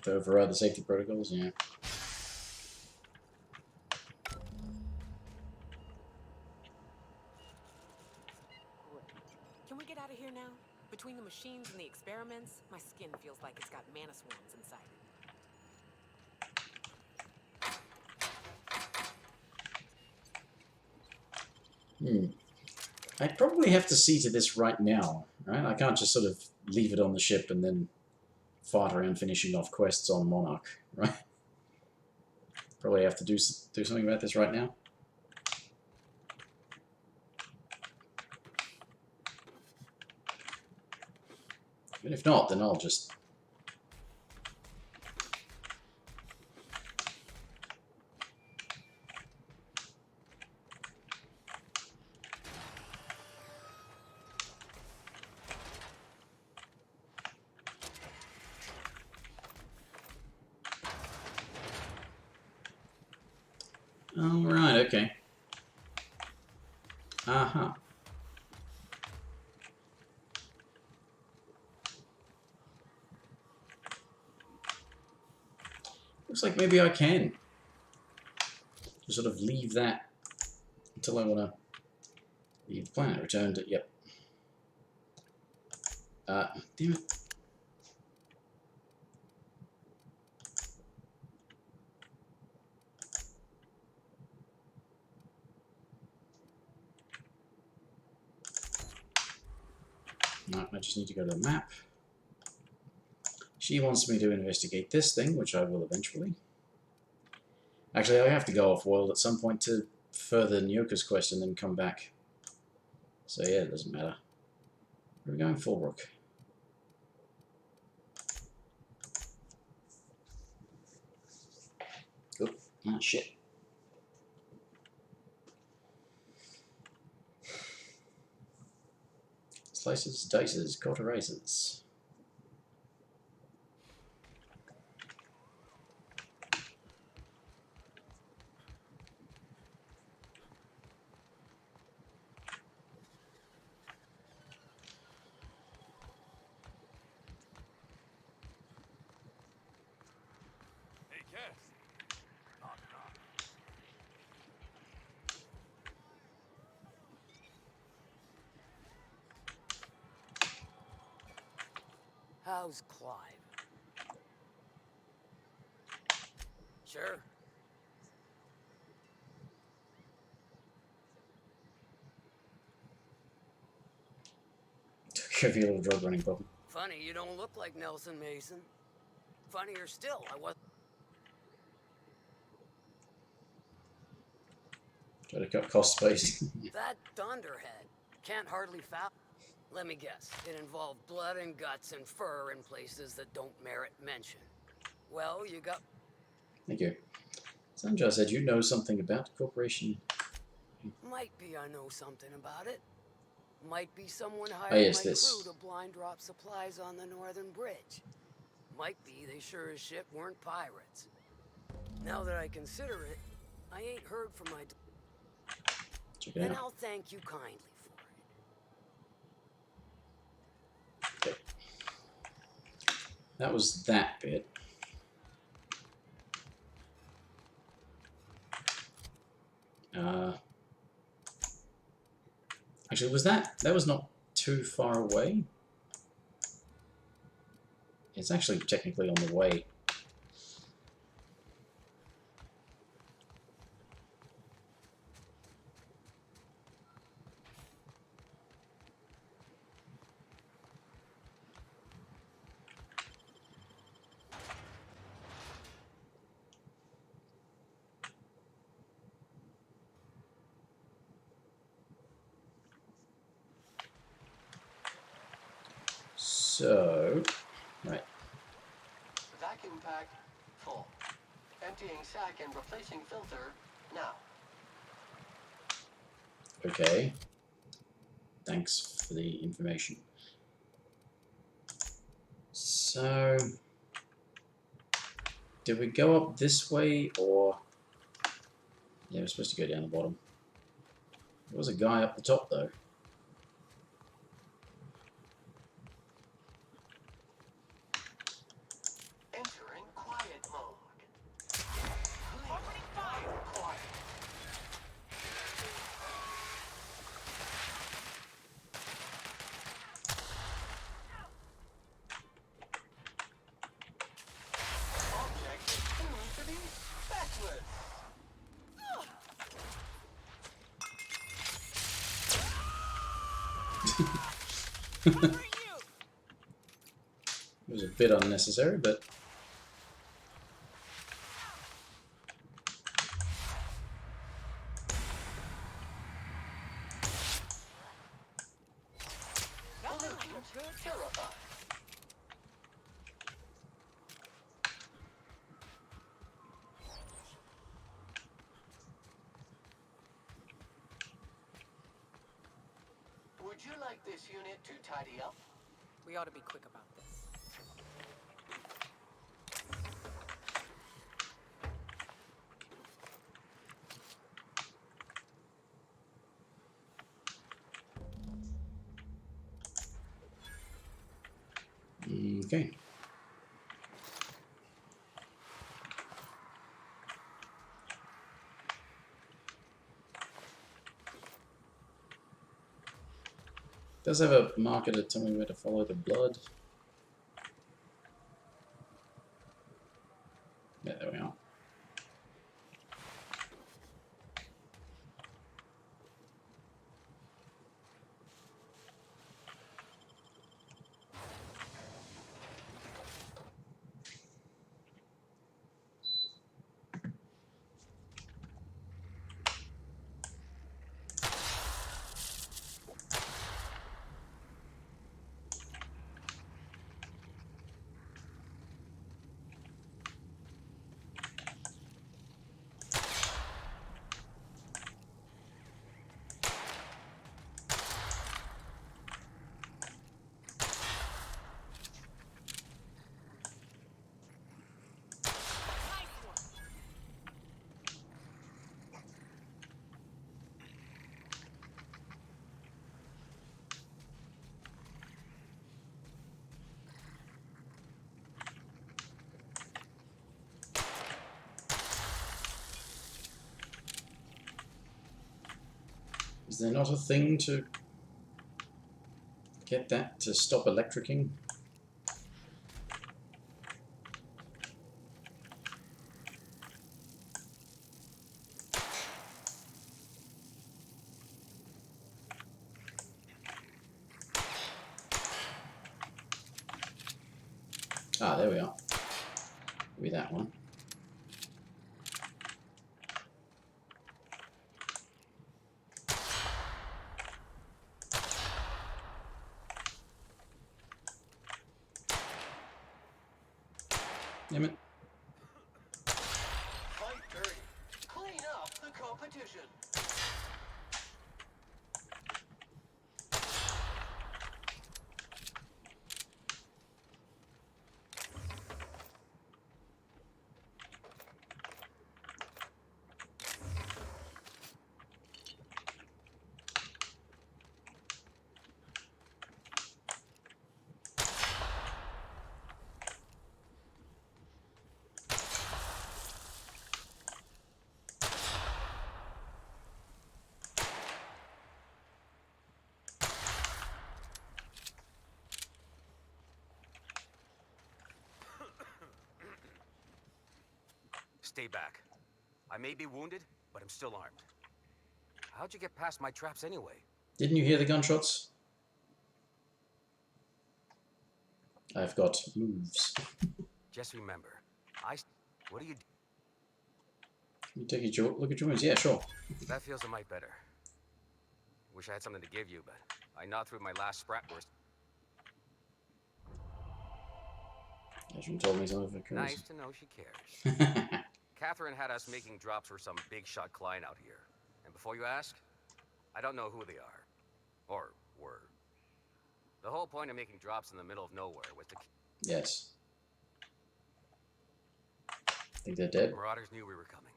To override the safety protocols, yeah. Can we get out of here now? Between the machines and the experiments, my skin feels like it's got mana swarms inside it. I'd probably have to see to this right now, right? I can't just sort of leave it on the ship and then fart around finishing off quests on Monarch, right? Probably have to do something about this right now. And if not, then I'll just... Oh, right, okay. Uh-huh. Looks like maybe I can just sort of leave that until I want to leave the planet. Returned it, yep. Damn it. No, I just need to go to the map. She wants me to investigate this thing, which I will eventually. Actually, I have to go off-world at some point to further Nyoka's quest and then come back. So yeah, it doesn't matter. Where are we going? Fallbrook. Oh, ah, shit. Slices, dices, cauterizers. Hey, Cass. Knock, knock. How's Clive? Sure. Trivial drug running problem. Funny, you don't look like Nelson Mason. Funnier still, I was... Try to cut cost space. That Thunderhead can't hardly foul. Let me guess, it involved blood and guts and fur in places that don't merit mention. Well, you got... Thank you. Sanjay said you know something about the corporation. Might be I know something about it. Might be someone Oh, hired yes, my this. crew to blind drop supplies on the northern bridge. Might be they sure as shit weren't pirates. Now that I consider it, I ain't heard from my... Check it And out. I'll thank you kindly for it. Okay. That was that bit. Actually, was that was not too far away? It's actually technically on the way. So, right. Vacuum pack full. Emptying sack and replacing filter now. Okay. Thanks for the information. So, did we go up this way or... Yeah, we're supposed to go down the bottom. There was a guy up the top though. Entering quiet mode. Opening fire. Quiet. Object is tuned to be speckless. It was a bit unnecessary, but... Pollutants terrified. Would you like this unit to tidy up? We ought to be quick about this. Okay. Does have a marker to tell me where to follow the blood. Yeah, there we are. Is there not a thing to get that to stop electricking? Ah, there we are. Maybe that one. Damn it. Fight dirty. Clean up the competition. Stay back. I may be wounded, but I'm still armed. How'd you get past my traps anyway? Didn't you hear the gunshots? I've got moves. Just remember, what do you do? You take your look at your wounds. Yeah, sure. That feels a mite better. Wish I had something to give you, but I gnawed through my last sprat burst. You should have told me some of it. Nice to know she cares. Catherine had us making drops for some big shot client out here. And before you ask, I don't know who they are. Or were. The whole point of making drops in the middle of nowhere was to... Yes. Think they're dead? Marauders knew we were coming.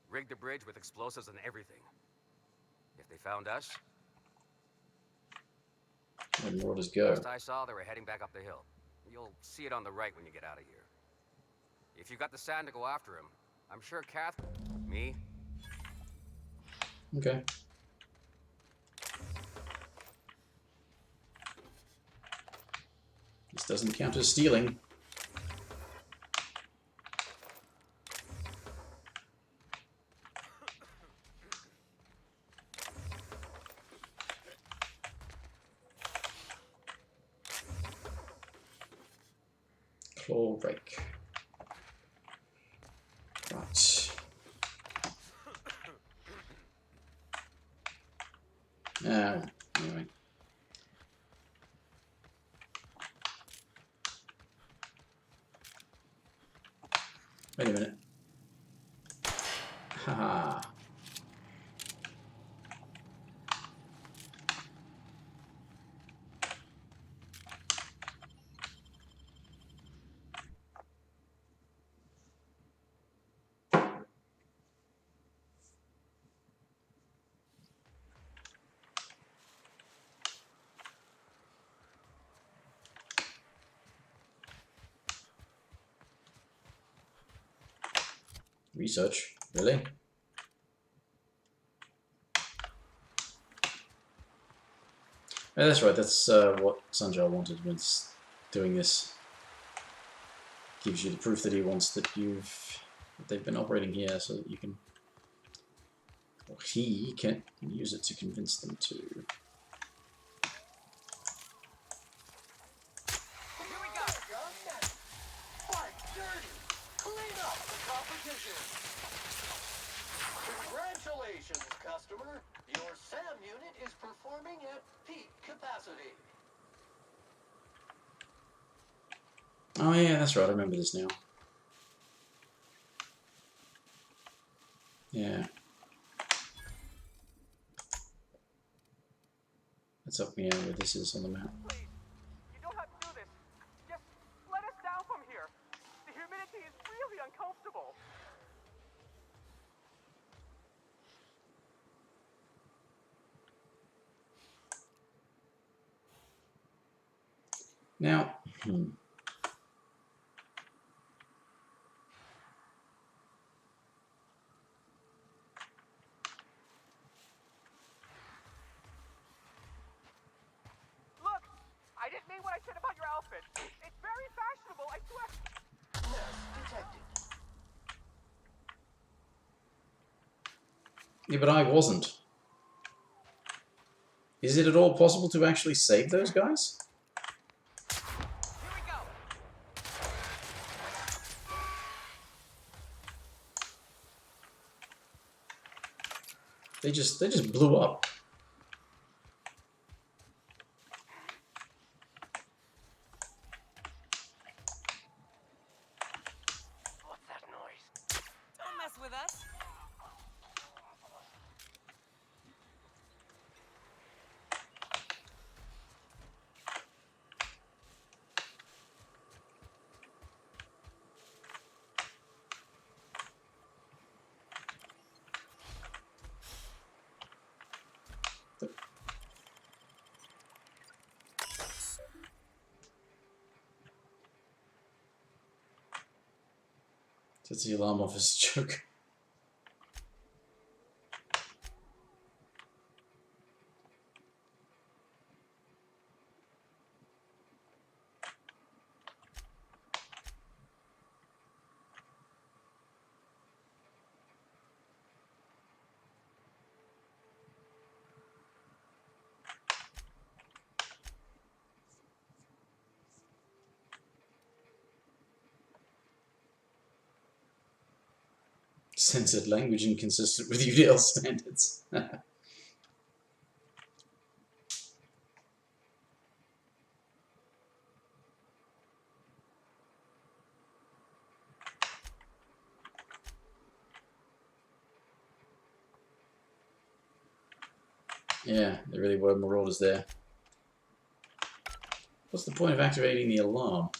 Rigged the bridge with explosives and everything. If they found us... Where the Marauders go? Last I saw, they were heading back up the hill. You'll see it on the right when you get out of here. If you got the sand to go after him, I'm sure me. Okay. This doesn't count as stealing. Claw rake. Right. Anyway. Wait a minute. Haha. Research? Really? Oh, that's right, that's what Sanjar wanted when doing this. Gives you the proof that he wants that they've been operating here so that you can, or he can use it to convince them to. Here we go. Fight dirty. Clean up the competition. Congratulations, customer. Your SAM unit is performing at peak capacity. Oh yeah, that's right, I remember this now. Yeah. Let's help me out where this is on the map. Please, you don't have to do this. Just let us down from here. The humidity is really uncomfortable. Now, Look, I didn't mean what I said about your outfit. It's very fashionable, I swear. Nest detected. yeah, but I wasn't. Is it at all possible to actually save those guys? Here we go. They just blew up. What's that noise? Don't mess with us. That's the alarm off his joke. Censored language inconsistent with UDL standards. Yeah, there really were marauders there. What's the point of activating the alarm?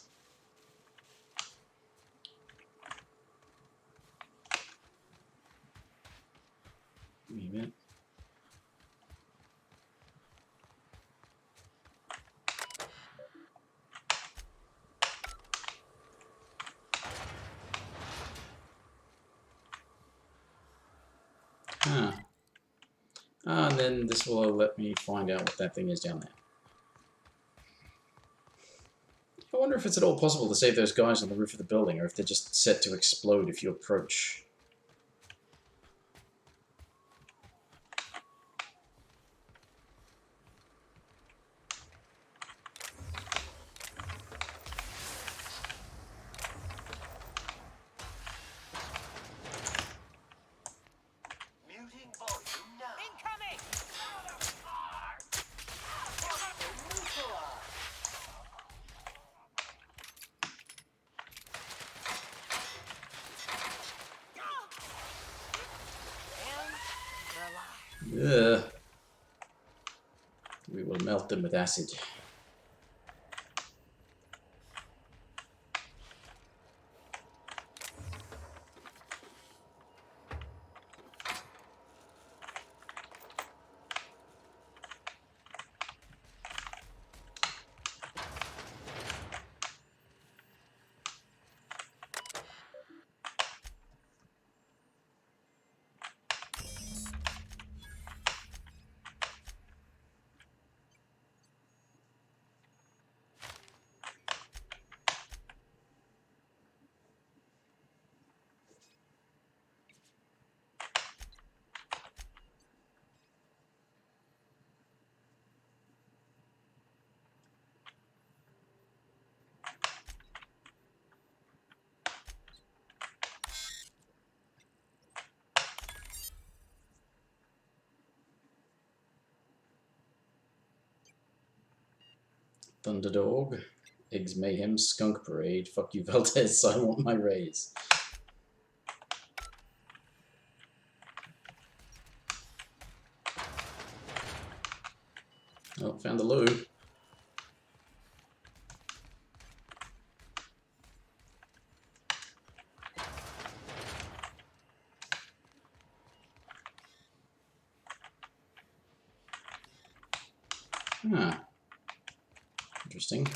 Give me a minute. Huh. And then this will let me find out what that thing is down there. I wonder if it's at all possible to save those guys on the roof of the building, or if they're just set to explode if you approach. Muting volume now. Incoming! Neutralized. And we're alive. Ugh. We will melt them with acid. Thunderdog, Eggs Mayhem, Skunk Parade, fuck you Valdez, I want my raise. Oh, found the loo. Ah, interesting.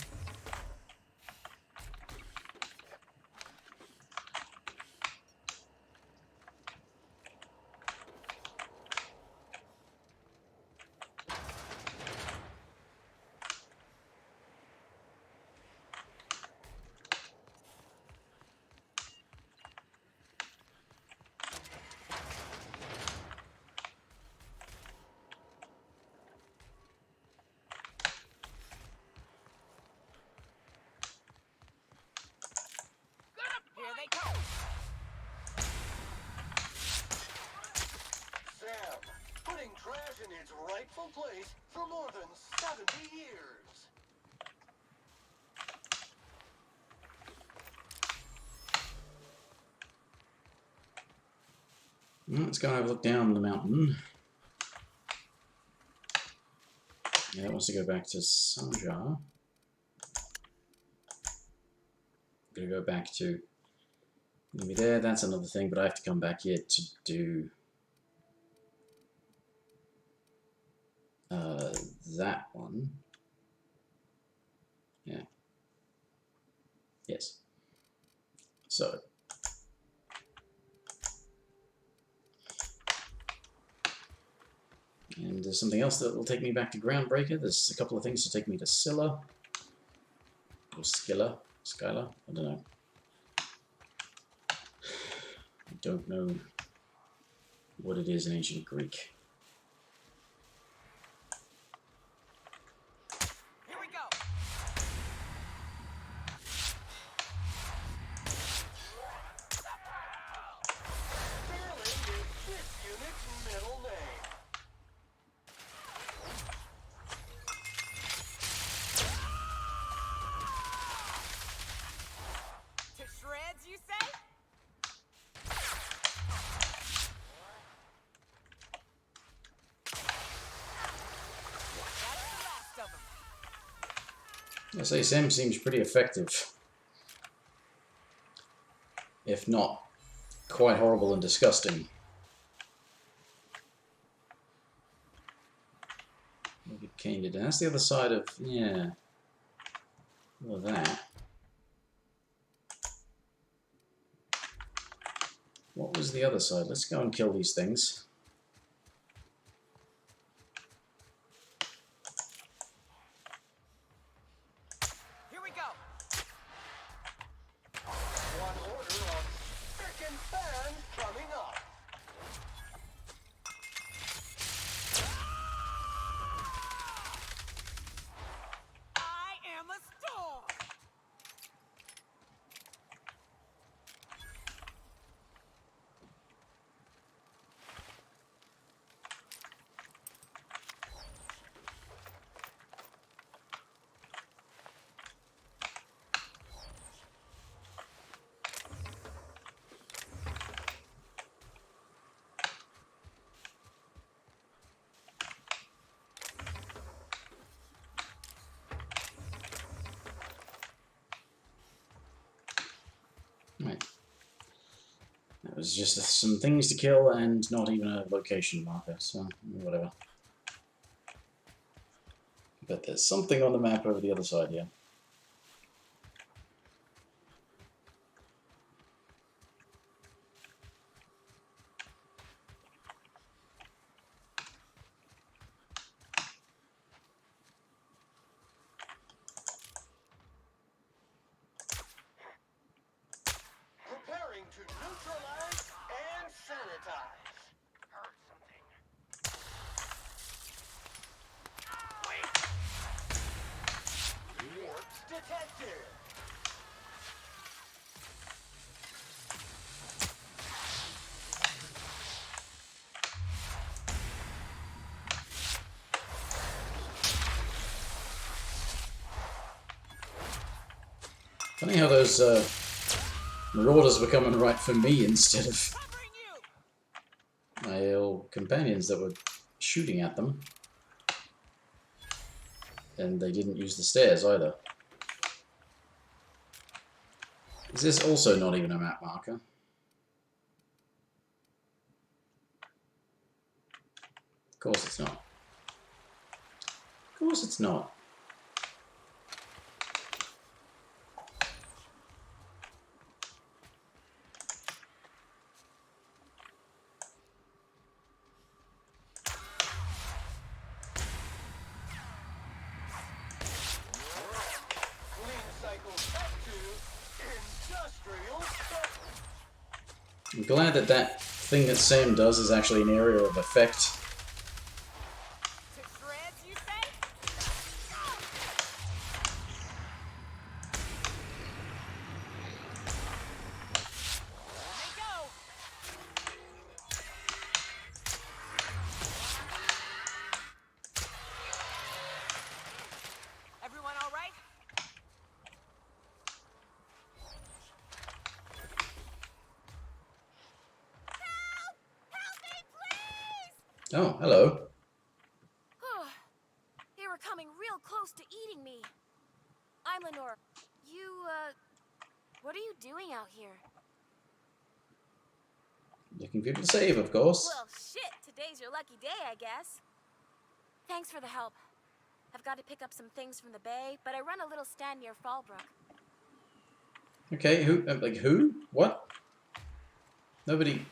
Here they come. Sam, putting trash in its rightful place for more than 70 years. Let's go and have a look down the mountain. Yeah, it wants to go back to Sanjar. Gonna go back to me there. That's another thing, but I have to come back here to do that one. Yeah. Yes. So. And there's something else that will take me back to Groundbreaker. There's a couple of things to take me to Scylla. Or Scylla. Skyla? I don't know. I don't know what it is in ancient Greek. Here we go. Sterling is this unit's middle name. To shreds, you say? That's the last of them. I say Sam seems pretty effective. If not quite horrible and disgusting. Look at Kane did. That's the other side of, yeah. Well, that. What was the other side? Let's go and kill these things. Here we go. One order of frickin' fans coming up. I am a storm. Right. That was just some things to kill and not even a location marker, so whatever. But there's something on the map over the other side here. Preparing to neutralize and sanitize. Heard something. Wait. Funny how those marauders were coming right for me instead of my old companions that were shooting at them. And they didn't use the stairs either. Is this also not even a map marker? Of course it's not. Of course it's not. I'm glad that that thing that Sam does is actually an area of effect. Everyone all right? Oh, hello. They were coming real close to eating me. I'm Lenore. What are you doing out here? Looking for people to save, of course. Well, shit, today's your lucky day, I guess. Thanks for the help. I've got to pick up some things from the bay, but I run a little stand near Fallbrook. Okay, who? Like who? What? Nobody.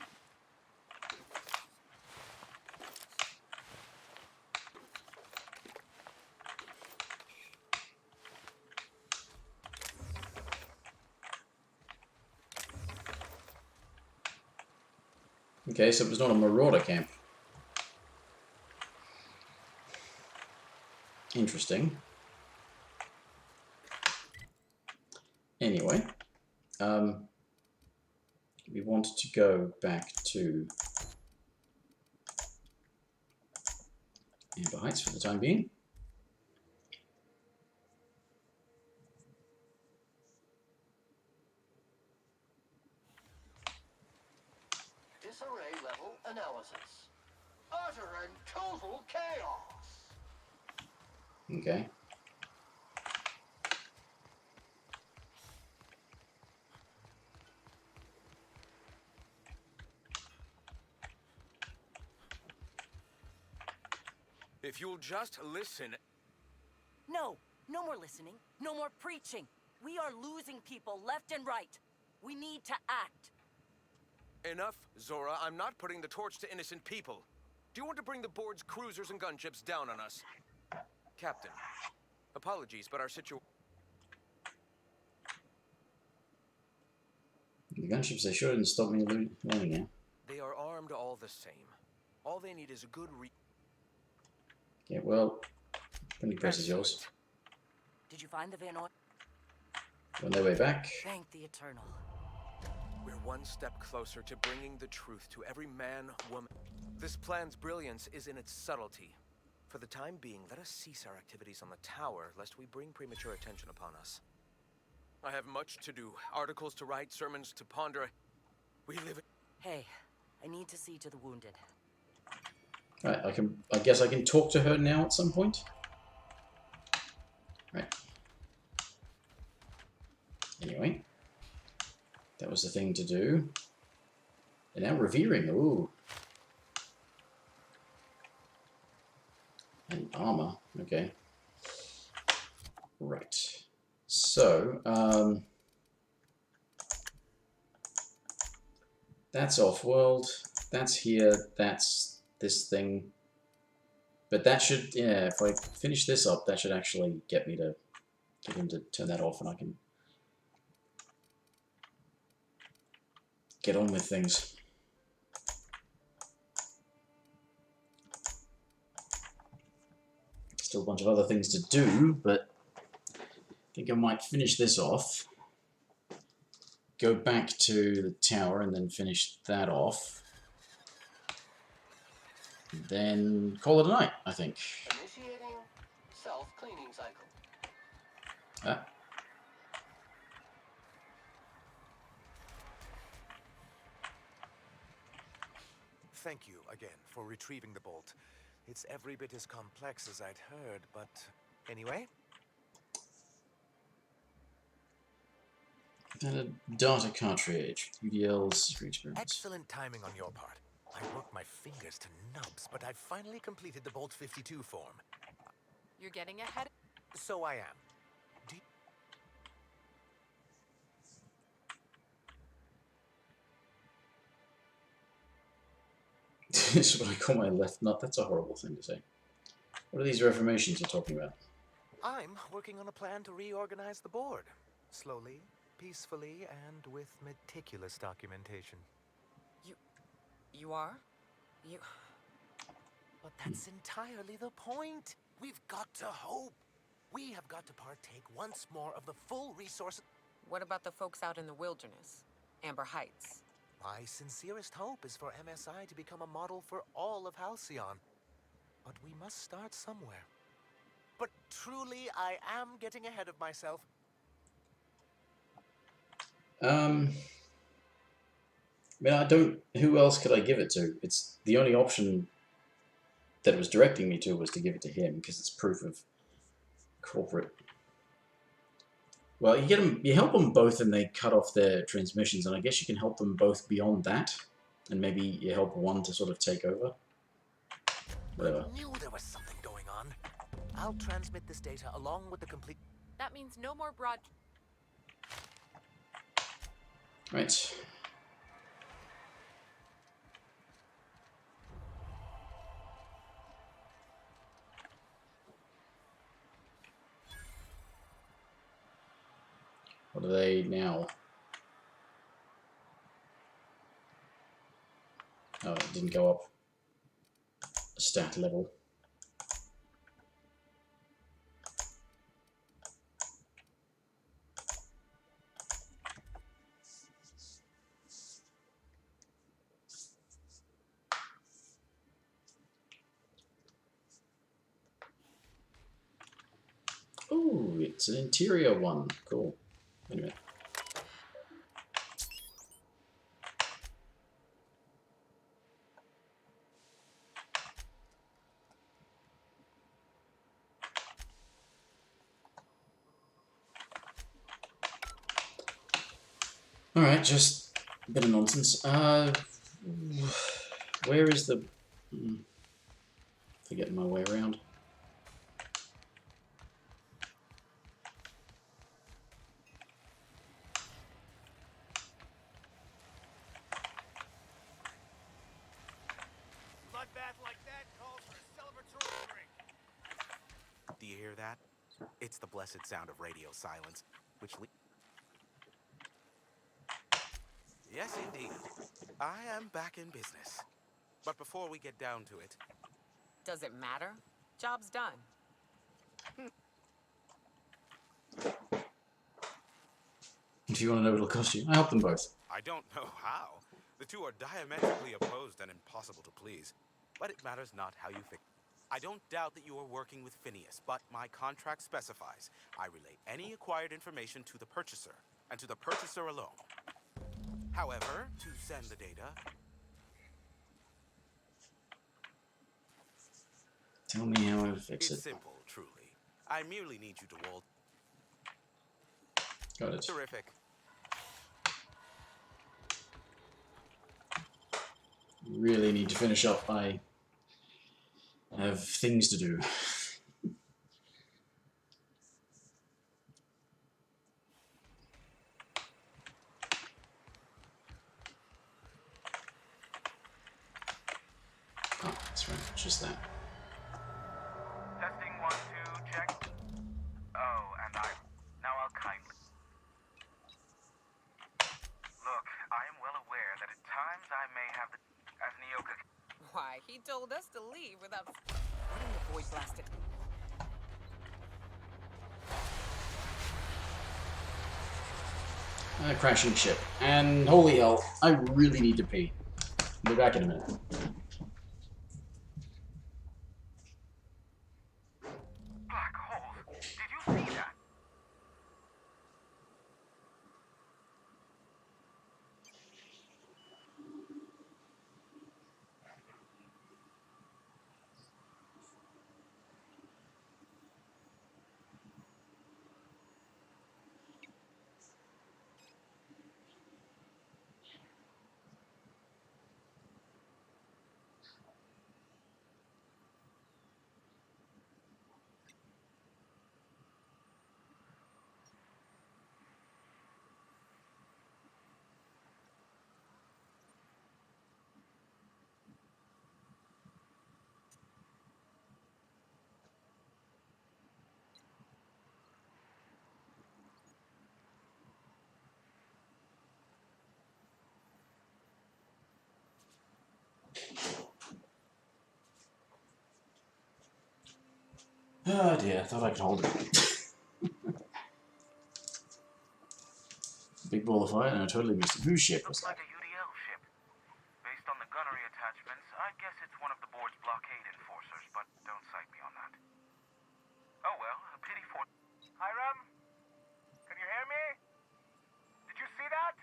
Okay, so it was not a marauder camp. Interesting. Anyway, we want to go back to Amber Heights for the time being. Disarray level analysis. Utter and total chaos. Okay. If you'll just listen... No, no more listening, no more preaching. We are losing people left and right. We need to act. Enough, Zora. I'm not putting the torch to innocent people. Do you want to bring the board's cruisers and gunships down on us? Captain, apologies, but our situation... The gunships, they sure didn't stop me learning it. They are armed all the same. All they need is a good Yeah, well, printing press is yours. Did you find the Van Oy? On their way back. Thank the Eternal. We're one step closer to bringing the truth to every man, woman. This plan's brilliance is in its subtlety. For the time being, let us cease our activities on the tower, lest we bring premature attention upon us. I have much to do. Articles to write, sermons to ponder. We live in... Hey, I need to see to the wounded. Right, I guess I can talk to her now at some point. Right. Anyway. That was the thing to do. And now revering, ooh. And armor, okay. Right. So, that's off-world, that's here, that's this thing. But that should, yeah, if I finish this up, that should actually get me to get him to turn that off and I can get on with things. Still a bunch of other things to do, but I think I might finish this off. Go back to the tower and then finish that off. Then call it a night, I think. Initiating self-cleaning cycle. Ah. thank you again for retrieving the bolt. It's every bit as complex as I'd heard, but anyway. And a data cartridge, UDLs for experiments. Excellent timing on your part. I worked my fingers to nubs, but I've finally completed the Bolt 52 form. You're getting ahead. So I am. This is what I call my left nut. That's a horrible thing to say. What are these reformations you're talking about? I'm working on a plan to reorganize the board. Slowly, peacefully, and with meticulous documentation. You are? You... But that's entirely the point. We've got to hope. We have got to partake once more of the full resources. What about the folks out in the wilderness? Amber Heights? My sincerest hope is for MSI to become a model for all of Halcyon. But we must start somewhere. But truly, I am getting ahead of myself. I mean, I don't... Who else could I give it to? It's the only option that it was directing me to was to give it to him, because it's proof of corporate... Well, you get them, you help them both and they cut off their transmissions, and I guess you can help them both beyond that, and maybe you help one to sort of take over. Whatever. I knew there was something going on. I'll transmit this data along with the complete... That means no more broad... Right. What are they now? Oh, it didn't go up a stat level. Ooh, it's an interior one. Cool. Wait a minute. Alright, just a bit of nonsense. Where is the... Forgetting my way around. Bloodbath like that calls for a celebratory drink. Do you hear that? It's the blessed sound of radio silence, which Yes, indeed. I am back in business. But before we get down to it... Does it matter? Job's done. If you want to know what it'll cost you, I help them both. I don't know how. The two are diametrically opposed and impossible to please. But it matters not how you fix. I don't doubt that you are working with Phineas, but my contract specifies I relay any acquired information to the purchaser, and to the purchaser alone. However, to send the data... Tell me how I fix it. It's simple, truly. I merely need you to hold... Got it. Terrific. Really need to finish up. I have things to do. Oh, that's right. Just that. Testing 1, 2, check. Oh, and now I'll kindly... Look, I am well aware that at times I may have the... As Nyoka... Why, he told us to leave without... What in the void blasted? Crashing ship. And holy hell, I really need to pee. I'll be back in a minute. Black hole. Did you see that? Oh dear, I thought I could hold it. Big ball of fire, and I totally missed it. Whose ship was that? Like a UDL ship. Based on the gunnery attachments, I guess it's one of the board's blockade enforcers, but don't cite me on that. Oh well, a pity for... Hiram? Can you hear me? Did you see that?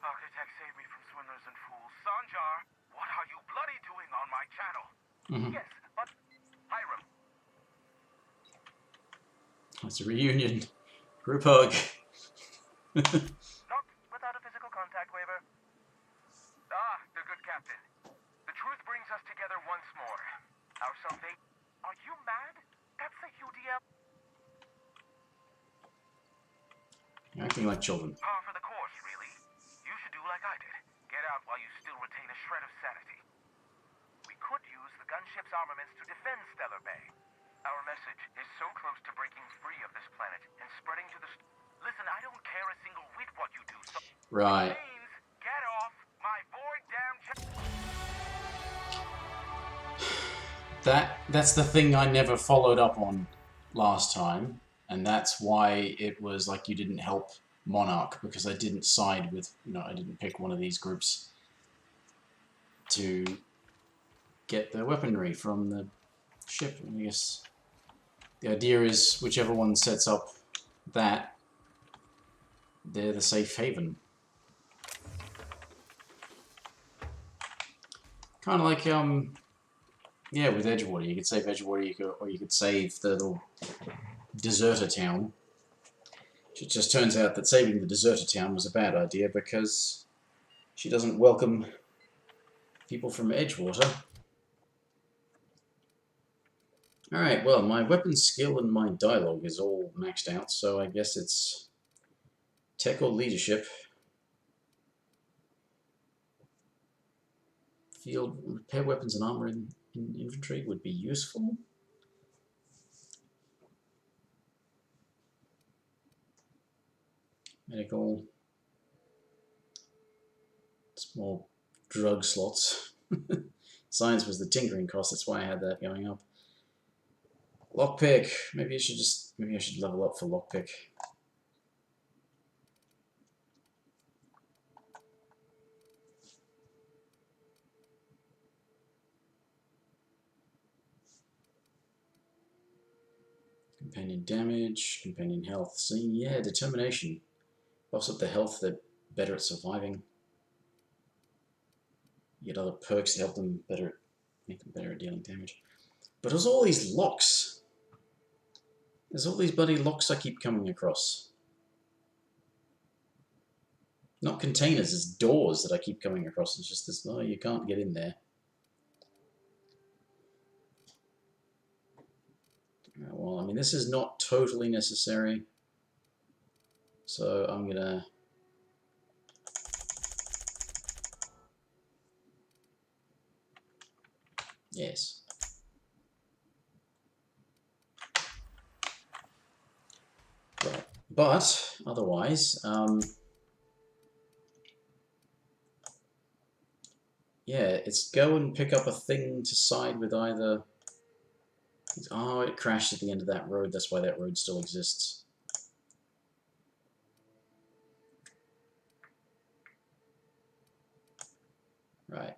Architect save me from swindlers and fools. Sanjar, what are you bloody doing on my channel? Yes, but... Hiram. It's a reunion. Group hug. Not without a physical contact waiver. Ah, the good captain. The truth brings us together once more. Our salvation... Are you mad? That's a UDL... You're acting like children. Par for the course, really. You should do like I did. Get out while you still retain a shred of sanity. We could use the gunship's armaments to defend Stellar Bay. Our message is so close to breaking free of this planet and spreading to the... Listen, I don't care a single whit what you do, so... Right. Which means, get off my bored damn... That's the thing I never followed up on last time, and that's why it was like you didn't help Monarch, because I didn't side with, I didn't pick one of these groups to get the weaponry from the ship. I guess the idea is whichever one sets up that, they're the safe haven. Kind of like, yeah, with Edgewater. You could save Edgewater, or you could save the little deserter town. It just turns out that saving the deserter town was a bad idea because she doesn't welcome people from Edgewater. Alright, well, my weapon skill and my dialogue is all maxed out, so I guess it's tech or leadership. Field repair weapons and armor in infantry would be useful. Medical. It's more drug slots. Science was the tinkering cost, that's why I had that going up. Lockpick. Maybe I should level up for lockpick. Companion damage, companion health. See, yeah, determination. Buffs up the health, they're better at surviving. You get other perks to help them better, make them better at dealing damage. But there's all these locks. There's all these bloody locks I keep coming across. Not containers, it's doors that I keep coming across. It's just this, oh, you can't get in there. Well, I mean, this is not totally necessary. So I'm gonna... Yes. Right. But, otherwise, yeah, it's go and pick up a thing to side with either... Oh, it crashed at the end of that road, that's why that road still exists. Right.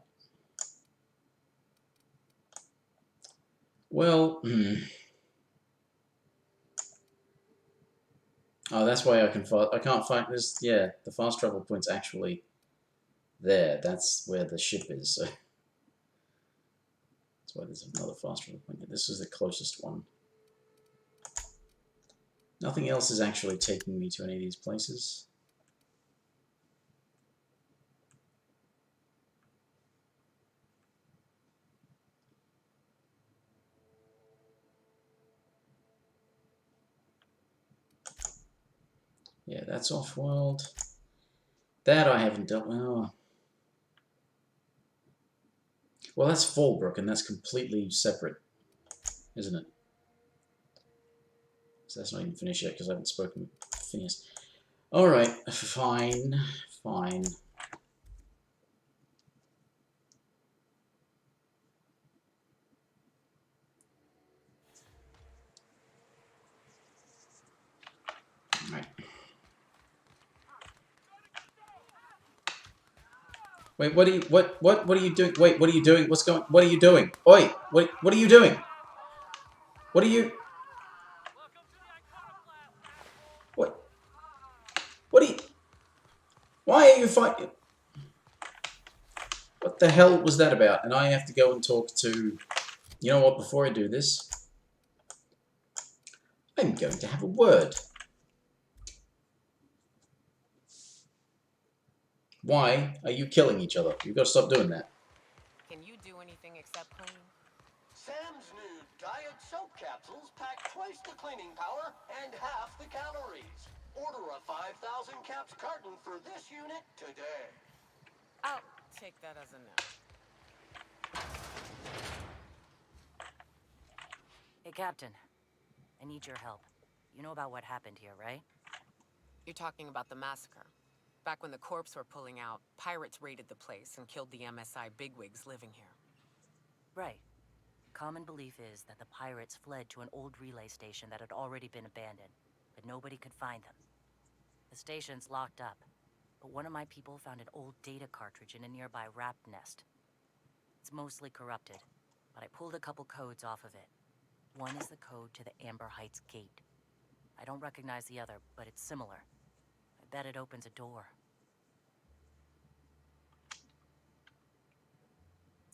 Well, oh, that's why I can't find this. Yeah, the fast travel point's actually there. That's where the ship is. So that's why there's another fast travel point. This is the closest one. Nothing else is actually taking me to any of these places. Yeah, that's off-world. That I haven't dealt with. Oh. Well, that's Fallbrook, and that's completely separate, isn't it? So that's not even finished yet, because I haven't spoken with Phineas. Alright, fine, fine. Wait, what are you doing? Wait, what are you doing? What are you doing? Oi, wait, what are you doing? What are you? What? What are you? Why are you fighting? What the hell was that about? And I have to go and talk to... You know what, before I do this, I'm going to have a word. Why are you killing each other? You've got to stop doing that. Can you do anything except clean? Sam's new diet soap capsules pack twice the cleaning power and half the calories. Order a 5,000 caps carton for this unit today. I'll take that as a no. Hey, Captain. I need your help. You know about what happened here, right? You're talking about the massacre. Back when the corps were pulling out, pirates raided the place and killed the MSI bigwigs living here. Right. Common belief is that the pirates fled to an old relay station that had already been abandoned, but nobody could find them. The station's locked up, but one of my people found an old data cartridge in a nearby rat nest. It's mostly corrupted, but I pulled a couple codes off of it. One is the code to the Amber Heights gate. I don't recognize the other, but it's similar. I bet it opens a door.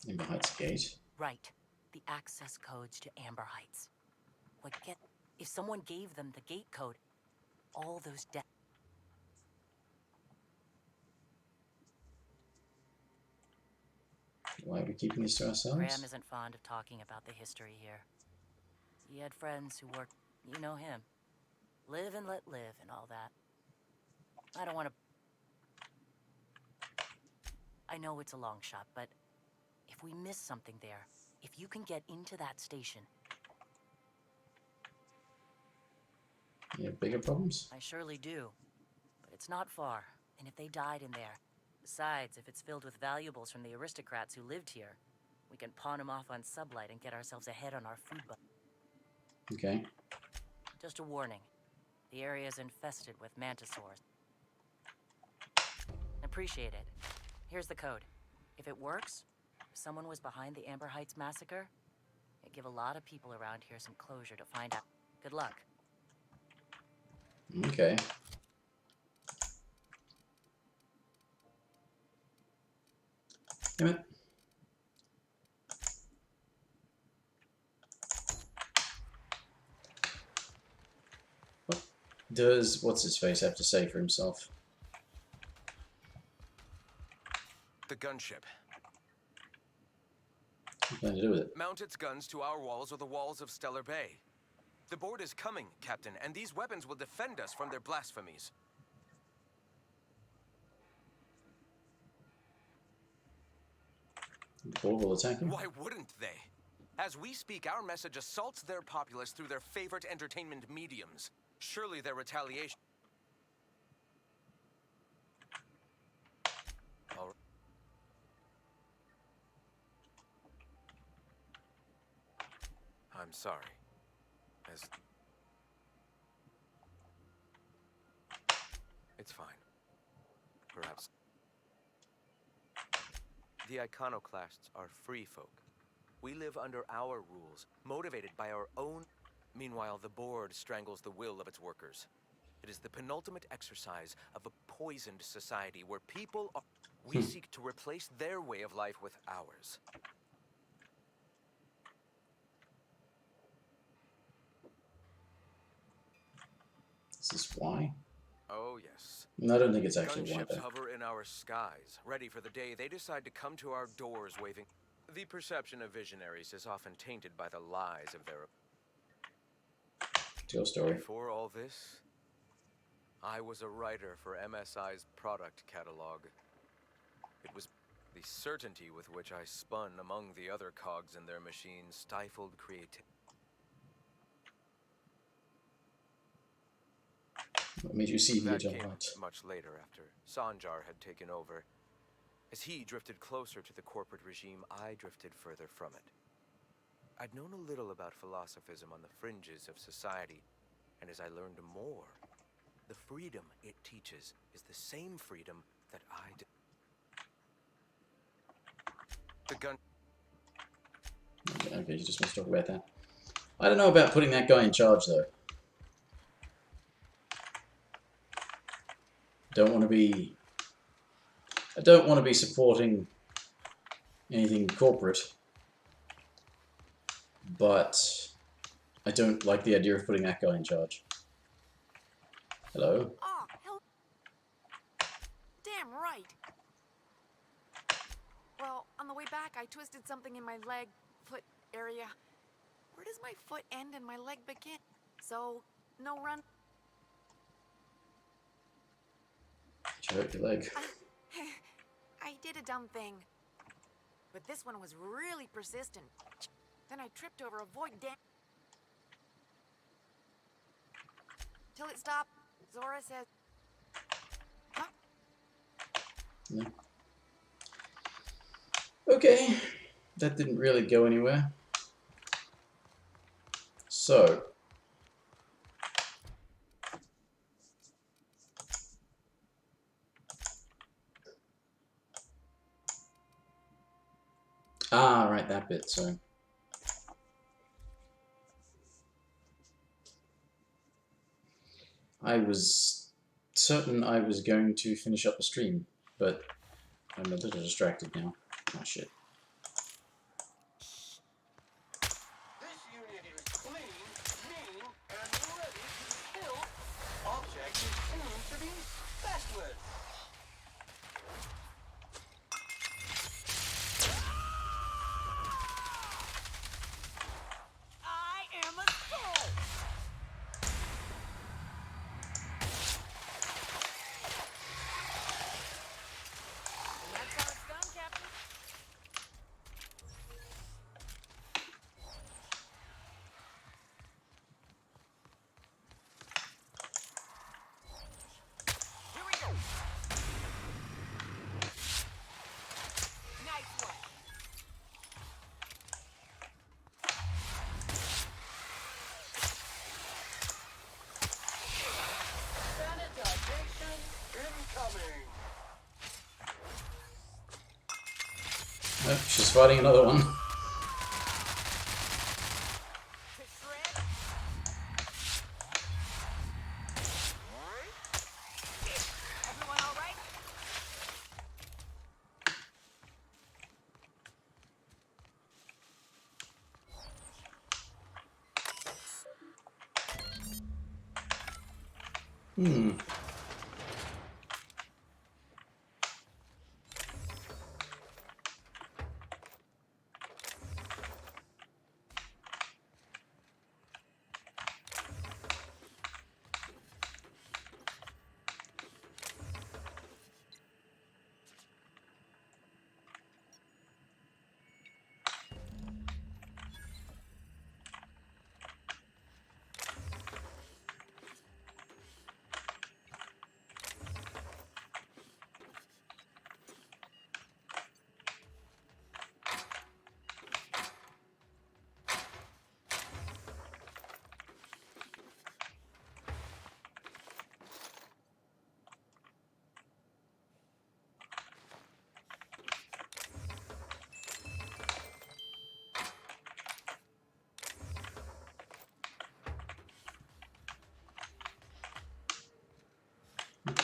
Amber Heights gate. Right. The access codes to Amber Heights. Like, if someone gave them the gate code, all those Why are we keeping this to ourselves? Graham isn't fond of talking about the history here. He had friends who worked, you know him. Live and let live and all that. I don't want to... I know it's a long shot, but if we miss something there, if you can get into that station... You have bigger problems? I surely do. But it's not far, and if they died in there... Besides, if it's filled with valuables from the aristocrats who lived here, we can pawn them off on Sublight and get ourselves ahead on our food budget. Okay. Just a warning. The area's infested with mantisaurs. Appreciate it. Here's the code. If it works, if someone was behind the Amber Heights massacre, it'd give a lot of people around here some closure to find out. Good luck. Okay. Damn it. What does what's-his-face have to say for himself? The gunship. What's going to do with it? Mount its guns to our walls or the walls of Stellar Bay. The board is coming, Captain, and these weapons will defend us from their blasphemies. The board will attack him? Why wouldn't they? As we speak, our message assaults their populace through their favorite entertainment mediums. Surely their retaliation... All right. I'm sorry. It's fine. Perhaps. The iconoclasts are free folk. We live under our rules, motivated by our own... Meanwhile, the board strangles the will of its workers. It is the penultimate exercise of a poisoned society where people are... We seek to replace their way of life with ours. Is this why? Oh, yes. No, I don't think it's actually why, Gunships though. hover in our skies, ready for the day they decide to come to our doors waving... The perception of visionaries is often tainted by the lies of their... It's your story. Before all this, I was a writer for MSI's product catalog. It was the certainty with which I spun among the other cogs in their machine stifled creativity. What made you see the That edge of came light? much later, after Sanjar had taken over. As he drifted closer to the corporate regime, I drifted further from it. I'd known a little about philosophism on the fringes of society, and as I learned more, the freedom it teaches is the same freedom that I the gun. Okay, you just want to talk about that. I don't know about putting that guy in charge, though. I don't want to be supporting anything corporate, but I don't like the idea of putting that guy in charge. Hello? Oh, hell. Damn right. Well, on the way back, I twisted something in my leg, foot area. Where does my foot end and my leg begin? So, no run. Did you hurt your leg? I did a dumb thing. But this one was really persistent. Then I tripped over a void dam. Till it stopped, Zora says... Huh? No. Okay, that didn't really go anywhere. So, right, that bit, so. I was certain I was going to finish up the stream, but I'm a little distracted now. Oh shit. This unit is clean, mean, and ready to kill. Objective tuned to be specialist. I am a soul! And that's how it's done, Captain. Here we go! Nice one! Sanitization incoming. Oh, she's fighting another one. To shred! Everyone alright? Hmm.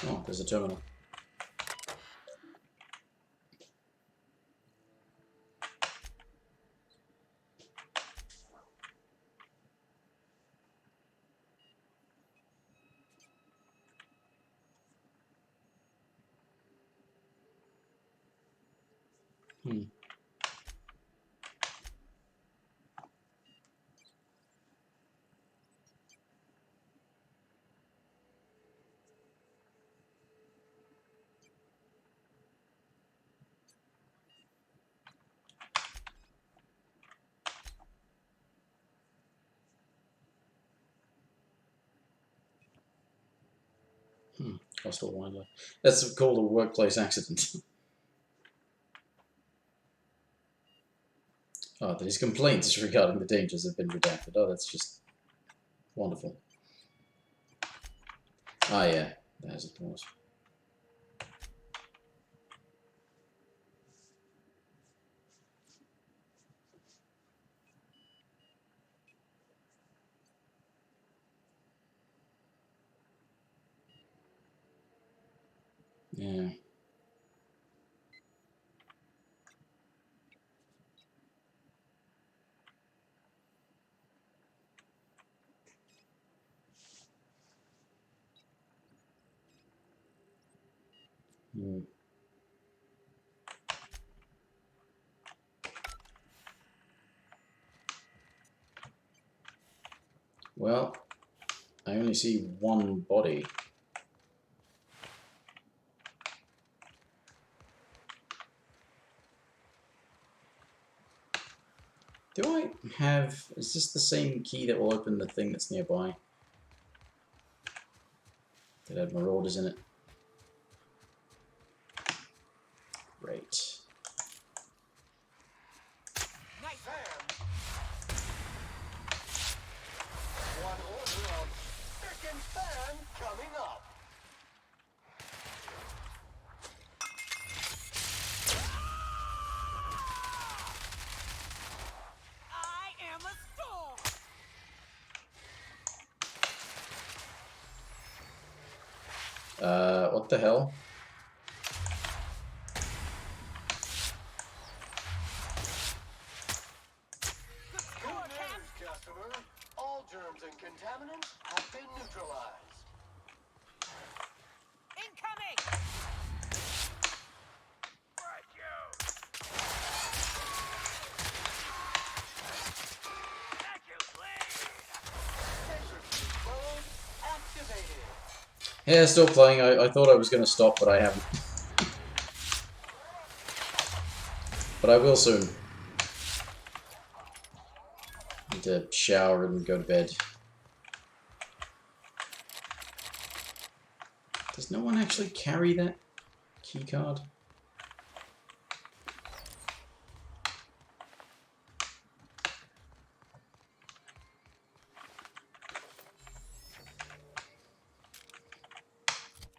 Oh, there's a terminal. Hmm. Hostile winder. That's called a workplace accident. Oh, that his complaints regarding the dangers have been redacted. Oh, that's just wonderful. Ah, yeah, there's a pause. Yeah. Hmm. Well, I only see one body. Do I have... Is this the same key that will open the thing that's nearby? That had marauders in it. Great. One order of spick and span coming up. I am a storm! What the hell? Good news, customer. All germs and contaminants have been neutralized. Incoming! Mode activated. Yeah, still playing. I thought I was going to stop, but I haven't. But I will soon. Need to shower and go to bed. Does no one actually carry that key card?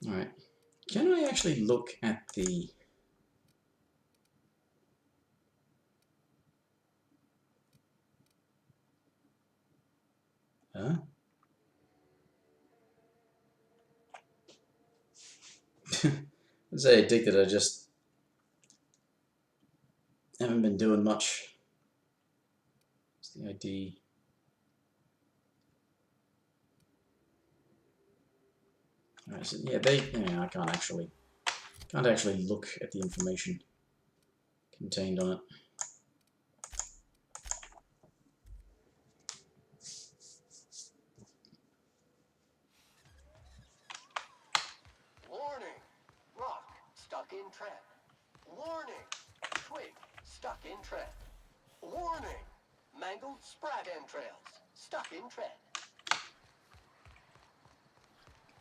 Alright. Can I actually look at the... Huh? I say addicted, I just haven't been doing much. What's the ID? Alright, so yeah, I can't actually look at the information contained on it. Warning. Rock stuck in trap. Warning. Twig stuck in trap. Warning. Mangled sprat entrails stuck in trap.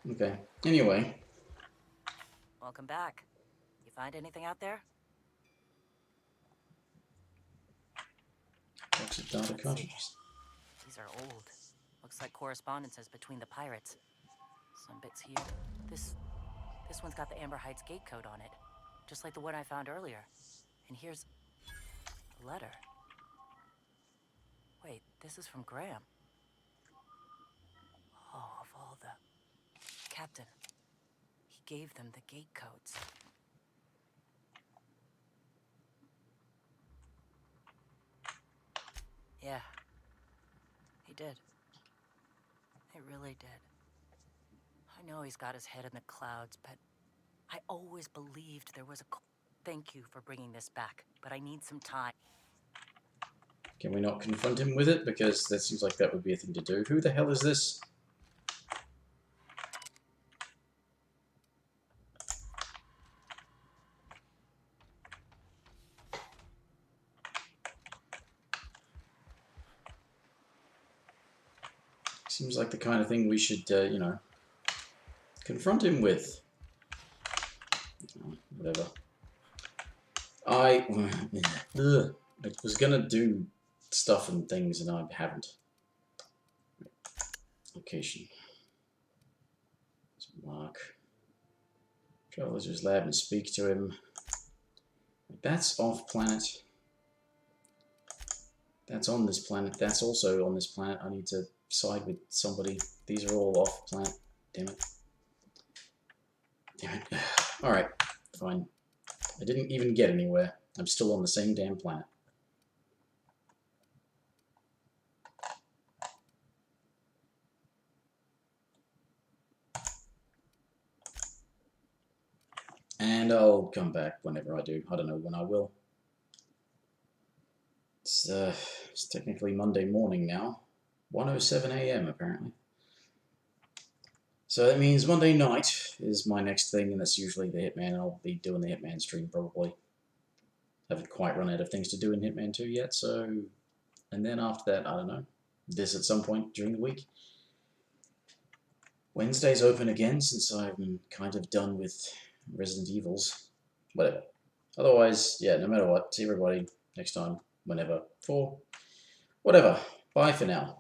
Okay. Anyway. Welcome back. You find anything out there? Box of data cartridges. These are old. Looks like correspondences between the pirates. Some bits here. This one's got the Amber Heights gate code on it, just like the one I found earlier. And here's a letter. Wait, this is from Graham. Oh, of all the... Captain. He gave them the gate codes. Yeah. He did. He really did. I know he's got his head in the clouds, but I always believed there was a... Thank you for bringing this back, but I need some time. Can we not confront him with it? Because that seems like that would be a thing to do. Who the hell is this? Seems like the kind of thing we should, you know, confront him with. Oh, whatever. I was gonna do stuff and things, and I haven't. Location. Mark. Travel to his lab and speak to him. That's off planet. That's on this planet. That's also on this planet. I need to side with somebody. These are all off planet. Damn it. Damn it. Alright, fine. I didn't even get anywhere. I'm still on the same damn planet. And I'll come back whenever I do. I don't know when I will. It's technically Monday morning now. 1:07 a.m. apparently. So that means Monday night is my next thing, and that's usually the Hitman. I'll be doing the Hitman stream probably. Haven't quite run out of things to do in Hitman 2 yet, so... And then after that, I don't know. This at some point during the week. Wednesday's open again, since I'm kind of done with Resident Evils. Whatever. Otherwise, yeah, no matter what, see everybody next time, whenever, for whatever. Bye for now.